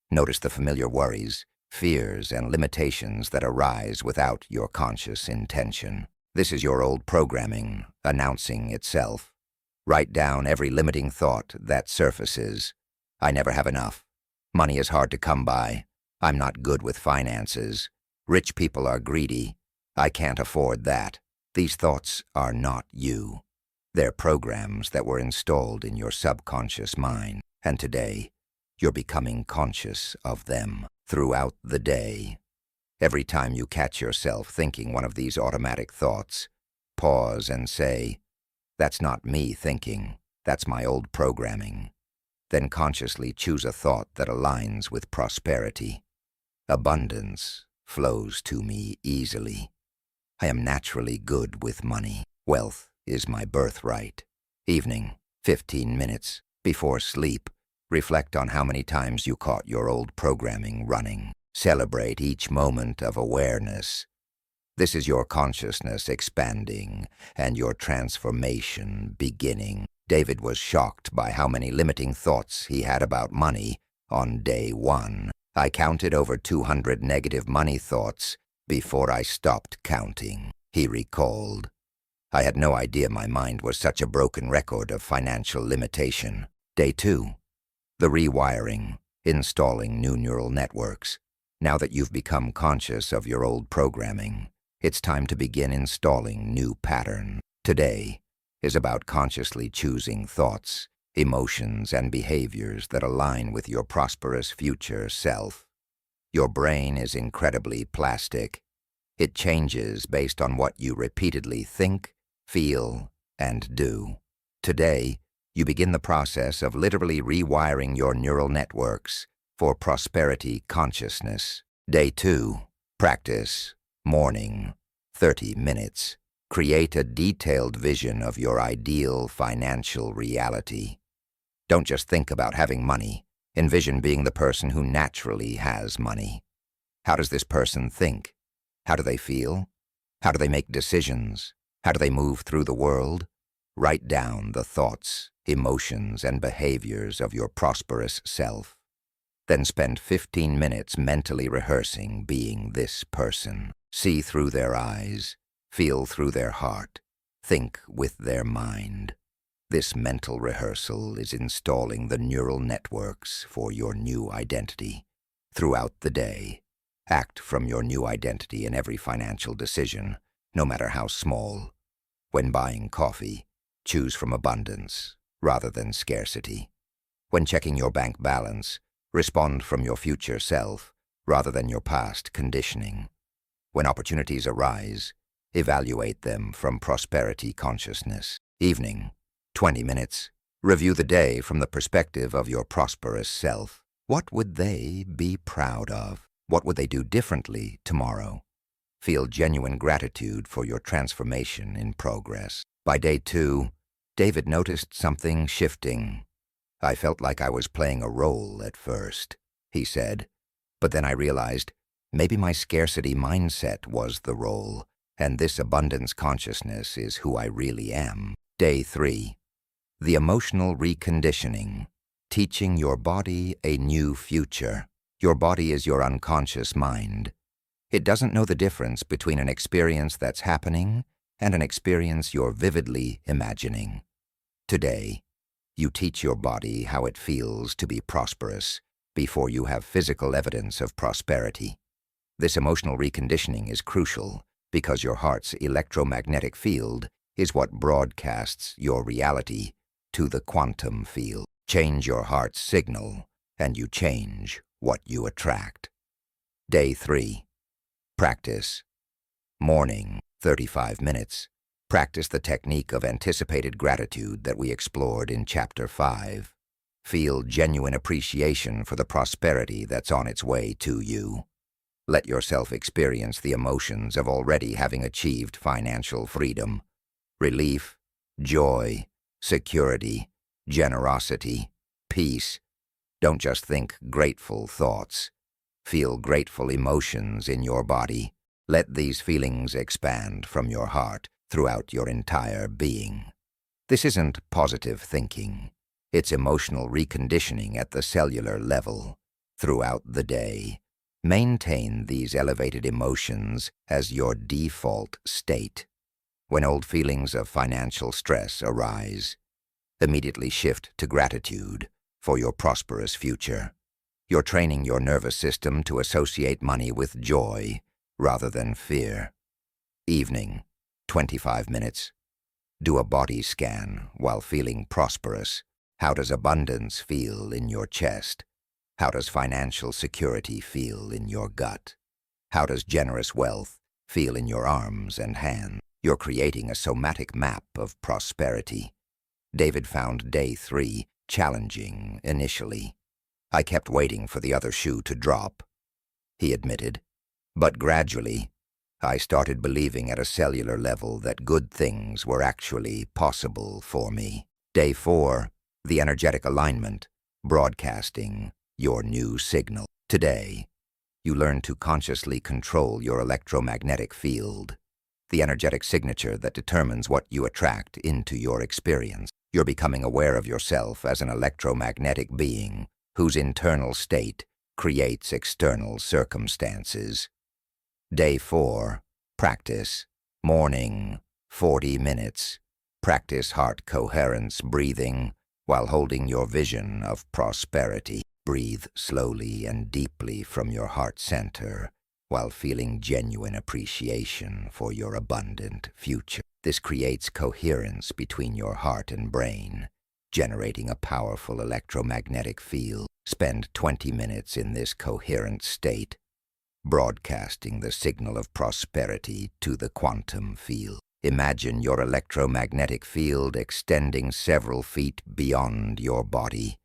Notice the familiar worries, fears, and limitations that arise without your conscious intention. This is your old programming announcing itself. Write down every limiting thought that surfaces. I never have enough. Money is hard to come by. I'm not good with finances. Rich people are greedy. I can't afford that. These thoughts are not you. They're programs that were installed in your subconscious mind, and today, you're becoming conscious of them. Throughout the day, every time you catch yourself thinking one of these automatic thoughts, pause and say, "That's not me thinking, that's my old programming." Then consciously choose a thought that aligns with prosperity. Abundance flows to me easily. I am naturally good with money. Wealth is my birthright. Evening, 15 minutes. Before sleep, reflect on how many times you caught your old programming running. Celebrate each moment of awareness. This is your consciousness expanding and your transformation beginning. David was shocked by how many limiting thoughts he had about money on day 1. I counted over 200 negative money thoughts before I stopped counting, he recalled. I had no idea my mind was such a broken record of financial limitation. Day 2. The rewiring, installing new neural networks. Now that you've become conscious of your old programming, it's time to begin installing new patterns. Today is about consciously choosing thoughts, emotions, and behaviors that align with your prosperous future self. Your brain is incredibly plastic. It changes based on what you repeatedly think, feel, and do. Today, you begin the process of literally rewiring your neural networks for prosperity consciousness. Day 2. Practice. Morning, 30 minutes. Create a detailed vision of your ideal financial reality. Don't just think about having money. Envision being the person who naturally has money. How does this person think? How do they feel? How do they make decisions? How do they move through the world? Write down the thoughts, emotions, and behaviors of your prosperous self. Then spend 15 minutes mentally rehearsing being this person. See through their eyes, feel through their heart, think with their mind. This mental rehearsal is installing the neural networks for your new identity. Throughout the day, act from your new identity in every financial decision, no matter how small. When buying coffee, choose from abundance rather than scarcity. When checking your bank balance, respond from your future self rather than your past conditioning. When opportunities arise, evaluate them from prosperity consciousness. Evening, 20 minutes. Review the day from the perspective of your prosperous self. What would they be proud of? What would they do differently tomorrow? Feel genuine gratitude for your transformation in progress. By day 2, David noticed something shifting. I felt like I was playing a role at first, he said, but then I realized maybe my scarcity mindset was the role, and this abundance consciousness is who I really am. Day 3. The emotional reconditioning, teaching your body a new future. Your body is your unconscious mind. It doesn't know the difference between an experience that's happening and an experience you're vividly imagining. Today, you teach your body how it feels to be prosperous before you have physical evidence of prosperity. This emotional reconditioning is crucial because your heart's electromagnetic field is what broadcasts your reality to the quantum field. Change your heart's signal, and you change what you attract. Day 3. Practice. Morning, 35 minutes. Practice the technique of anticipated gratitude that we explored in Chapter 5. Feel genuine appreciation for the prosperity that's on its way to you. Let yourself experience the emotions of already having achieved financial freedom. Relief, joy, security, generosity, peace. Don't just think grateful thoughts. Feel grateful emotions in your body. Let these feelings expand from your heart throughout your entire being. This isn't positive thinking. It's emotional reconditioning at the cellular level. Throughout the day, maintain these elevated emotions as your default state. When old feelings of financial stress arise, immediately shift to gratitude for your prosperous future. You're training your nervous system to associate money with joy rather than fear. Evening, 25 minutes. Do a body scan while feeling prosperous. How does abundance feel in your chest? How does financial security feel in your gut? How does generous wealth feel in your arms and hands? You're creating a somatic map of prosperity. David found Day 3 challenging initially. I kept waiting for the other shoe to drop, he admitted. But gradually, I started believing at a cellular level that good things were actually possible for me. Day 4, the energetic alignment, broadcasting your new signal. Today, you learn to consciously control your electromagnetic field, the energetic signature that determines what you attract into your experience. You're becoming aware of yourself as an electromagnetic being whose internal state creates external circumstances. Day 4, practice. Morning, 40 minutes. Practice heart coherence breathing while holding your vision of prosperity. Breathe slowly and deeply from your heart center while feeling genuine appreciation for your abundant future. This creates coherence between your heart and brain, generating a powerful electromagnetic field. Spend 20 minutes in this coherent state, broadcasting the signal of prosperity to the quantum field. Imagine your electromagnetic field extending several feet beyond your body,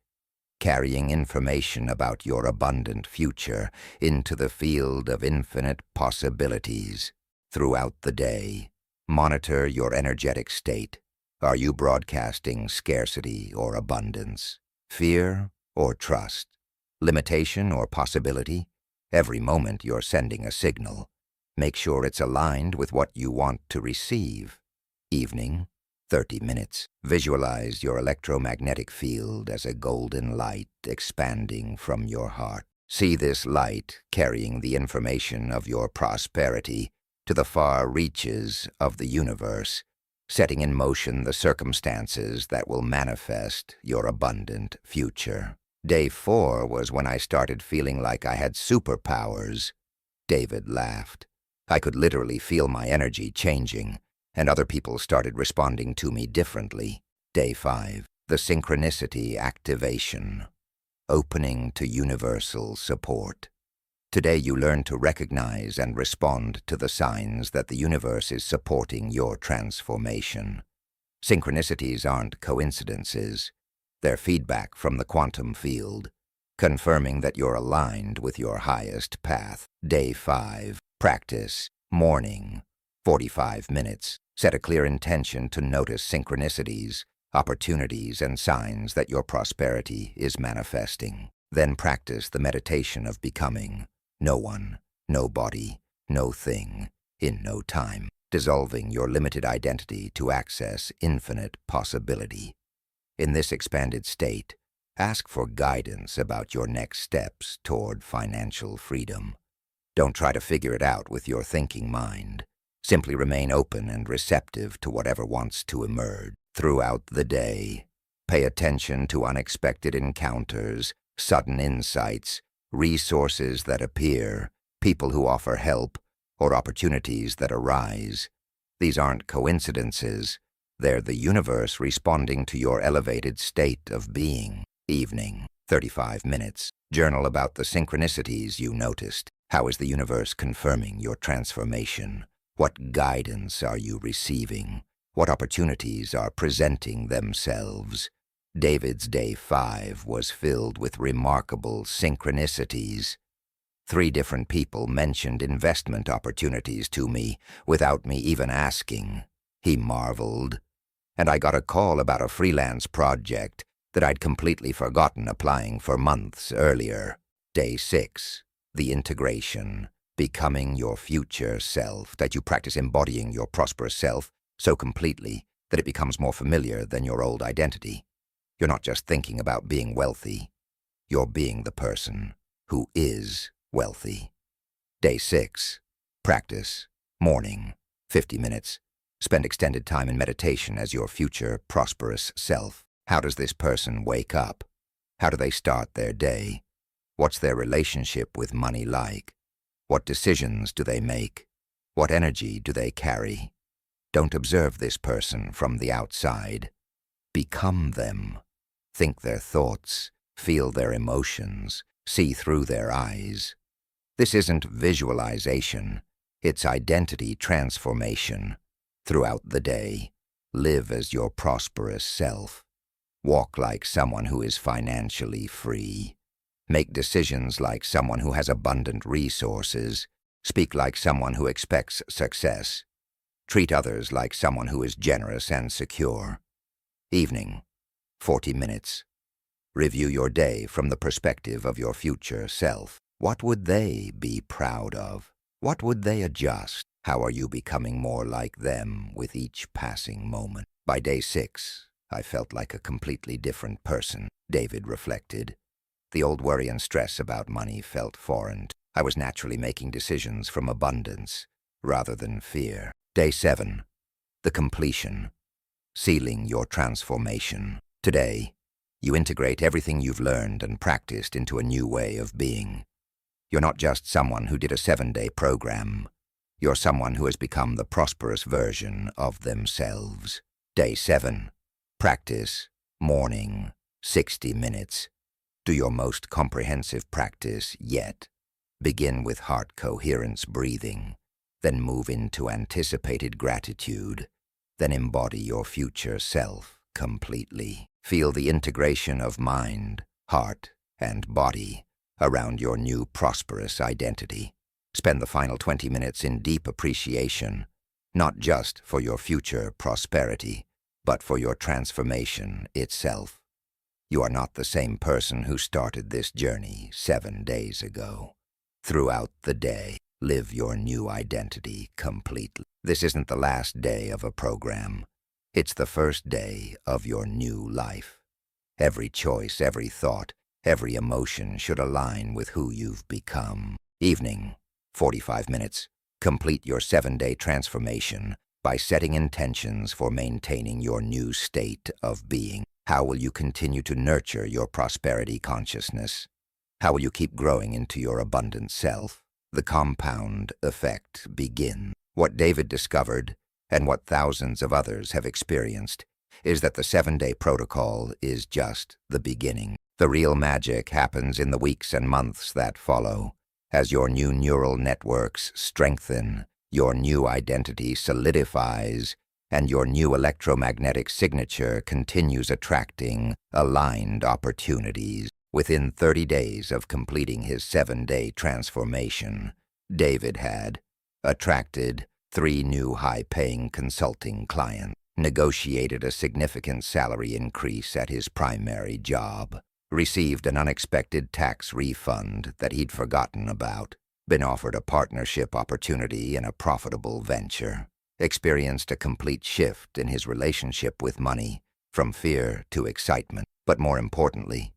carrying information about your abundant future into the field of infinite possibilities. Throughout the day, monitor your energetic state. Are you broadcasting scarcity or abundance, fear or trust, limitation or possibility? Every moment you're sending a signal. Make sure it's aligned with what you want to receive. Evening, 30 minutes. Visualize your electromagnetic field as a golden light expanding from your heart. See this light carrying the information of your prosperity to the far reaches of the universe, setting in motion the circumstances that will manifest your abundant future. Day 4 was when I started feeling like I had superpowers. David laughed. I could literally feel my energy changing, and other people started responding to me differently. Day 5, the synchronicity activation, opening to universal support. Today you learn to recognize and respond to the signs that the universe is supporting your transformation. Synchronicities aren't coincidences. They're feedback from the quantum field, confirming that you're aligned with your highest path. Day 5, practice. Morning, 45 minutes. Set a clear intention to notice synchronicities, opportunities and signs that your prosperity is manifesting. Then practice the meditation of becoming no one, nobody, no thing, in no time, dissolving your limited identity to access infinite possibility. In this expanded state, ask for guidance about your next steps toward financial freedom. Don't try to figure it out with your thinking mind. Simply remain open and receptive to whatever wants to emerge. Throughout the day, pay attention to unexpected encounters, sudden insights, resources that appear, people who offer help, or opportunities that arise. These aren't coincidences. They're the universe responding to your elevated state of being. Evening, 35 minutes. Journal about the synchronicities you noticed. How is the universe confirming your transformation? What guidance are you receiving? What opportunities are presenting themselves? David's day 5 was filled with remarkable synchronicities. 3 different people mentioned investment opportunities to me without me even asking. He marveled. And I got a call about a freelance project that I'd completely forgotten applying for months earlier. Day 6, the integration, becoming your future self, that you practice embodying your prosperous self so completely that it becomes more familiar than your old identity. You're not just thinking about being wealthy. You're being the person who is wealthy. Day 6, practice, morning, 50 minutes. Spend extended time in meditation as your future prosperous self. How does this person wake up? How do they start their day? What's their relationship with money like? What decisions do they make? What energy do they carry? Don't observe this person from the outside. Become them. Think their thoughts, feel their emotions, see through their eyes. This isn't visualization, it's identity transformation. Throughout the day, live as your prosperous self. Walk like someone who is financially free. Make decisions like someone who has abundant resources. Speak like someone who expects success. Treat others like someone who is generous and secure. Evening, 40 minutes. Review your day from the perspective of your future self. What would they be proud of? What would they adjust? How are you becoming more like them with each passing moment? By day 6, I felt like a completely different person, David reflected. The old worry and stress about money felt foreign. I was naturally making decisions from abundance rather than fear. Day 7, the completion, sealing your transformation. Today, you integrate everything you've learned and practiced into a new way of being. You're not just someone who did a 7-day program. You're someone who has become the prosperous version of themselves. Day 7, practice, morning, 60 minutes. Do your most comprehensive practice yet. Begin with heart coherence breathing, then move into anticipated gratitude, then embody your future self completely. Feel the integration of mind, heart, and body around your new prosperous identity. Spend the final 20 minutes in deep appreciation, not just for your future prosperity, but for your transformation itself. You are not the same person who started this journey 7 days ago. Throughout the day, live your new identity completely. This isn't the last day of a program. It's the first day of your new life. Every choice, every thought, every emotion should align with who you've become. Evening, 45 minutes. Complete your 7-day transformation by setting intentions for maintaining your new state of being. How will you continue to nurture your prosperity consciousness? How will you keep growing into your abundant self? The compound effect begins. What David discovered, and what thousands of others have experienced, is that the 7-day protocol is just the beginning. The real magic happens in the weeks and months that follow. As your new neural networks strengthen, your new identity solidifies, and your new electromagnetic signature continues attracting aligned opportunities. Within 30 days of completing his 7-day transformation, David had attracted 3 new high-paying consulting clients. negotiated a significant salary increase at his primary job, received an unexpected tax refund that he'd forgotten about, been offered a partnership opportunity in a profitable venture, experienced a complete shift in his relationship with money, from fear to excitement. But more importantly,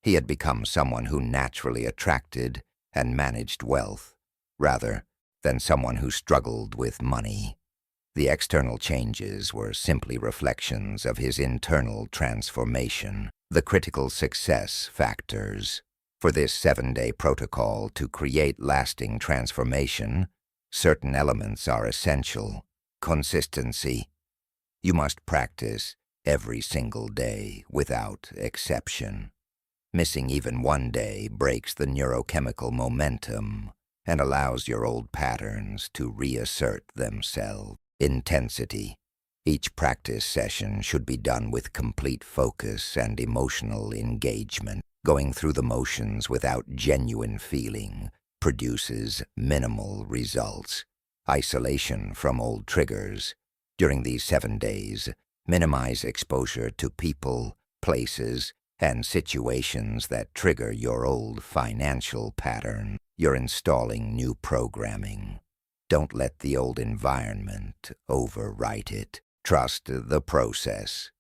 he had become someone who naturally attracted and managed wealth, rather than someone who struggled with money. The external changes were simply reflections of his internal transformation, the critical success factors. For this 7-day protocol to create lasting transformation, certain elements are essential. Consistency. You must practice every single day without exception. Missing even one day breaks the neurochemical momentum and allows your old patterns to reassert themselves. Intensity. Each practice session should be done with complete focus and emotional engagement. Going through the motions without genuine feeling produces minimal results. Isolation from old triggers. During these 7 days, minimize exposure to people, places, and situations that trigger your old financial pattern. You're installing new programming. Don't let the old environment overwrite it. Trust the process.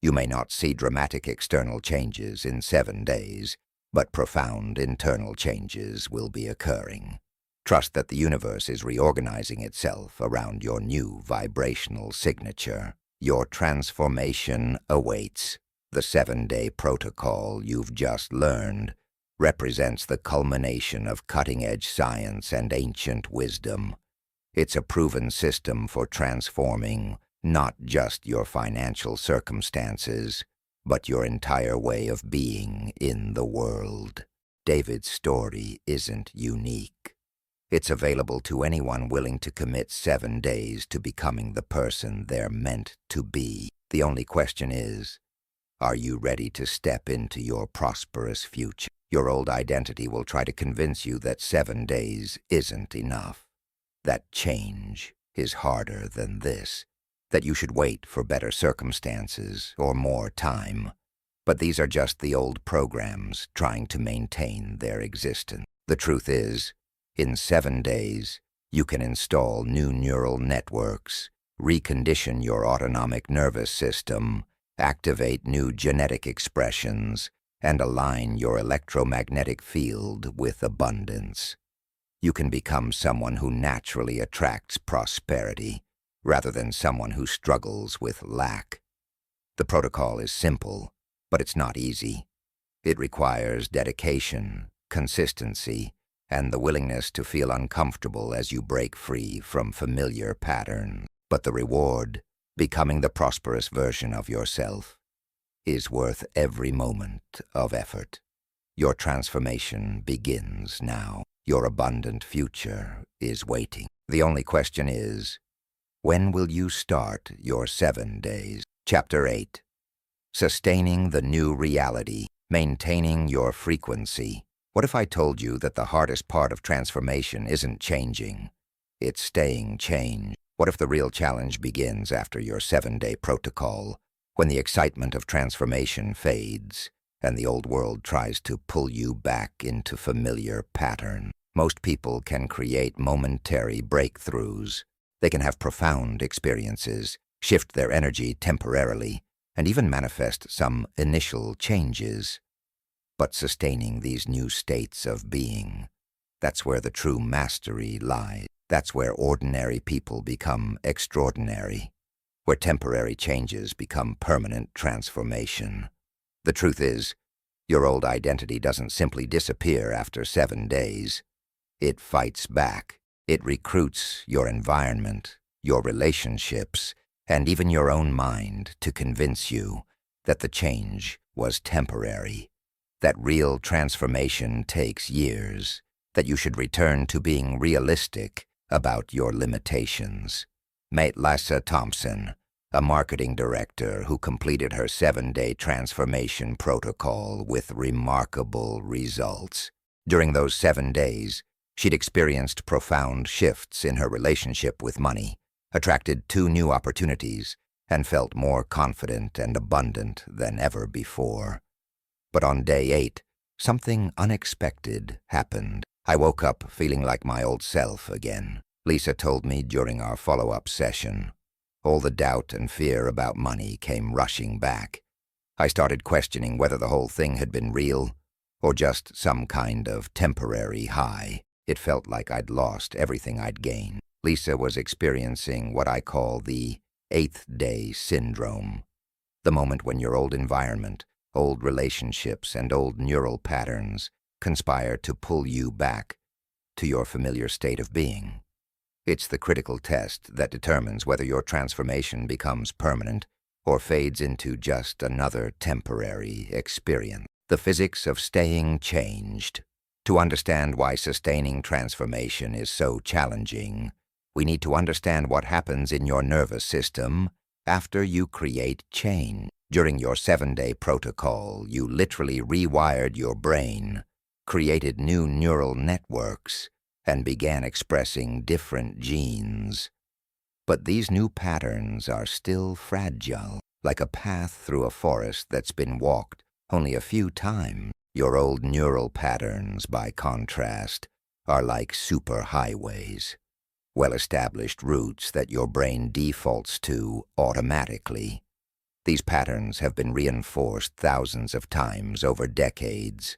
You may not see dramatic external changes in 7 days, but profound internal changes will be occurring. Trust that the universe is reorganizing itself around your new vibrational signature. Your transformation awaits. The 7-day protocol you've just learned represents the culmination of cutting-edge science and ancient wisdom. It's a proven system for transforming not just your financial circumstances, but your entire way of being in the world. David's story isn't unique. It's available to anyone willing to commit 7 days to becoming the person they're meant to be. The only question is, are you ready to step into your prosperous future? Your old identity will try to convince you that 7 days isn't enough, that change is harder than this, that you should wait for better circumstances or more time. But these are just the old programs trying to maintain their existence. The truth is, in 7 days, you can install new neural networks, recondition your autonomic nervous system, activate new genetic expressions, and align your electromagnetic field with abundance. You can become someone who naturally attracts prosperity, rather than someone who struggles with lack. The protocol is simple, but it's not easy. It requires dedication, consistency, and the willingness to feel uncomfortable as you break free from familiar patterns. But the reward, becoming the prosperous version of yourself, is worth every moment of effort. Your transformation begins now. Your abundant future is waiting. The only question is, when will you start your 7 days? Chapter 8. Sustaining the new reality, maintaining your frequency. What if I told you that the hardest part of transformation isn't changing? It's staying changed. What if the real challenge begins after your 7-day protocol, when the excitement of transformation fades and the old world tries to pull you back into familiar pattern? Most people can create momentary breakthroughs. They can have profound experiences, shift their energy temporarily, and even manifest some initial changes. But sustaining these new states of being, that's where the true mastery lies. That's where ordinary people become extraordinary, where temporary changes become permanent transformation. The truth is, your old identity doesn't simply disappear after 7 days. It fights back. It recruits your environment, your relationships, and even your own mind to convince you that the change was temporary, that real transformation takes years, that you should return to being realistic about your limitations. Meet Lassa Thompson, a marketing director who completed her 7-day transformation protocol with remarkable results. During those 7 days, she'd experienced profound shifts in her relationship with money, attracted 2 new opportunities, and felt more confident and abundant than ever before. But on day 8, something unexpected happened. I woke up feeling like my old self again. Lisa told me during our follow-up session. All the doubt and fear about money came rushing back. I started questioning whether the whole thing had been real or just some kind of temporary high. It felt like I'd lost everything I'd gained. Lisa was experiencing what I call the 8th day syndrome, the moment when your old environment, old relationships, and old neural patterns conspire to pull you back to your familiar state of being. It's the critical test that determines whether your transformation becomes permanent or fades into just another temporary experience. The physics of staying changed. To understand why sustaining transformation is so challenging, we need to understand what happens in your nervous system after you create change. During your 7-day protocol, you literally rewired your brain, created new neural networks, and began expressing different genes. But these new patterns are still fragile, like a path through a forest that's been walked only a few times. Your old neural patterns, by contrast, are like superhighways, well-established routes that your brain defaults to automatically. These patterns have been reinforced thousands of times over decades.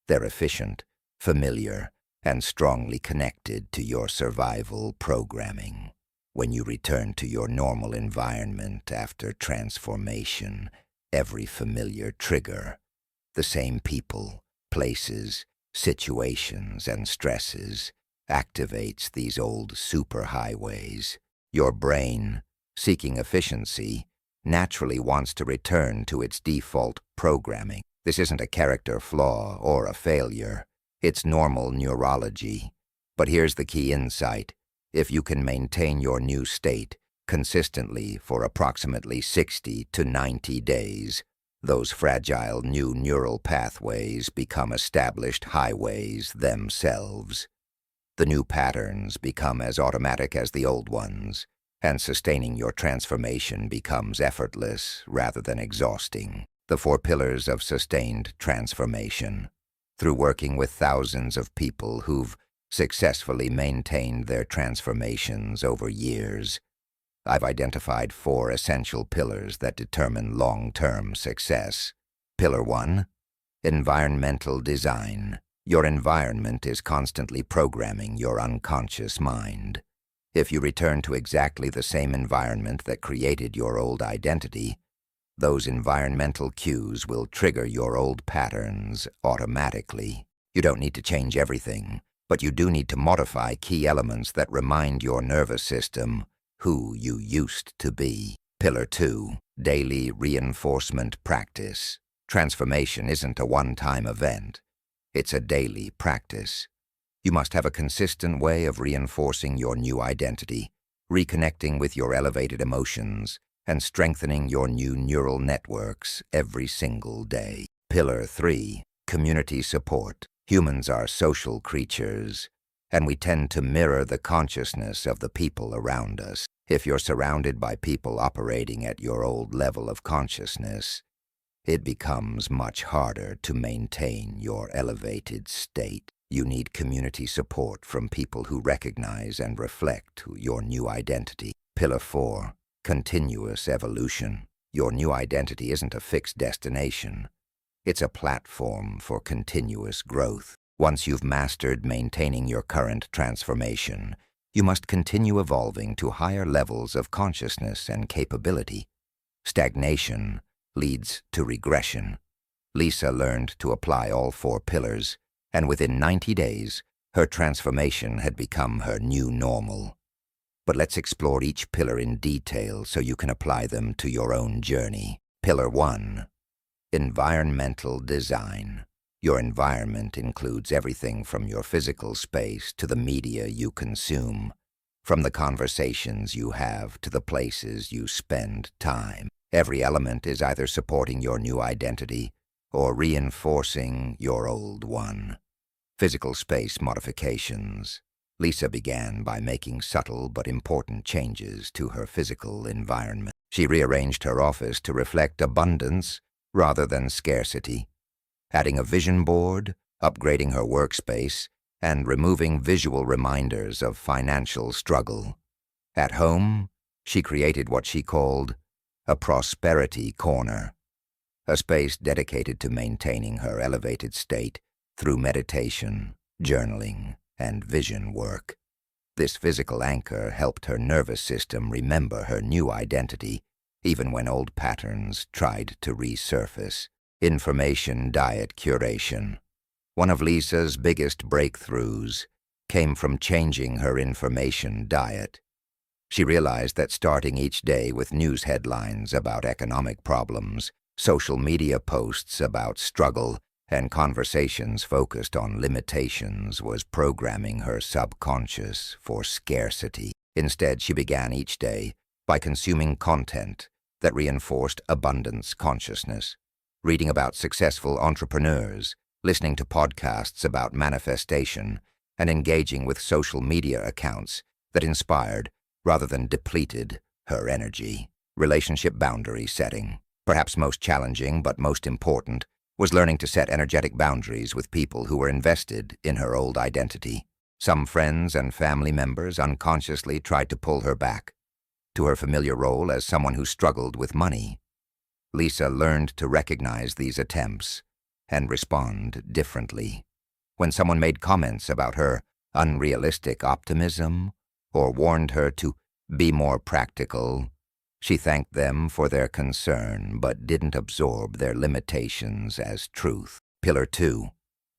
They're efficient, familiar, and strongly connected to your survival programming. When you return to your normal environment after transformation, every familiar trigger, the same people, places, situations, and stresses, activates these old superhighways. Your brain, seeking efficiency, naturally wants to return to its default programming. This isn't a character flaw or a failure. It's normal neurology. But here's the key insight. If you can maintain your new state consistently for approximately 60 to 90 days, those fragile new neural pathways become established highways themselves. The new patterns become as automatic as the old ones, and sustaining your transformation becomes effortless rather than exhausting. The 4 pillars of sustained transformation. Through working with thousands of people who've successfully maintained their transformations over years, I've identified 4 essential pillars that determine long-term success. Pillar 1, environmental design. Your environment is constantly programming your unconscious mind. If you return to exactly the same environment that created your old identity, those environmental cues will trigger your old patterns automatically. You don't need to change everything, but you do need to modify key elements that remind your nervous system who you used to be. Pillar 2, daily reinforcement practice. Transformation isn't a one-time event. It's a daily practice. You must have a consistent way of reinforcing your new identity, reconnecting with your elevated emotions, and strengthening your new neural networks every single day. Pillar 3, community support. Humans are social creatures, and we tend to mirror the consciousness of the people around us. If you're surrounded by people operating at your old level of consciousness, it becomes much harder to maintain your elevated state. You need community support from people who recognize and reflect your new identity. Pillar 4, continuous evolution. Your new identity isn't a fixed destination. It's a platform for continuous growth. Once you've mastered maintaining your current transformation, you must continue evolving to higher levels of consciousness and capability. Stagnation leads to regression. Lisa learned to apply all 4 pillars, and within 90 days, her transformation had become her new normal. But let's explore each pillar in detail so you can apply them to your own journey. Pillar 1, environmental design. Your environment includes everything from your physical space to the media you consume, from the conversations you have to the places you spend time. Every element is either supporting your new identity or reinforcing your old one. Physical space modifications. Lisa began by making subtle but important changes to her physical environment. She rearranged her office to reflect abundance rather than scarcity, adding a vision board, upgrading her workspace, and removing visual reminders of financial struggle. At home, she created what she called a prosperity corner, a space dedicated to maintaining her elevated state through meditation, journaling, and vision work. This physical anchor helped her nervous system remember her new identity, even when old patterns tried to resurface. Information diet curation. One of Lisa's biggest breakthroughs came from changing her information diet. She realized that starting each day with news headlines about economic problems, social media posts about struggle, and conversations focused on limitations was programming her subconscious for scarcity. Instead, she began each day by consuming content that reinforced abundance consciousness, reading about successful entrepreneurs, listening to podcasts about manifestation, and engaging with social media accounts that inspired rather than depleted her energy. Relationship boundary setting. Perhaps most challenging but most important was learning to set energetic boundaries with people who were invested in her old identity. Some friends and family members unconsciously tried to pull her back to her familiar role as someone who struggled with money. Lisa learned to recognize these attempts and respond differently. When someone made comments about her unrealistic optimism or warned her to be more practical, she thanked them for their concern but didn't absorb their limitations as truth. Pillar 2.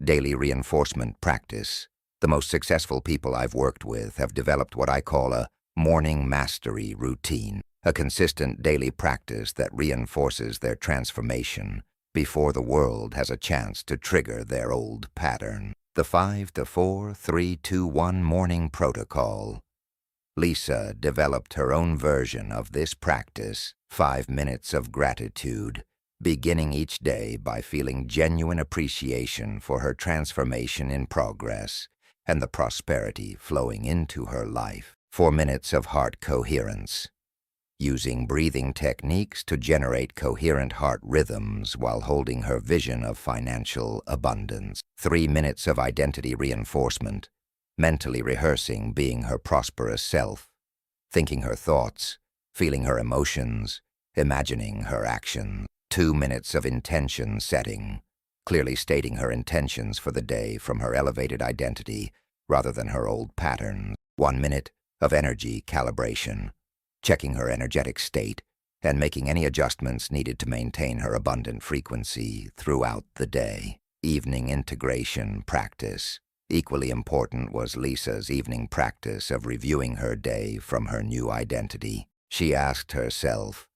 Daily reinforcement practice. The most successful people I've worked with have developed what I call a morning mastery routine, a consistent daily practice that reinforces their transformation before the world has a chance to trigger their old pattern. The 5-4-3-2-1 morning protocol. Lisa developed her own version of this practice, 5 minutes of gratitude, beginning each day by feeling genuine appreciation for her transformation in progress and the prosperity flowing into her life. 4 minutes of heart coherence, using breathing techniques to generate coherent heart rhythms while holding her vision of financial abundance. 3 minutes of identity reinforcement, mentally rehearsing being her prosperous self, thinking her thoughts, feeling her emotions, imagining her actions. 2 minutes of intention setting, clearly stating her intentions for the day from her elevated identity rather than her old patterns. 1 minute of energy calibration, checking her energetic state and making any adjustments needed to maintain her abundant frequency throughout the day. Evening integration practice. Equally important was Lisa's evening practice of reviewing her day from her new identity. She asked herself,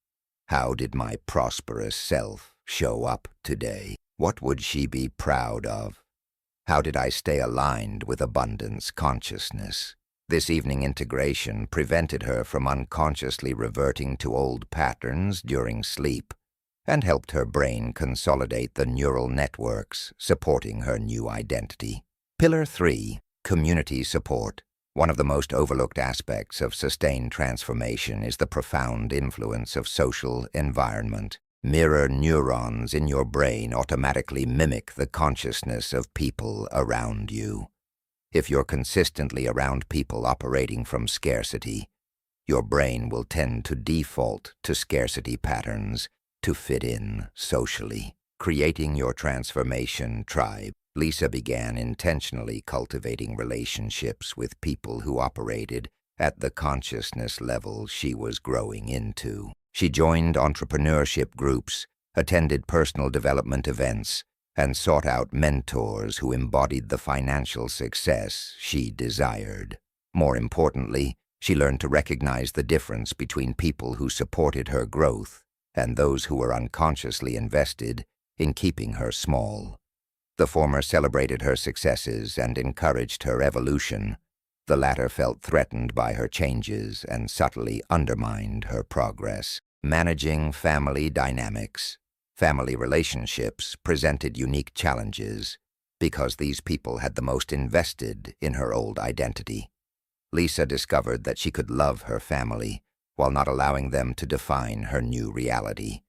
how did my prosperous self show up today? What would she be proud of? How did I stay aligned with abundance consciousness? This evening integration prevented her from unconsciously reverting to old patterns during sleep and helped her brain consolidate the neural networks supporting her new identity. Pillar 3. Community support. One of the most overlooked aspects of sustained transformation is the profound influence of social environment. Mirror neurons in your brain automatically mimic the consciousness of people around you. If you're consistently around people operating from scarcity, your brain will tend to default to scarcity patterns to fit in socially. Creating your transformation tribe. Lisa began intentionally cultivating relationships with people who operated at the consciousness level she was growing into. She joined entrepreneurship groups, attended personal development events, and sought out mentors who embodied the financial success she desired. More importantly, she learned to recognize the difference between people who supported her growth and those who were unconsciously invested in keeping her small. The former celebrated her successes and encouraged her evolution. The latter felt threatened by her changes and subtly undermined her progress. Managing family dynamics. Family relationships presented unique challenges because these people had the most invested in her old identity. Lisa discovered that she could love her family while not allowing them to define her new reality.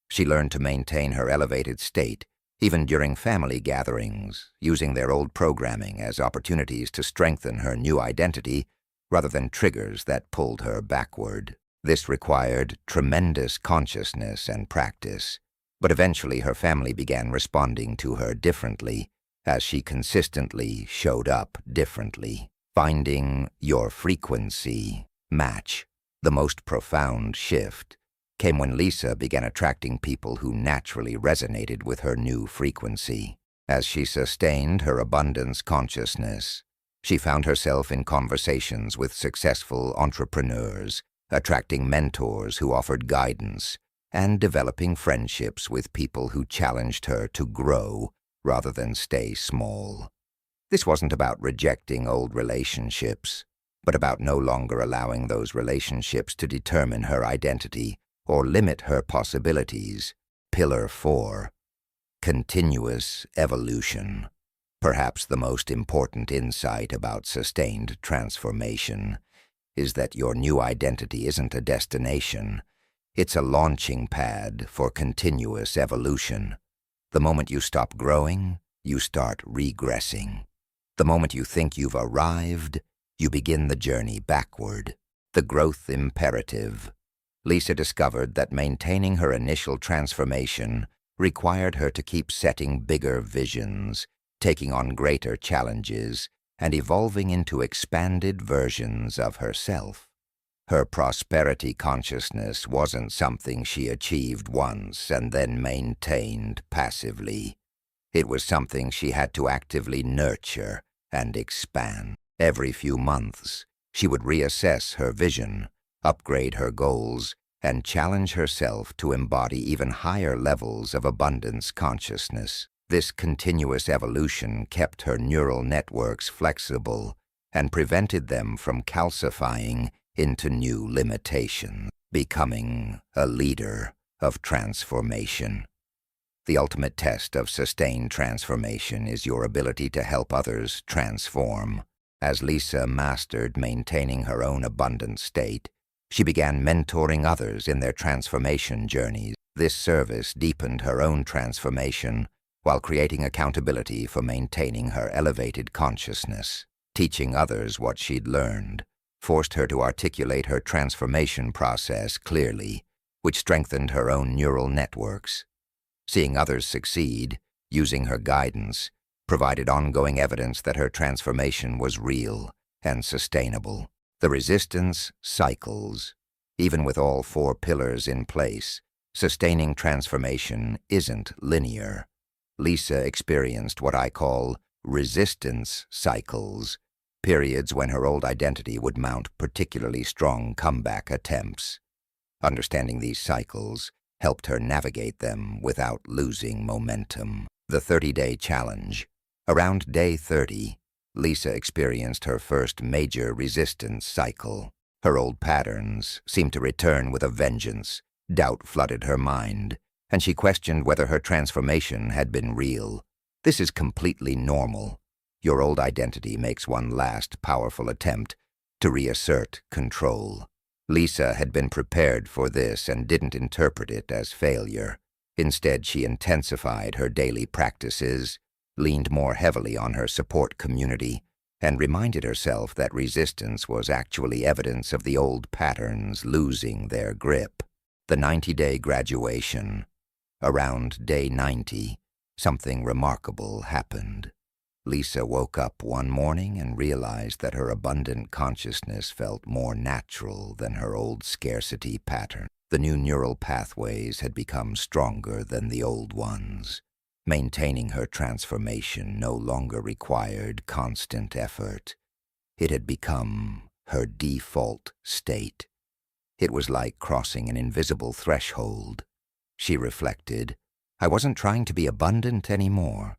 She learned to maintain her elevated state even during family gatherings, using their old programming as opportunities to strengthen her new identity rather than triggers that pulled her backward. This required tremendous consciousness and practice, but eventually her family began responding to her differently as she consistently showed up differently. Finding your frequency match. The most profound shift came when Lisa began attracting people who naturally resonated with her new frequency. As she sustained her abundance consciousness, she found herself in conversations with successful entrepreneurs, attracting mentors who offered guidance, and developing friendships with people who challenged her to grow rather than stay small. This wasn't about rejecting old relationships, but about no longer allowing those relationships to determine her identity or limit her possibilities. Pillar 4. Continuous evolution. Perhaps the most important insight about sustained transformation is that your new identity isn't a destination. It's a launching pad for continuous evolution. The moment you stop growing, you start regressing. The moment you think you've arrived, you begin the journey backward. The growth imperative. Lisa discovered that maintaining her initial transformation required her to keep setting bigger visions, taking on greater challenges, and evolving into expanded versions of herself. Her prosperity consciousness wasn't something she achieved once and then maintained passively. It was something she had to actively nurture and expand. Every few months, she would reassess her vision, upgrade her goals, and challenge herself to embody even higher levels of abundance consciousness. This continuous evolution kept her neural networks flexible and prevented them from calcifying into new limitations. Becoming a leader of transformation. The ultimate test of sustained transformation is your ability to help others transform. As Lisa mastered maintaining her own abundant state, she began mentoring others in their transformation journeys. This service deepened her own transformation while creating accountability for maintaining her elevated consciousness. Teaching others what she'd learned forced her to articulate her transformation process clearly, which strengthened her own neural networks. Seeing others succeed, using her guidance, provided ongoing evidence that her transformation was real and sustainable. The resistance cycles. Even with all 4 pillars in place, sustaining transformation isn't linear. Lisa experienced what I call resistance cycles, periods when her old identity would mount particularly strong comeback attempts. Understanding these cycles helped her navigate them without losing momentum. The 30-day challenge. Around day 30, Lisa experienced her first major resistance cycle. Her old patterns seemed to return with a vengeance. Doubt flooded her mind, and she questioned whether her transformation had been real. This is completely normal. Your old identity makes one last powerful attempt to reassert control. Lisa had been prepared for this and didn't interpret it as failure. Instead, she intensified her daily practices, leaned more heavily on her support community, and reminded herself that resistance was actually evidence of the old patterns losing their grip. The 90-day graduation. Around day 90, something remarkable happened. Lisa woke up one morning and realized that her abundant consciousness felt more natural than her old scarcity pattern. The new neural pathways had become stronger than the old ones. Maintaining her transformation no longer required constant effort. It had become her default state. It was like crossing an invisible threshold. She reflected, I wasn't trying to be abundant anymore.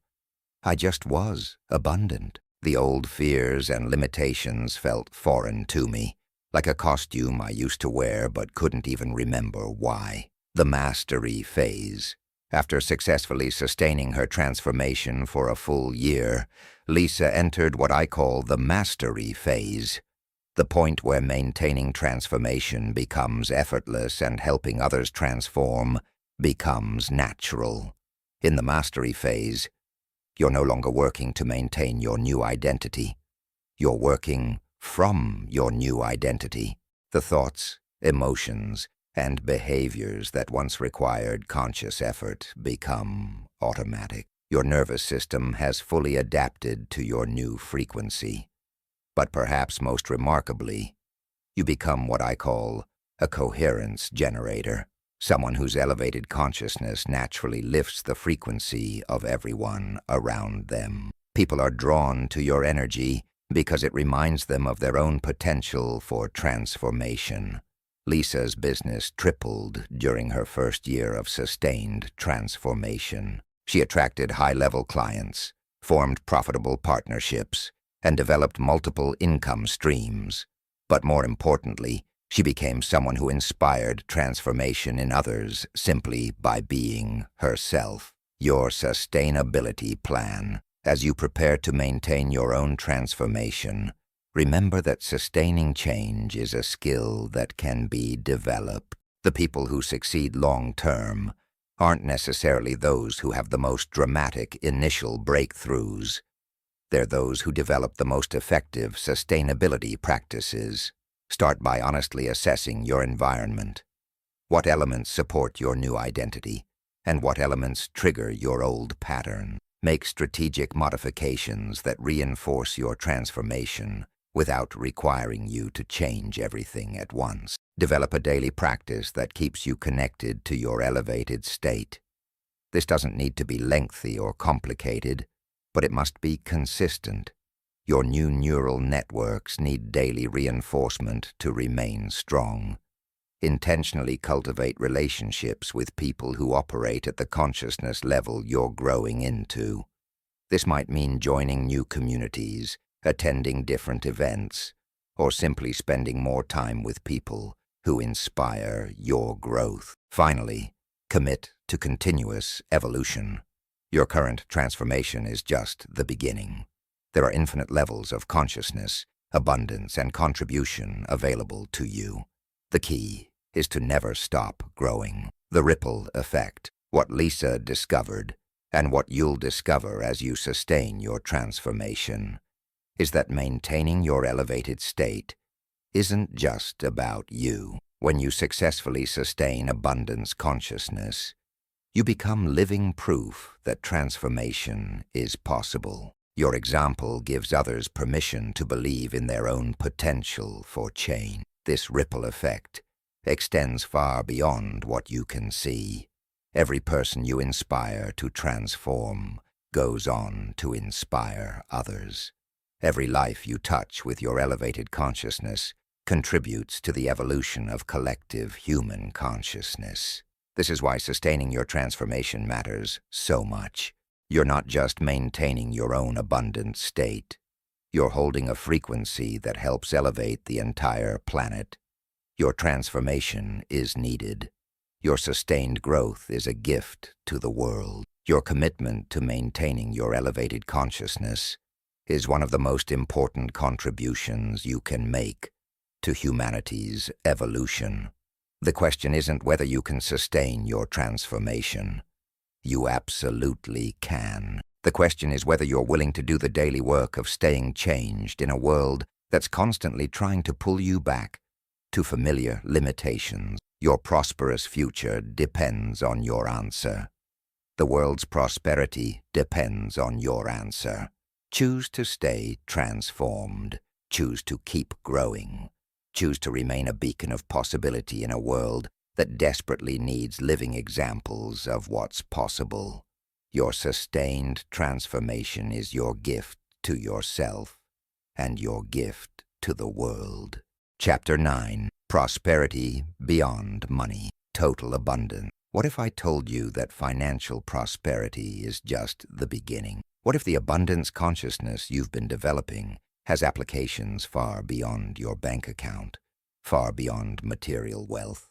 I just was abundant. The old fears and limitations felt foreign to me, like a costume I used to wear but couldn't even remember why. The mastery phase. After successfully sustaining her transformation for a full year, Lisa entered what I call the mastery phase. the point where maintaining transformation becomes effortless and helping others transform becomes natural. In the mastery phase, you're no longer working to maintain your new identity. You're working from your new identity. The thoughts, emotions, and behaviors that once required conscious effort become automatic. Your nervous system has fully adapted to your new frequency. But perhaps most remarkably, you become what I call a coherence generator, someone whose elevated consciousness naturally lifts the frequency of everyone around them. People are drawn to your energy because it reminds them of their own potential for transformation. Lisa's business tripled during her first year of sustained transformation. She attracted high-level clients, formed profitable partnerships, and developed multiple income streams. But more importantly, she became someone who inspired transformation in others simply by being herself. Your sustainability plan. As you prepare to maintain your own transformation, remember that sustaining change is a skill that can be developed. The people who succeed long-term aren't necessarily those who have the most dramatic initial breakthroughs. They're those who develop the most effective sustainability practices. Start by honestly assessing your environment. What elements support your new identity, and what elements trigger your old pattern? Make strategic modifications that reinforce your transformation without requiring you to change everything at once. Develop a daily practice that keeps you connected to your elevated state. This doesn't need to be lengthy or complicated, but it must be consistent. Your new neural networks need daily reinforcement to remain strong. Intentionally cultivate relationships with people who operate at the consciousness level you're growing into. This might mean joining new communities, attending different events, or simply spending more time with people who inspire your growth. Finally, commit to continuous evolution. Your current transformation is just the beginning. There are infinite levels of consciousness, abundance, and contribution available to you. The key is to never stop growing. The ripple effect, what Lisa discovered, and what you'll discover as you sustain your transformation, is that maintaining your elevated state isn't just about you. When you successfully sustain abundance consciousness, you become living proof that transformation is possible. Your example gives others permission to believe in their own potential for change. This ripple effect extends far beyond what you can see. Every person you inspire to transform goes on to inspire others. Every life you touch with your elevated consciousness contributes to the evolution of collective human consciousness. This is why sustaining your transformation matters so much. You're not just maintaining your own abundant state. You're holding a frequency that helps elevate the entire planet. Your transformation is needed. Your sustained growth is a gift to the world. Your commitment to maintaining your elevated consciousness is one of the most important contributions you can make to humanity's evolution. The question isn't whether you can sustain your transformation. You absolutely can. The question is whether you're willing to do the daily work of staying changed in a world that's constantly trying to pull you back to familiar limitations. Your prosperous future depends on your answer. The world's prosperity depends on your answer. Choose to stay transformed. Choose to keep growing. Choose to remain a beacon of possibility in a world that desperately needs living examples of what's possible. Your sustained transformation is your gift to yourself and your gift to the world. Chapter 9. Prosperity Beyond Money. Total Abundance. What if I told you that financial prosperity is just the beginning? What if the abundance consciousness you've been developing has applications far beyond your bank account, far beyond material wealth,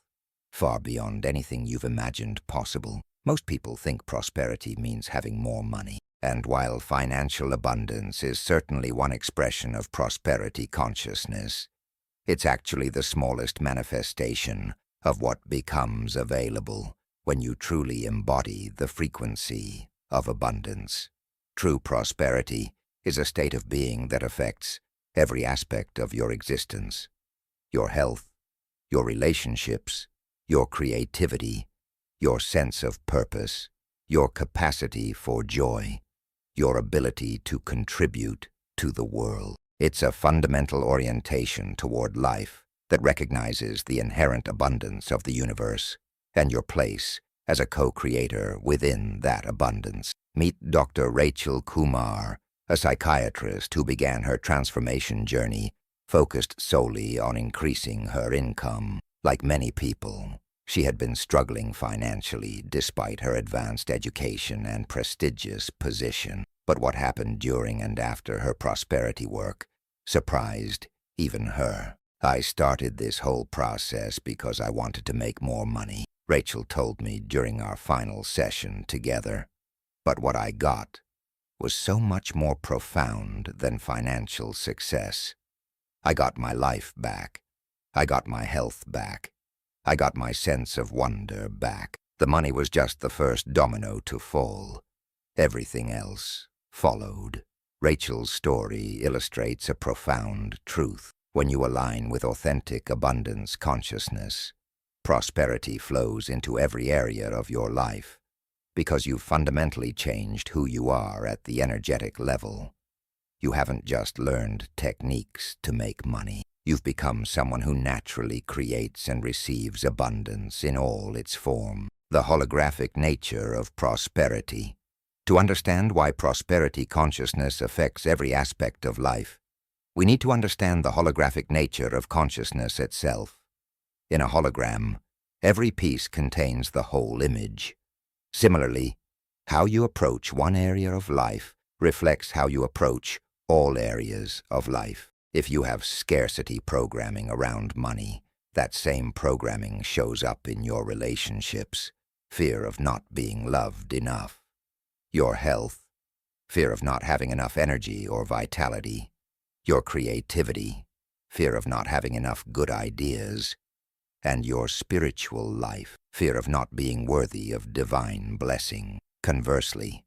far beyond anything you've imagined possible? Most people think prosperity means having more money. And while financial abundance is certainly one expression of prosperity consciousness, It's actually the smallest manifestation of what becomes available when you truly embody the frequency of abundance. True prosperity is a state of being that affects every aspect of your existence: your health, your relationships, your creativity, your sense of purpose, your capacity for joy, your ability to contribute to the world. It's a fundamental orientation toward life that recognizes the inherent abundance of the universe and your place as a co-creator within that abundance. Meet Dr. Rachel Kumar, a psychiatrist who began her transformation journey focused solely on increasing her income. Like many people, she had been struggling financially despite her advanced education and prestigious position. But what happened during and after her prosperity work surprised even her. "I started this whole process because I wanted to make more money," Rachel told me during our final session together. "But what I got was so much more profound than financial success. I got my life back. I got my health back. I got my sense of wonder back. The money was just the first domino to fall. Everything else followed." Rachel's story illustrates a profound truth. When you align with authentic abundance consciousness, prosperity flows into every area of your life because you've fundamentally changed who you are at the energetic level. You haven't just learned techniques to make money. You've become someone who naturally creates and receives abundance in all its form. The holographic nature of prosperity. To understand why prosperity consciousness affects every aspect of life, we need to understand the holographic nature of consciousness itself. In a hologram, every piece contains the whole image. Similarly, how you approach one area of life reflects how you approach all areas of life. If you have scarcity programming around money, that same programming shows up in your relationships: fear of not being loved enough. Your health, fear of not having enough energy or vitality. Your creativity, fear of not having enough good ideas. And your spiritual life, fear of not being worthy of divine blessing. Conversely,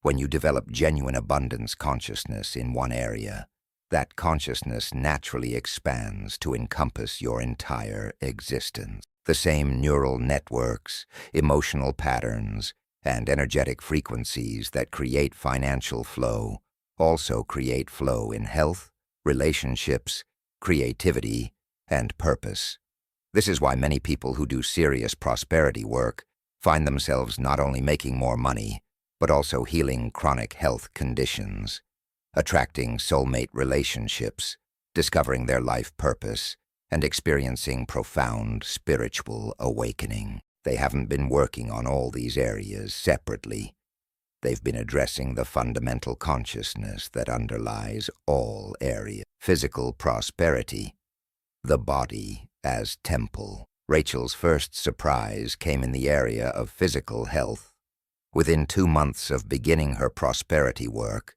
when you develop genuine abundance consciousness in one area, that consciousness naturally expands to encompass your entire existence. The same neural networks, emotional patterns, and energetic frequencies that create financial flow also create flow in health, relationships, creativity, and purpose. This is why many people who do serious prosperity work find themselves not only making more money, but also healing chronic health conditions, attracting soulmate relationships, discovering their life purpose, and experiencing profound spiritual awakening. They haven't been working on all these areas separately. They've been addressing the fundamental consciousness that underlies all areas. Physical prosperity, the body as temple. Rachel's first surprise came in the area of physical health. Within 2 months of beginning her prosperity work,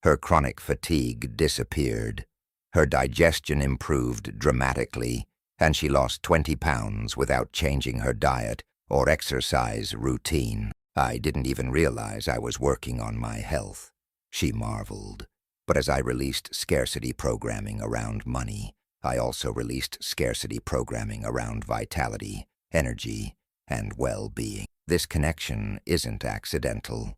her chronic fatigue disappeared, her digestion improved dramatically, and she lost 20 pounds without changing her diet or exercise routine. "I didn't even realize I was working on my health," she marveled. "But as I released scarcity programming around money, I also released scarcity programming around vitality, energy, and well-being." This connection isn't accidental.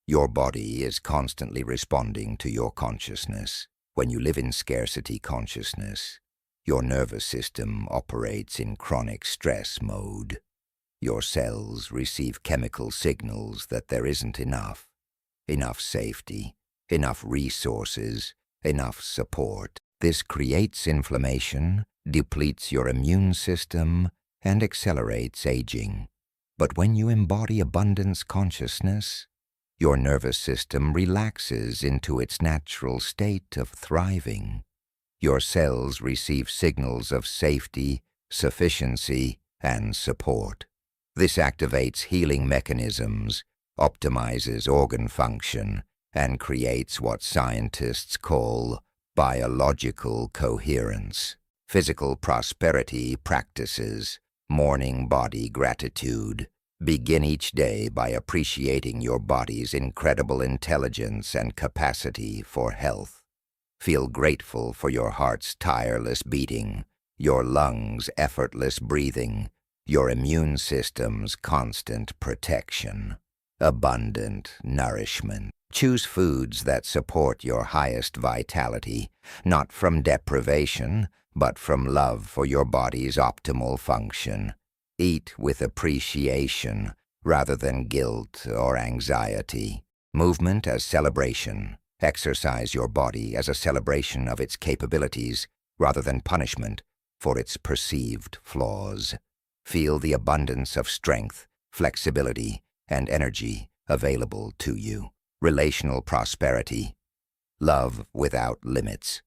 Your body is constantly responding to your consciousness. When you live in scarcity consciousness, your nervous system operates in chronic stress mode. Your cells receive chemical signals that there isn't enough safety, enough resources, enough support. This creates inflammation, depletes your immune system, and accelerates aging. But when you embody abundance consciousness, your nervous system relaxes into its natural state of thriving. Your cells receive signals of safety, sufficiency, and support. This activates healing mechanisms, optimizes organ function, and creates what scientists call biological coherence. Physical prosperity practices, morning body gratitude. Begin each day by appreciating your body's incredible intelligence and capacity for health. Feel grateful for your heart's tireless beating, your lungs' effortless breathing, your immune system's constant protection. Abundant nourishment. Choose foods that support your highest vitality, not from deprivation, but from love for your body's optimal function. Eat with appreciation rather than guilt or anxiety. Movement as celebration. Exercise your body as a celebration of its capabilities rather than punishment for its perceived flaws. Feel the abundance of strength, flexibility, and energy available to you. Relational prosperity. Love without limits.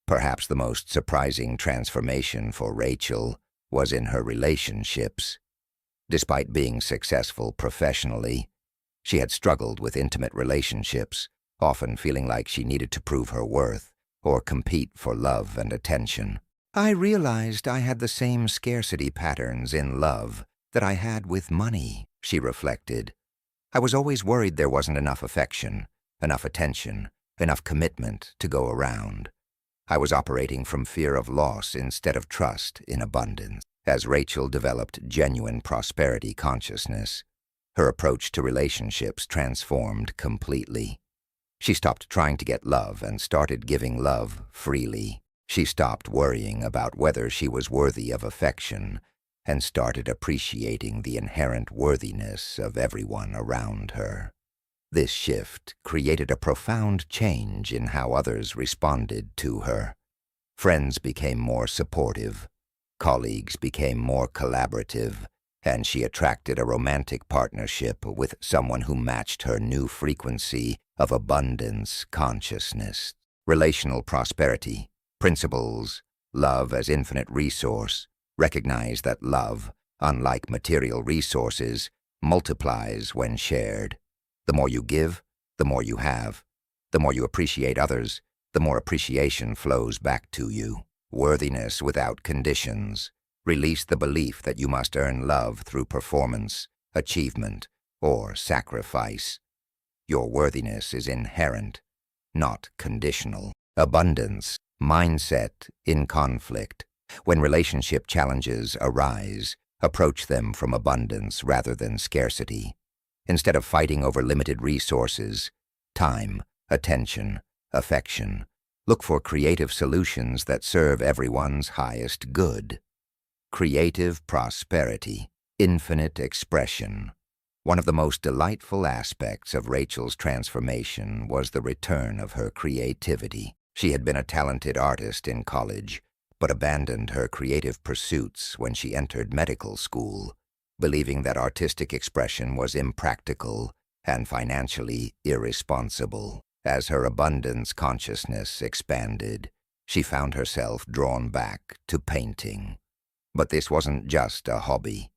Perhaps the most surprising transformation for Rachel was in her relationships. Despite being successful professionally, she had struggled with intimate relationships, often feeling like she needed to prove her worth or compete for love and attention. I realized I had the same scarcity patterns in love that I had with money, she reflected. I was always worried there wasn't enough affection, enough attention, enough commitment to go around. I was operating from fear of loss instead of trust in abundance. As Rachel developed genuine prosperity consciousness, her approach to relationships transformed completely. She stopped trying to get love and started giving love freely. She stopped worrying about whether she was worthy of affection and started appreciating the inherent worthiness of everyone around her. This shift created a profound change in how others responded to her. Friends became more supportive, colleagues became more collaborative, and she attracted a romantic partnership with someone who matched her new frequency of abundance consciousness. Relational prosperity, principles, love as infinite resource. Recognize that love, unlike material resources, multiplies when shared. The more you give, the more you have. The more you appreciate others, the more appreciation flows back to you. Worthiness without conditions. Release the belief that you must earn love through performance, achievement, or sacrifice. Your worthiness is inherent, not conditional. Abundance, mindset in conflict. When relationship challenges arise, approach them from abundance rather than scarcity. Instead of fighting over limited resources, time, attention, affection, look for creative solutions that serve everyone's highest good. Creative prosperity, infinite expression. One of the most delightful aspects of Rachel's transformation was the return of her creativity. She had been a talented artist in college, but abandoned her creative pursuits when she entered medical school, believing that artistic expression was impractical and financially irresponsible. As her abundance consciousness expanded, she found herself drawn back to painting. But this wasn't just a hobby.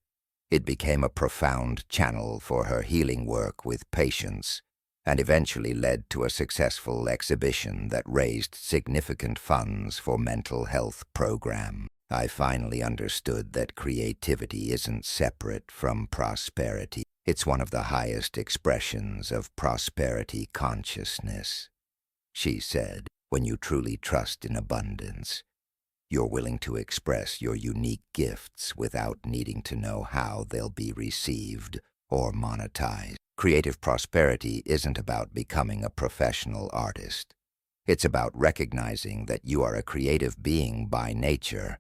It became a profound channel for her healing work with patients, and eventually led to a successful exhibition that raised significant funds for mental health programs. I finally understood that creativity isn't separate from prosperity. It's one of the highest expressions of prosperity consciousness, she said. When you truly trust in abundance, you're willing to express your unique gifts without needing to know how they'll be received or monetized. Creative prosperity isn't about becoming a professional artist. It's about recognizing that you are a creative being by nature,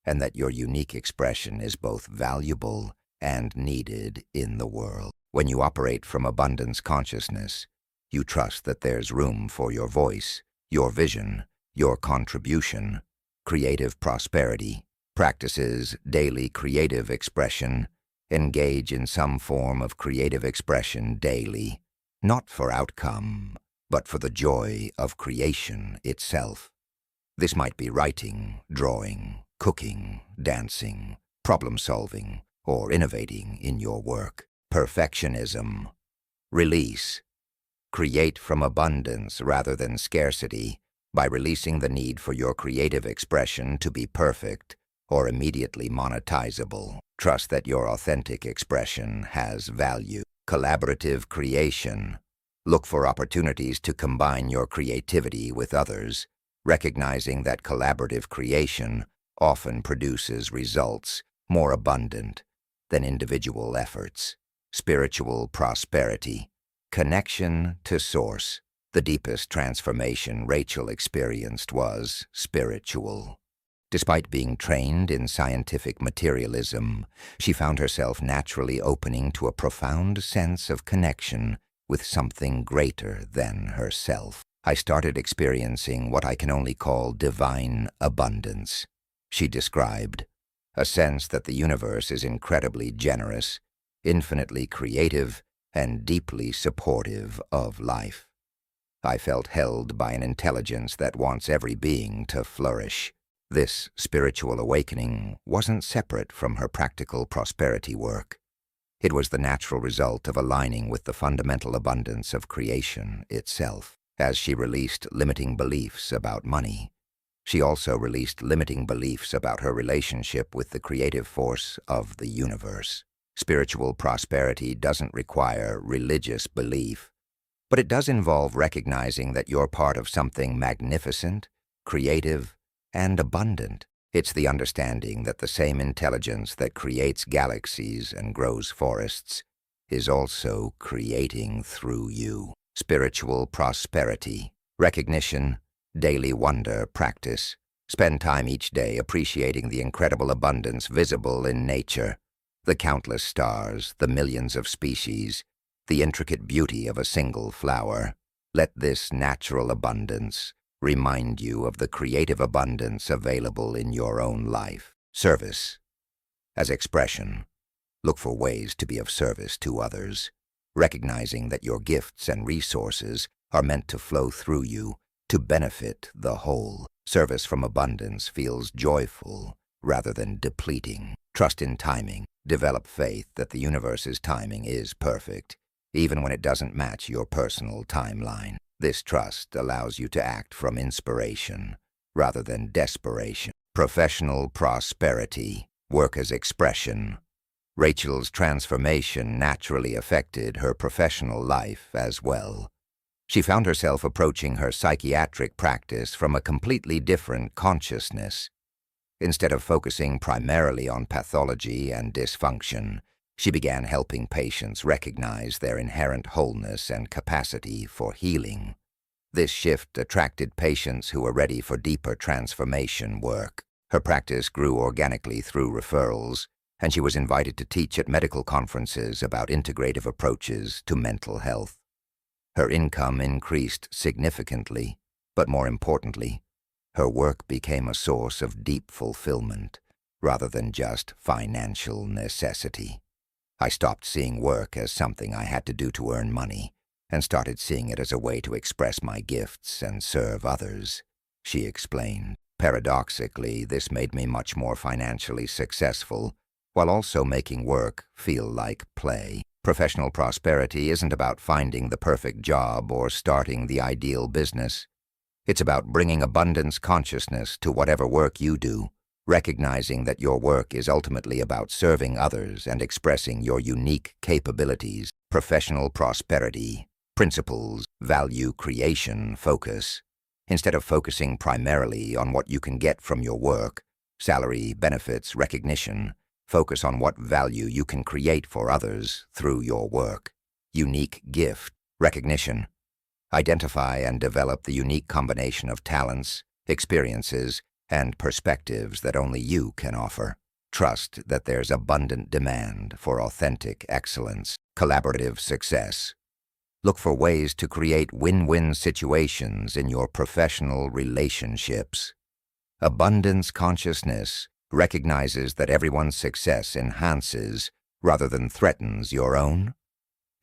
and that your unique expression is both valuable and needed in the world. When you operate from abundance consciousness, you trust that there's room for your voice, your vision, your contribution. Creative prosperity practices daily creative expression. Engage in some form of creative expression daily, not for outcome, but for the joy of creation itself. This might be writing, drawing, cooking, dancing, problem-solving, or innovating in your work. Perfectionism. Release. Create from abundance rather than scarcity by releasing the need for your creative expression to be perfect or immediately monetizable. Trust that your authentic expression has value. Collaborative creation. Look for opportunities to combine your creativity with others, recognizing that collaborative creation often produces results more abundant than individual efforts. Spiritual prosperity. Connection to Source. The deepest transformation Rachel experienced was spiritual. Despite being trained in scientific materialism, she found herself naturally opening to a profound sense of connection with something greater than herself. I started experiencing what I can only call divine abundance, she described, a sense that the universe is incredibly generous, infinitely creative, and deeply supportive of life. I felt held by an intelligence that wants every being to flourish. This spiritual awakening wasn't separate from her practical prosperity work. It was the natural result of aligning with the fundamental abundance of creation itself. As she released limiting beliefs about money, she also released limiting beliefs about her relationship with the creative force of the universe. Spiritual prosperity doesn't require religious belief, but it does involve recognizing that you're part of something magnificent, creative, and abundant. It's the understanding that the same intelligence that creates galaxies and grows forests is also creating through you. Spiritual prosperity. Recognition, daily wonder practice. Spend time each day appreciating the incredible abundance visible in nature, the countless stars, the millions of species, the intricate beauty of a single flower. Let this natural abundance remind you of the creative abundance available in your own life. Service. As expression, look for ways to be of service to others, recognizing that your gifts and resources are meant to flow through you to benefit the whole. Service from abundance feels joyful rather than depleting. Trust in timing. Develop faith that the universe's timing is perfect, even when it doesn't match your personal timeline. This trust allows you to act from inspiration rather than desperation. Professional prosperity. Work as expression. Rachel's transformation naturally affected her professional life as well. She found herself approaching her psychiatric practice from a completely different consciousness. Instead of focusing primarily on pathology and dysfunction, she began helping patients recognize their inherent wholeness and capacity for healing. This shift attracted patients who were ready for deeper transformation work. Her practice grew organically through referrals, and she was invited to teach at medical conferences about integrative approaches to mental health. Her income increased significantly, but more importantly, her work became a source of deep fulfillment rather than just financial necessity. I stopped seeing work as something I had to do to earn money and started seeing it as a way to express my gifts and serve others, she explained. Paradoxically, this made me much more financially successful while also making work feel like play. Professional prosperity isn't about finding the perfect job or starting the ideal business. It's about bringing abundance consciousness to whatever work you do, recognizing that your work is ultimately about serving others and expressing your unique capabilities. Professional prosperity. Principles. Value creation focus. Instead of focusing primarily on what you can get from your work, salary, benefits, recognition, focus on what value you can create for others through your work. Unique gift. Recognition. Identify and develop the unique combination of talents, experiences, and perspectives that only you can offer. Trust that there's abundant demand for authentic excellence. Collaborative success. Look for ways to create win-win situations in your professional relationships. Abundance consciousness recognizes that everyone's success enhances rather than threatens your own.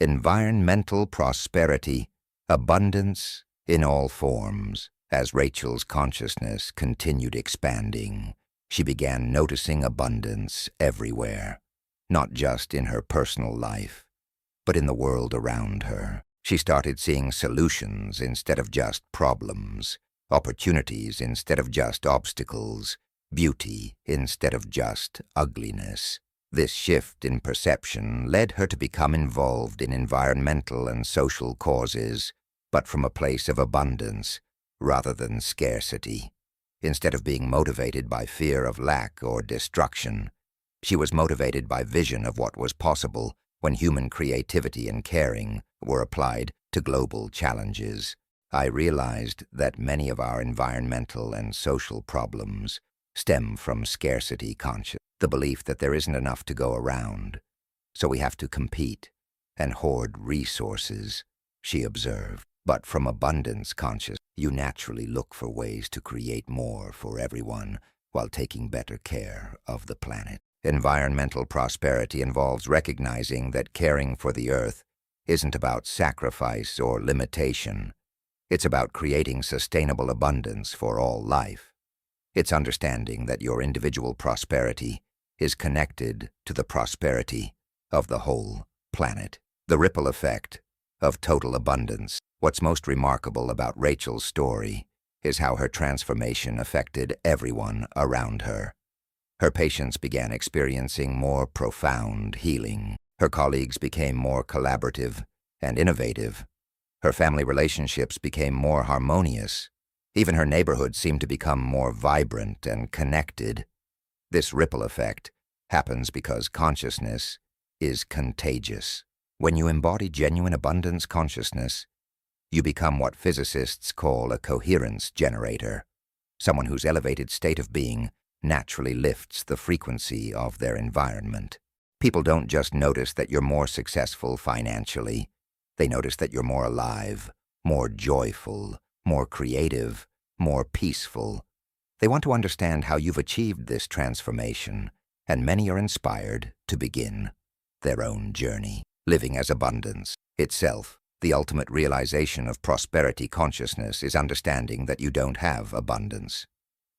Environmental prosperity. Abundance in all forms. As Rachel's consciousness continued expanding, she began noticing abundance everywhere, not just in her personal life, but in the world around her. She started seeing solutions instead of just problems, opportunities instead of just obstacles, beauty instead of just ugliness. This shift in perception led her to become involved in environmental and social causes, but from a place of abundance rather than scarcity. Instead of being motivated by fear of lack or destruction, she was motivated by vision of what was possible when human creativity and caring were applied to global challenges. I realized that many of our environmental and social problems stem from scarcity consciousness, the belief that there isn't enough to go around, so we have to compete and hoard resources, she observed. But from abundance consciousness, you naturally look for ways to create more for everyone while taking better care of the planet. Environmental prosperity involves recognizing that caring for the earth isn't about sacrifice or limitation. It's about creating sustainable abundance for all life. It's understanding that your individual prosperity is connected to the prosperity of the whole planet. The ripple effect of total abundance. What's most remarkable about Rachel's story is how her transformation affected everyone around her. Her patients began experiencing more profound healing. Her colleagues became more collaborative and innovative. Her family relationships became more harmonious. Even her neighborhood seemed to become more vibrant and connected. This ripple effect happens because consciousness is contagious. When you embody genuine abundance consciousness, you become what physicists call a coherence generator, someone whose elevated state of being naturally lifts the frequency of their environment. People don't just notice that you're more successful financially. They notice that you're more alive, more joyful, more creative, more peaceful. They want to understand how you've achieved this transformation, and many are inspired to begin their own journey. Living as abundance itself, the ultimate realization of prosperity consciousness is understanding that you don't have abundance.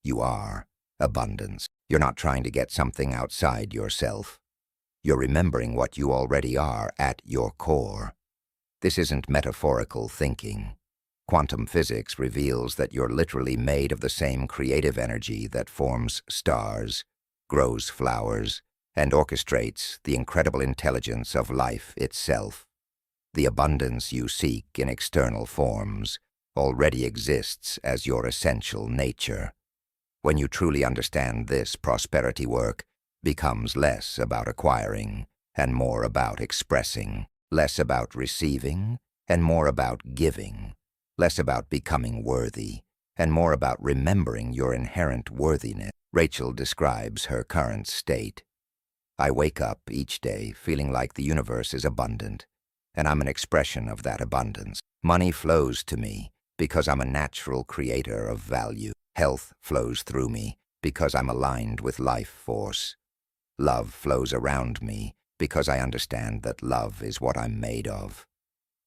You are abundance. You're not trying to get something outside yourself. You're remembering what you already are at your core. This isn't metaphorical thinking. Quantum physics reveals that you're literally made of the same creative energy that forms stars, grows flowers, and orchestrates the incredible intelligence of life itself. The abundance you seek in external forms already exists as your essential nature. When you truly understand this, prosperity work becomes less about acquiring and more about expressing, less about receiving and more about giving, less about becoming worthy and more about remembering your inherent worthiness. Rachel describes her current state. I wake up each day feeling like the universe is abundant, and I'm an expression of that abundance. Money flows to me because I'm a natural creator of value. Health flows through me because I'm aligned with life force. Love flows around me because I understand that love is what I'm made of.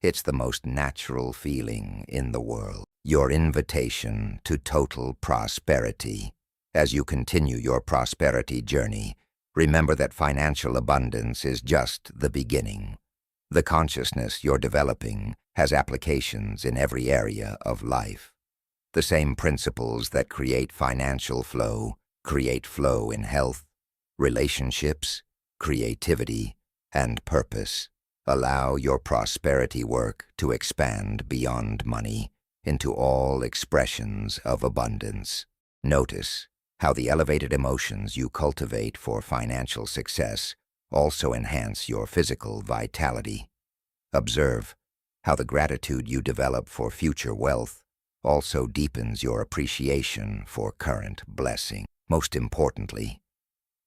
It's the most natural feeling in the world. Your invitation to total prosperity. As you continue your prosperity journey, remember that financial abundance is just the beginning. The consciousness you're developing has applications in every area of life. The same principles that create financial flow create flow in health, relationships, creativity, and purpose. Allow your prosperity work to expand beyond money into all expressions of abundance. Notice how the elevated emotions you cultivate for financial success also enhance your physical vitality. Observe how the gratitude you develop for future wealth also deepens your appreciation for current blessing. Most importantly,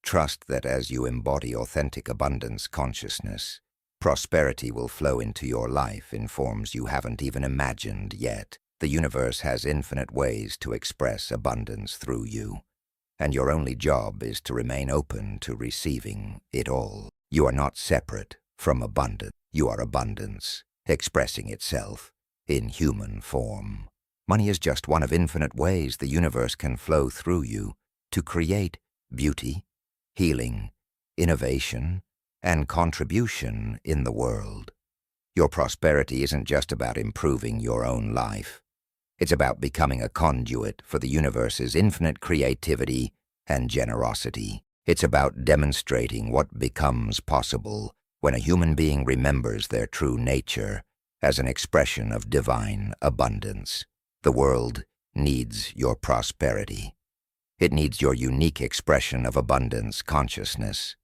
trust that as you embody authentic abundance consciousness, prosperity will flow into your life in forms you haven't even imagined yet. The universe has infinite ways to express abundance through you, and your only job is to remain open to receiving it all. You are not separate from abundance. You are abundance, expressing itself in human form. Money is just one of infinite ways the universe can flow through you to create beauty, healing, innovation, and contribution in the world. Your prosperity isn't just about improving your own life. It's about becoming a conduit for the universe's infinite creativity and generosity. It's about demonstrating what becomes possible when a human being remembers their true nature as an expression of divine abundance. The world needs your prosperity. It needs your unique expression of abundance consciousness.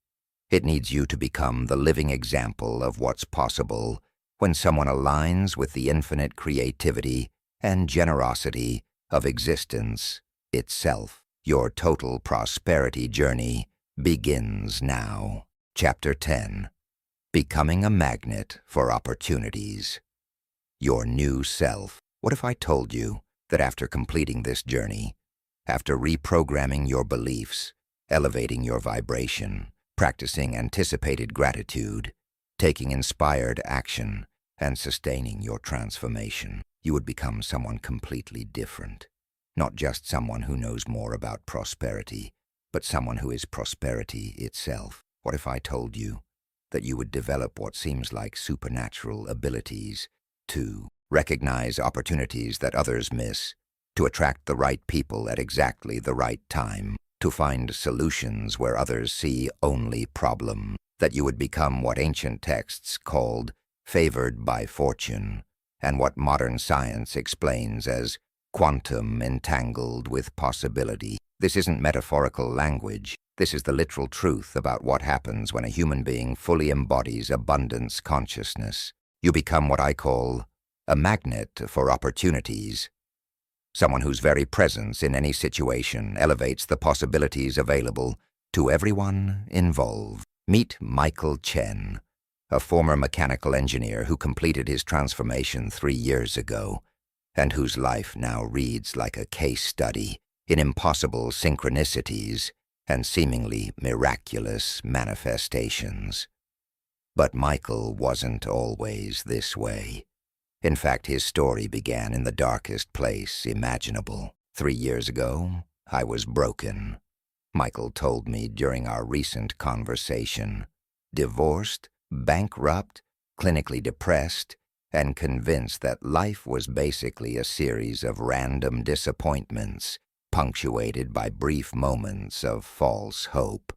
It needs you to become the living example of what's possible when someone aligns with the infinite creativity and generosity of existence itself. Your total prosperity journey begins now. Chapter 10. Becoming a magnet for opportunities. Your new self. What if I told you that after completing this journey, after reprogramming your beliefs, elevating your vibration, practicing anticipated gratitude, taking inspired action, and sustaining your transformation, you would become someone completely different? Not just someone who knows more about prosperity, but someone who is prosperity itself. What if I told you that you would develop what seems like supernatural abilities to recognize opportunities that others miss, to attract the right people at exactly the right time, to find solutions where others see only problems, that you would become what ancient texts called favored by fortune, and what modern science explains as quantum entangled with possibility. This isn't metaphorical language. This is the literal truth about what happens when a human being fully embodies abundance consciousness. You become what I call a magnet for opportunities. Someone whose very presence in any situation elevates the possibilities available to everyone involved. Meet Michael Chen, a former mechanical engineer who completed his transformation 3 years ago, and whose life now reads like a case study in impossible synchronicities and seemingly miraculous manifestations. But Michael wasn't always this way. In fact, his story began in the darkest place imaginable. 3 years ago, I was broken, Michael told me during our recent conversation. Divorced, bankrupt, clinically depressed, and convinced that life was basically a series of random disappointments, punctuated by brief moments of false hope.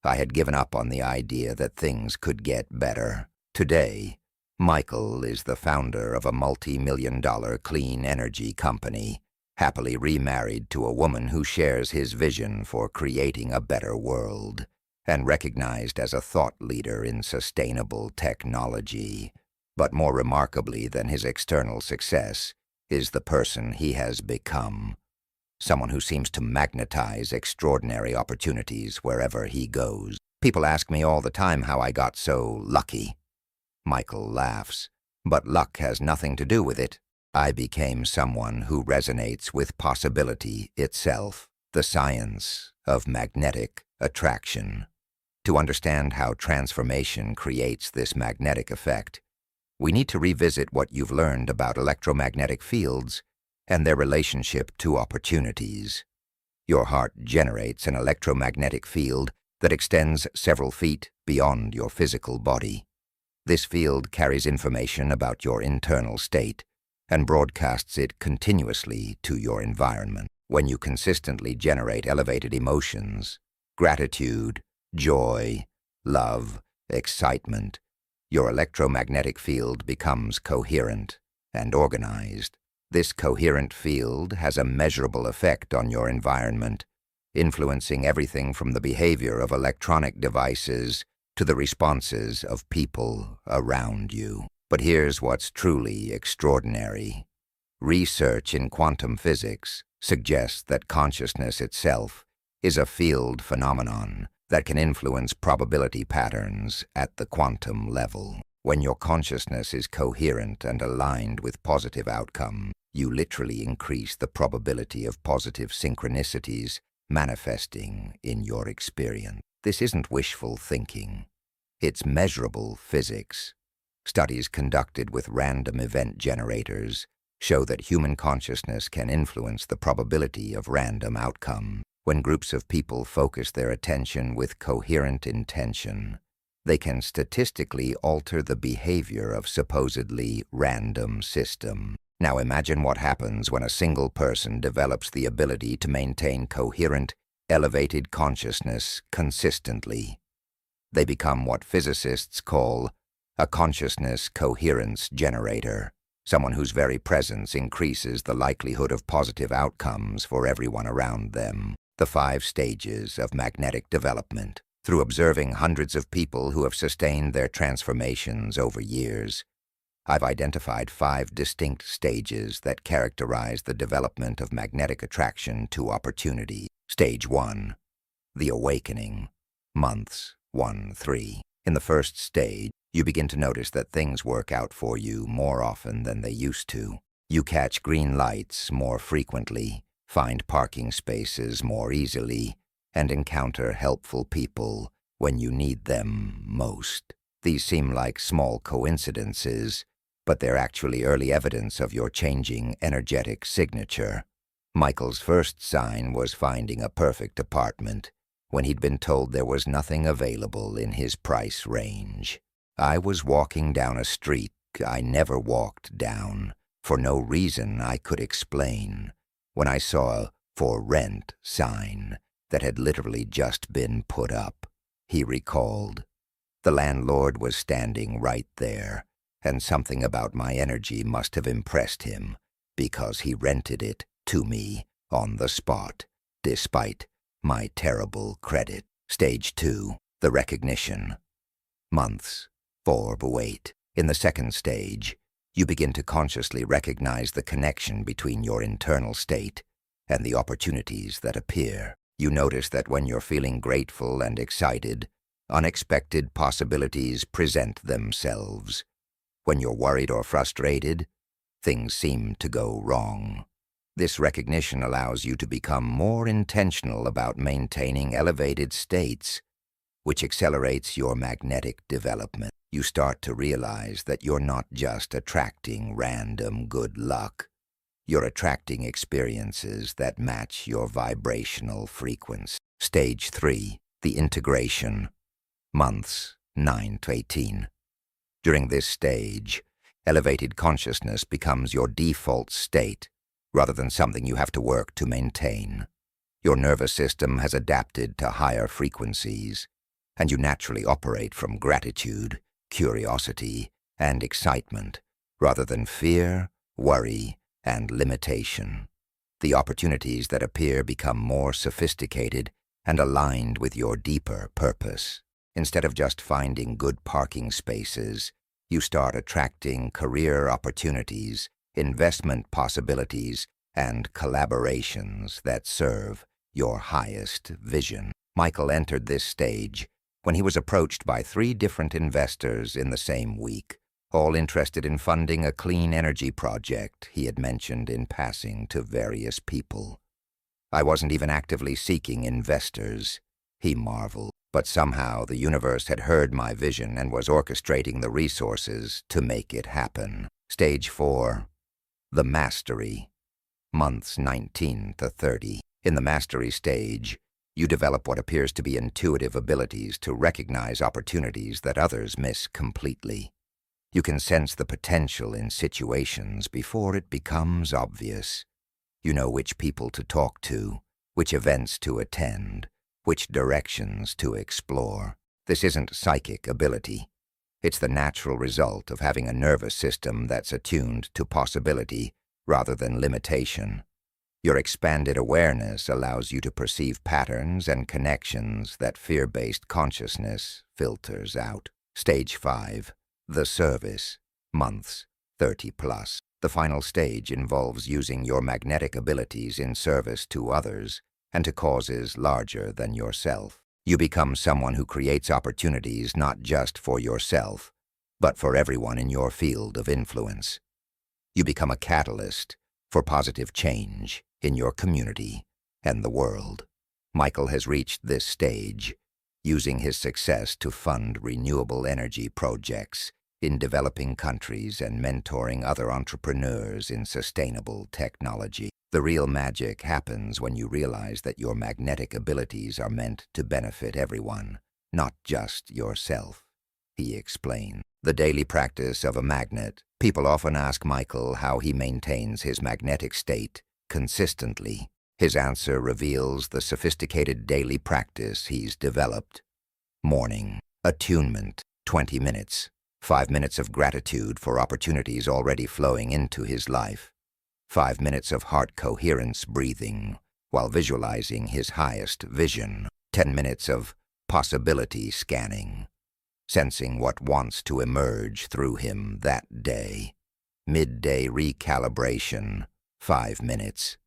I had given up on the idea that things could get better. Today, Michael is the founder of a multi-million-dollar clean energy company, happily remarried to a woman who shares his vision for creating a better world, and recognized as a thought leader in sustainable technology. But more remarkably than his external success is the person he has become. Someone who seems to magnetize extraordinary opportunities wherever he goes. People ask me all the time how I got so lucky. Michael laughs. But luck has nothing to do with it. I became someone who resonates with possibility itself, the science of magnetic attraction. To understand how transformation creates this magnetic effect, we need to revisit what you've learned about electromagnetic fields and their relationship to opportunities. Your heart generates an electromagnetic field that extends several feet beyond your physical body. This field carries information about your internal state and broadcasts it continuously to your environment. When you consistently generate elevated emotions, gratitude, joy, love, excitement, your electromagnetic field becomes coherent and organized. This coherent field has a measurable effect on your environment, influencing everything from the behavior of electronic devices to the responses of people around you. But here's what's truly extraordinary. Research in quantum physics suggests that consciousness itself is a field phenomenon that can influence probability patterns at the quantum level. When your consciousness is coherent and aligned with positive outcome, you literally increase the probability of positive synchronicities manifesting in your experience. This isn't wishful thinking. It's measurable physics. Studies conducted with random event generators show that human consciousness can influence the probability of random outcome. When groups of people focus their attention with coherent intention, they can statistically alter the behavior of supposedly random systems. Now imagine what happens when a single person develops the ability to maintain coherent, elevated consciousness consistently. They become what physicists call a consciousness coherence generator, someone whose very presence increases the likelihood of positive outcomes for everyone around them. The 5 stages of magnetic development. Through observing hundreds of people who have sustained their transformations over years, I've identified 5 distinct stages that characterize the development of magnetic attraction to opportunity. Stage 1. The awakening. Months 1-3. In the first stage, you begin to notice that things work out for you more often than they used to. You catch green lights more frequently, find parking spaces more easily, and encounter helpful people when you need them most. These seem like small coincidences, but they're actually early evidence of your changing energetic signature. Michael's first sign was finding a perfect apartment when he'd been told there was nothing available in his price range. I was walking down a street I never walked down, for no reason I could explain, when I saw a "for rent" sign that had literally just been put up, he recalled. The landlord was standing right there, and something about my energy must have impressed him, because he rented it to me on the spot, despite my terrible credit. Stage 2. The recognition. Months 4-8. In the second stage, you begin to consciously recognize the connection between your internal state and the opportunities that appear. You notice that when you're feeling grateful and excited, unexpected possibilities present themselves. When you're worried or frustrated, things seem to go wrong. This recognition allows you to become more intentional about maintaining elevated states, which accelerates your magnetic development. You start to realize that you're not just attracting random good luck. You're attracting experiences that match your vibrational frequency. Stage 3. The integration. Months 9-18. During this stage, elevated consciousness becomes your default state, rather than something you have to work to maintain. Your nervous system has adapted to higher frequencies, and you naturally operate from gratitude, curiosity, and excitement, rather than fear, worry, and limitation. The opportunities that appear become more sophisticated and aligned with your deeper purpose. Instead of just finding good parking spaces, you start attracting career opportunities, investment possibilities, and collaborations that serve your highest vision. Michael entered this stage when he was approached by 3 different investors in the same week, all interested in funding a clean energy project he had mentioned in passing to various people. I wasn't even actively seeking investors, he marveled, but somehow the universe had heard my vision and was orchestrating the resources to make it happen. Stage 4. The mastery. Months 19-30. In the mastery stage, you develop what appears to be intuitive abilities to recognize opportunities that others miss completely. You can sense the potential in situations before it becomes obvious. You know which people to talk to, which events to attend, which directions to explore. This isn't psychic ability. It's the natural result of having a nervous system that's attuned to possibility rather than limitation. Your expanded awareness allows you to perceive patterns and connections that fear-based consciousness filters out. Stage 5. The service. Months 30+. The final stage involves using your magnetic abilities in service to others and to causes larger than yourself. You become someone who creates opportunities not just for yourself, but for everyone in your field of influence. You become a catalyst for positive change in your community and the world. Michael has reached this stage, using his success to fund renewable energy projects in developing countries and mentoring other entrepreneurs in sustainable technology. The real magic happens when you realize that your magnetic abilities are meant to benefit everyone, not just yourself. he explained. The daily practice of a magnet. People often ask Michael how he maintains his magnetic state consistently. His answer reveals the sophisticated daily practice he's developed. Morning. Attunement. 20 minutes. 5 minutes of gratitude for opportunities already flowing into his life. 5 minutes of heart coherence breathing while visualizing his highest vision. 10 minutes of possibility scanning, sensing what wants to emerge through him that day. Midday recalibration, 5 minutes.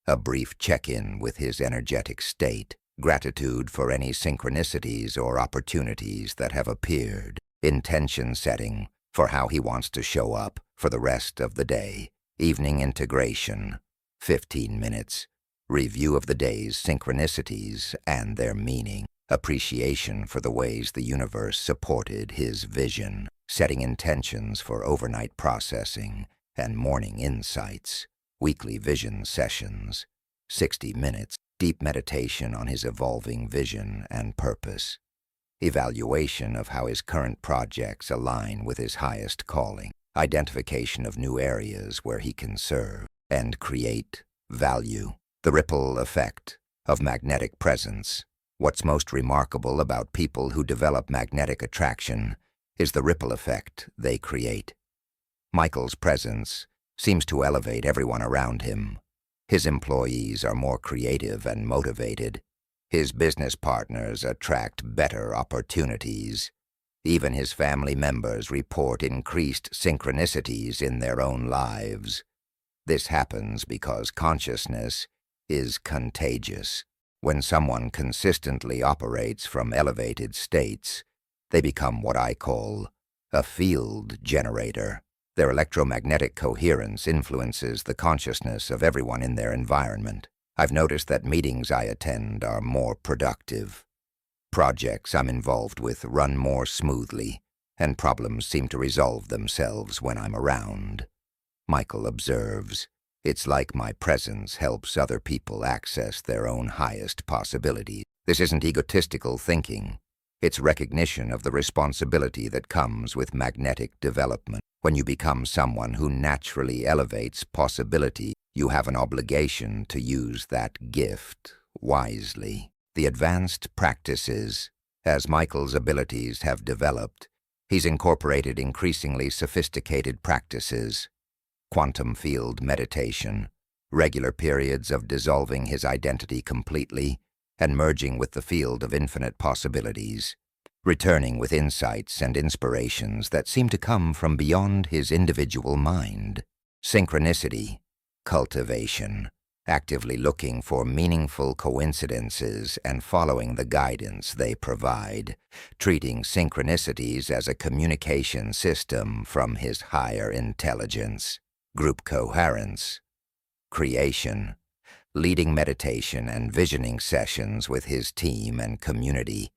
A brief check-in with his energetic state. Gratitude for any synchronicities or opportunities that have appeared. Intention setting for how he wants to show up for the rest of the day. Evening integration, 15 minutes. Review of the day's synchronicities and their meaning. Appreciation for the ways the universe supported his vision. Setting intentions for overnight processing and morning insights. Weekly vision sessions, 60 minutes. Deep meditation on his evolving vision and purpose. Evaluation of how his current projects align with his highest calling. Identification of new areas where he can serve and create value. The ripple effect of magnetic presence. What's most remarkable about people who develop magnetic attraction is the ripple effect they create. Michael's presence seems to elevate everyone around him. His employees are more creative and motivated. His business partners attract better opportunities. Even his family members report increased synchronicities in their own lives. This happens because consciousness is contagious. When someone consistently operates from elevated states, they become what I call a field generator. Their electromagnetic coherence influences the consciousness of everyone in their environment. I've noticed that meetings I attend are more productive. Projects I'm involved with run more smoothly, and problems seem to resolve themselves when I'm around. Michael observes, it's like my presence helps other people access their own highest possibilities. This isn't egotistical thinking. It's recognition of the responsibility that comes with magnetic development. When you become someone who naturally elevates possibility, you have an obligation to use that gift wisely. The advanced practices. As Michael's abilities have developed, he's incorporated increasingly sophisticated practices. Quantum field meditation, regular periods of dissolving his identity completely and merging with the field of infinite possibilities, returning with insights and inspirations that seem to come from beyond his individual mind. Synchronicity, cultivation, actively looking for meaningful coincidences and following the guidance they provide, treating synchronicities as a communication system from his higher intelligence. Group coherence, creation, leading meditation and visioning sessions with his team and community,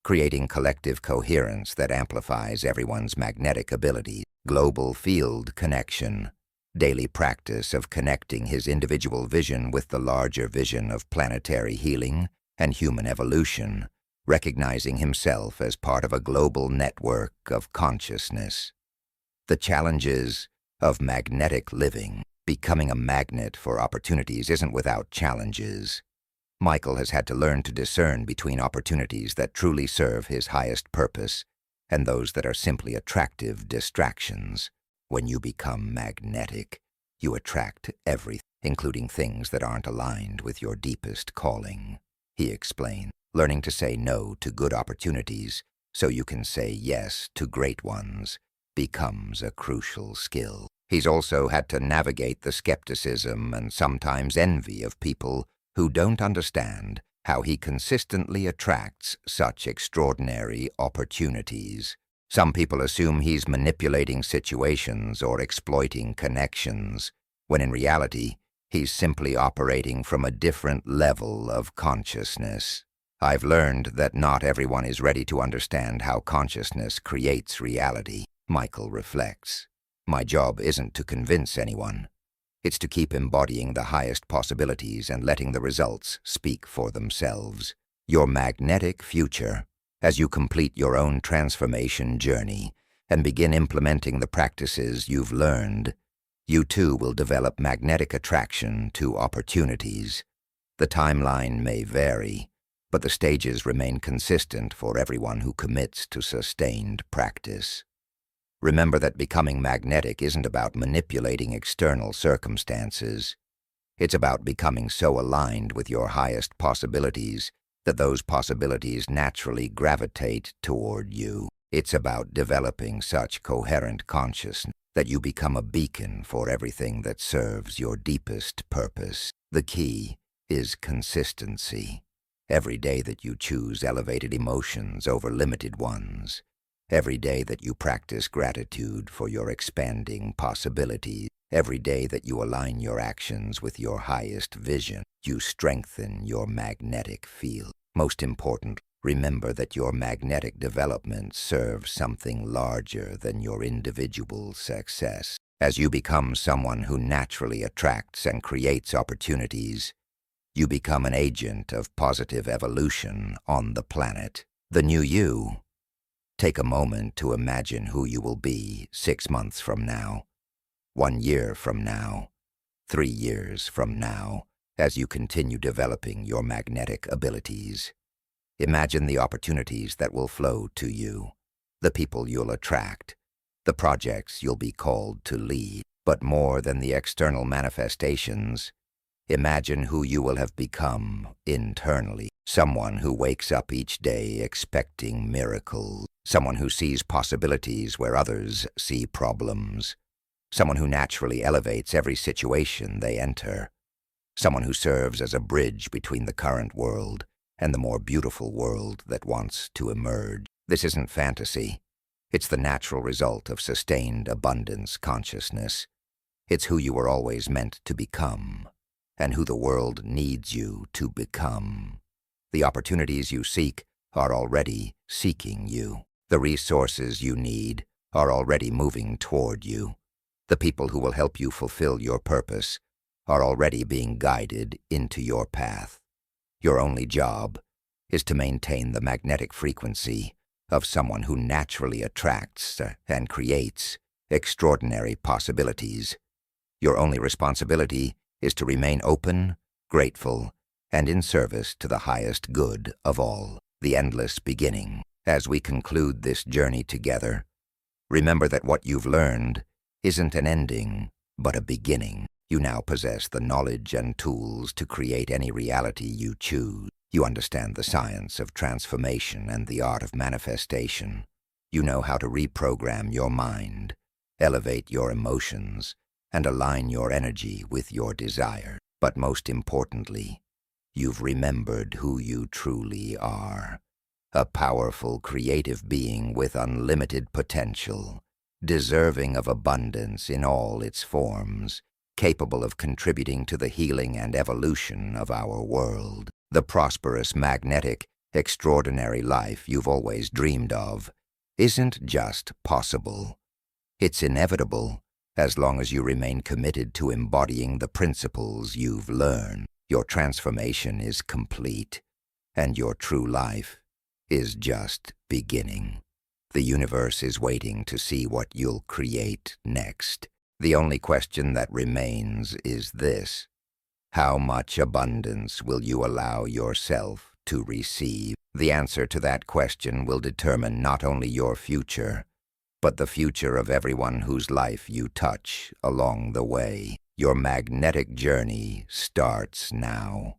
creating collective coherence that amplifies everyone's magnetic abilities. Global field connection, daily practice of connecting his individual vision with the larger vision of planetary healing and human evolution, recognizing himself as part of a global network of consciousness. The challenges of magnetic living. Becoming a magnet for opportunities isn't without challenges. Michael has had to learn to discern between opportunities that truly serve his highest purpose and those that are simply attractive distractions. When you become magnetic, you attract everything, including things that aren't aligned with your deepest calling, he explained. Learning to say no to good opportunities so you can say yes to great ones becomes a crucial skill. He's also had to navigate the skepticism and sometimes envy of people who don't understand how he consistently attracts such extraordinary opportunities. Some people assume he's manipulating situations or exploiting connections, when in reality, he's simply operating from a different level of consciousness. I've learned that not everyone is ready to understand how consciousness creates reality, Michael reflects. My job isn't to convince anyone. It's to keep embodying the highest possibilities and letting the results speak for themselves. Your magnetic future. As you complete your own transformation journey and begin implementing the practices you've learned, you too will develop magnetic attraction to opportunities. The timeline may vary, but the stages remain consistent for everyone who commits to sustained practice. Remember that becoming magnetic isn't about manipulating external circumstances. It's about becoming so aligned with your highest possibilities that those possibilities naturally gravitate toward you. It's about developing such coherent consciousness that you become a beacon for everything that serves your deepest purpose. The key is consistency. Every day that you choose elevated emotions over limited ones, every day that you practice gratitude for your expanding possibilities, every day that you align your actions with your highest vision, you strengthen your magnetic field. Most important, remember that your magnetic development serves something larger than your individual success. As you become someone who naturally attracts and creates opportunities, you become an agent of positive evolution on the planet. The new you. Take a moment to imagine who you will be 6 months from now, 1 year from now, 3 years from now, as you continue developing your magnetic abilities. Imagine the opportunities that will flow to you, the people you'll attract, the projects you'll be called to lead. But more than the external manifestations, imagine who you will have become internally. Someone who wakes up each day expecting miracles. Someone who sees possibilities where others see problems. Someone who naturally elevates every situation they enter. Someone who serves as a bridge between the current world and the more beautiful world that wants to emerge. This isn't fantasy. It's the natural result of sustained abundance consciousness. It's who you were always meant to become, and who the world needs you to become. The opportunities you seek are already seeking you. The resources you need are already moving toward you. The people who will help you fulfill your purpose are already being guided into your path. Your only job is to maintain the magnetic frequency of someone who naturally attracts and creates extraordinary possibilities. Your only responsibility is to remain open, grateful, and in service to the highest good of all, the endless beginning. As we conclude this journey together, remember that what you've learned isn't an ending, but a beginning. You now possess the knowledge and tools to create any reality you choose. You understand the science of transformation and the art of manifestation. You know how to reprogram your mind, elevate your emotions, and align your energy with your desire. But most importantly, you've remembered who you truly are. A powerful, creative being with unlimited potential, deserving of abundance in all its forms, capable of contributing to the healing and evolution of our world. The prosperous, magnetic, extraordinary life you've always dreamed of isn't just possible. It's inevitable as long as you remain committed to embodying the principles you've learned. Your transformation is complete, and your true life is just beginning. The universe is waiting to see what you'll create next. The only question that remains is this: how much abundance will you allow yourself to receive? The answer to that question will determine not only your future, but the future of everyone whose life you touch along the way. Your magnetic journey starts now.